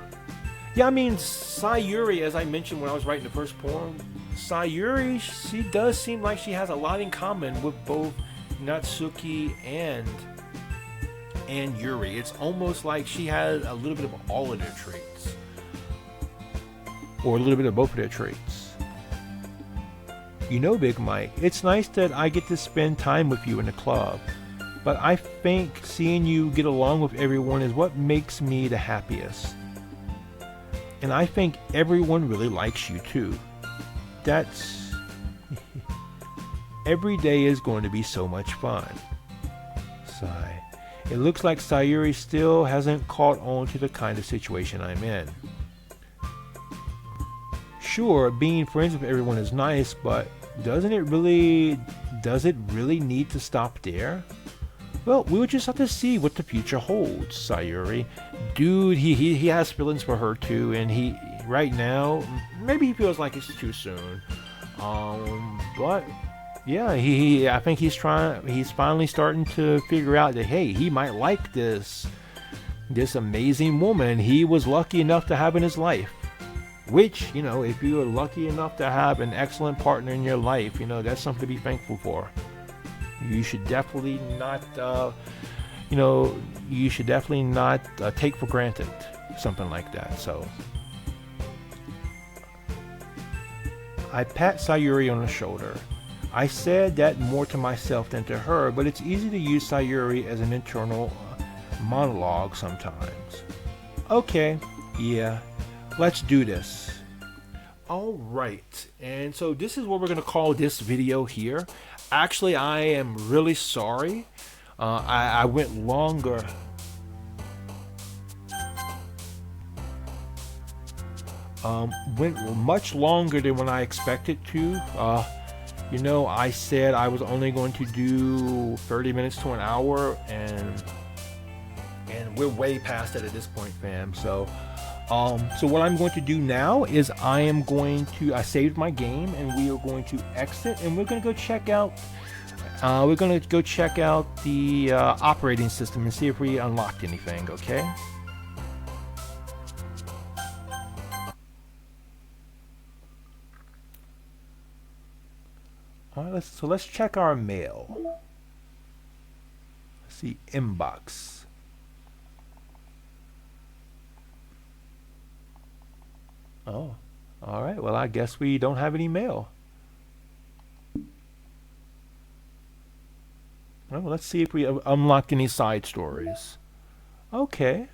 Speaker 1: Yeah, I mean, Sayuri, as I mentioned when I was writing the first poem, Sayuri, she does seem like she has a lot in common with both Natsuki and Yuri. It's almost like she has a little bit of all of their traits, or a little bit of both of their traits. You know, Big Mike, it's nice that I get to spend time with you in the club, but I think seeing you get along with everyone is what makes me the happiest. And I think everyone really likes you too. That's... Every day is going to be so much fun. Sigh. It looks like Sayuri still hasn't caught on to the kind of situation I'm in. Sure, being friends with everyone is nice, but does it really need to stop there? Well, we'll just have to see what the future holds, Sayuri. Dude, he has feelings for her too, and he, right now, maybe he feels like it's too soon. But yeah, I think he's finally starting to figure out that, hey, he might like this amazing woman he was lucky enough to have in his life. Which, you know, if you are lucky enough to have an excellent partner in your life, you know, that's something to be thankful for. You should definitely not, take for granted something like that. So I pat Sayuri on the shoulder. I said that more to myself than to her, but it's easy to use Sayuri as an internal monologue sometimes. Okay, yeah, let's do this. All right, and so this is what we're going to call this video here. Actually, I am really sorry. I went longer. Went much longer than when I expected to. You know, I said I was only going to do 30 minutes to an hour, and we're way past that at this point, fam. So what I'm going to do now is I saved my game, and we are going to exit, and we're going to go check out the operating system and see if we unlocked anything, okay? All right, let's check our mail. Let's see, inbox. Oh, all right. Well, I guess we don't have any mail. Well, let's see if we unlocked any side stories. Okay.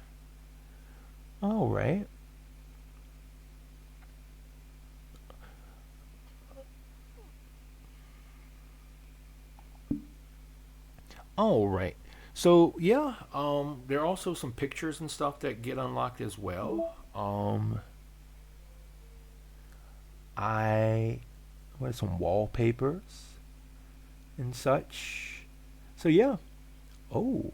Speaker 1: All right. All right. So yeah, there are also some pictures and stuff that get unlocked as well. What are some wallpapers and such. So yeah. Oh.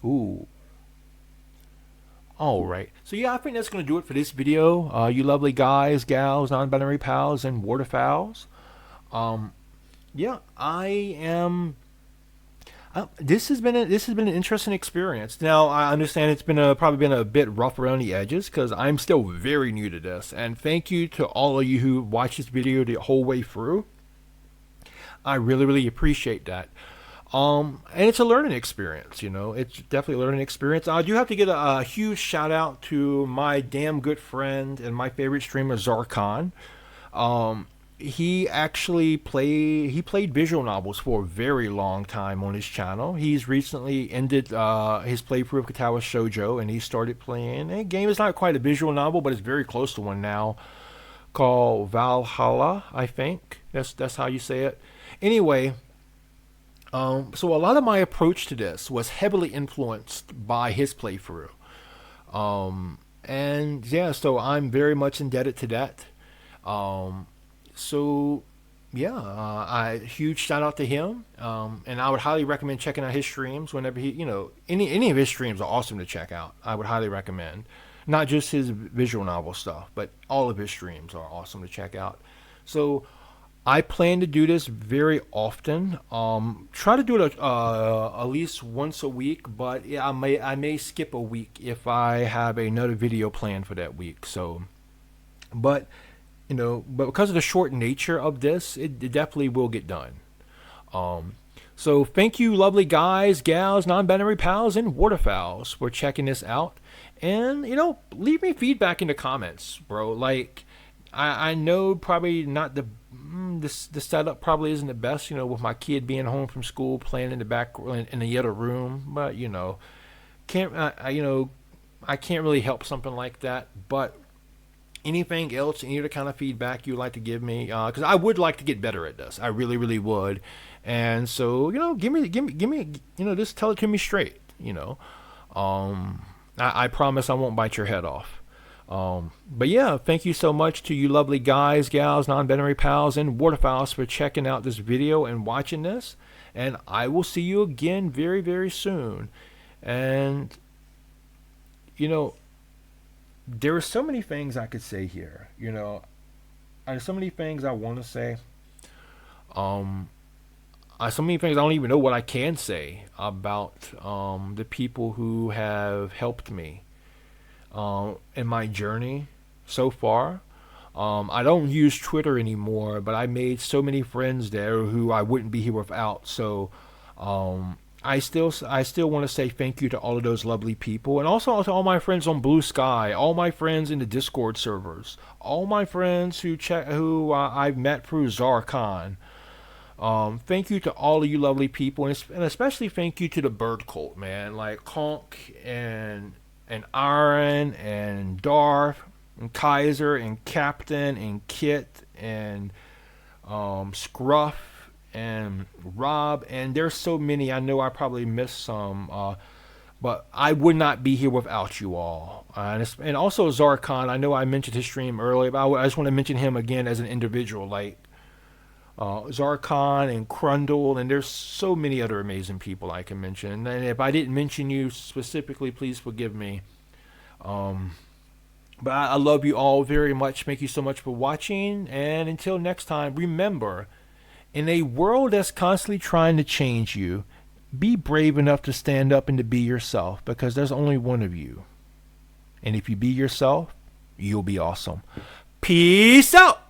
Speaker 1: Ooh. All right. So yeah, I think that's going to do it for this video. You lovely guys, gals, non-binary pals, and waterfowls. Yeah, I am. This has been an interesting experience. Now I understand it's probably been a bit rough around the edges because I'm still very new to this. And thank you to all of you who watched this video the whole way through. I really appreciate that. And it's a learning experience, you know. It's definitely a learning experience. I do have to get a huge shout out to my damn good friend and my favorite streamer, Zarkon. He played visual novels for a very long time on his channel. He's recently ended his playthrough of Katawa Shoujo, and he started playing a game. It's not quite a visual novel, but it's very close to one now, called Valhalla, I think. That's how you say it. Anyway, so a lot of my approach to this was heavily influenced by his playthrough. And yeah, so I'm very much indebted to that. So yeah, huge shout out to him. And I would highly recommend checking out his streams whenever he, you know, any of his streams are awesome to check out. I would highly recommend. Not just his visual novel stuff, but all of his streams are awesome to check out. So I plan to do this very often. Try to do it at least once a week, but yeah, I may skip a week if I have another video planned for that week. So, but but because of the short nature of this, it definitely will get done. Um, so thank you, lovely guys, gals, non-binary pals, and waterfowls for checking this out. And leave me feedback in the comments, bro. Like, I know probably not the setup probably isn't the best, with my kid being home from school playing in the back in the other room, but can't I can't really help something like that. But anything else, any other kind of feedback you'd like to give me, because I would like to get better at this. I really, really would. And so, give me, just tell it to me straight. I promise I won't bite your head off. But yeah, thank you so much to you lovely guys, gals, non-binary pals, and waterfowls for checking out this video and watching this. And I will see you again very, very soon. And, there are so many things I could say here. There's so many things I want to say. Um, so many things I don't even know what I can say about the people who have helped me in my journey so far. I don't use Twitter anymore, but I made so many friends there who I wouldn't be here without. So I still want to say thank you to all of those lovely people, and also to all my friends on Blue Sky, all my friends in the Discord servers, all my friends who I've met through Zarkon. Thank you to all of you lovely people, and especially thank you to the Bird Cult, man, like Conk and Aaron and Darth and Kaiser and Captain and Kit and Scruff and Rob, and there's so many. I know I probably missed some, but I would not be here without you all. And also Zarkon. I know I mentioned his stream earlier, but I just want to mention him again as an individual, like Zarkon and Crundle, and there's so many other amazing people I can mention. And if I didn't mention you specifically, please forgive me. But I love you all very much. Thank you so much for watching, and until next time, remember, in a world that's constantly trying to change you, be brave enough to stand up and to be yourself, because there's only one of you. And if you be yourself, you'll be awesome. Peace out!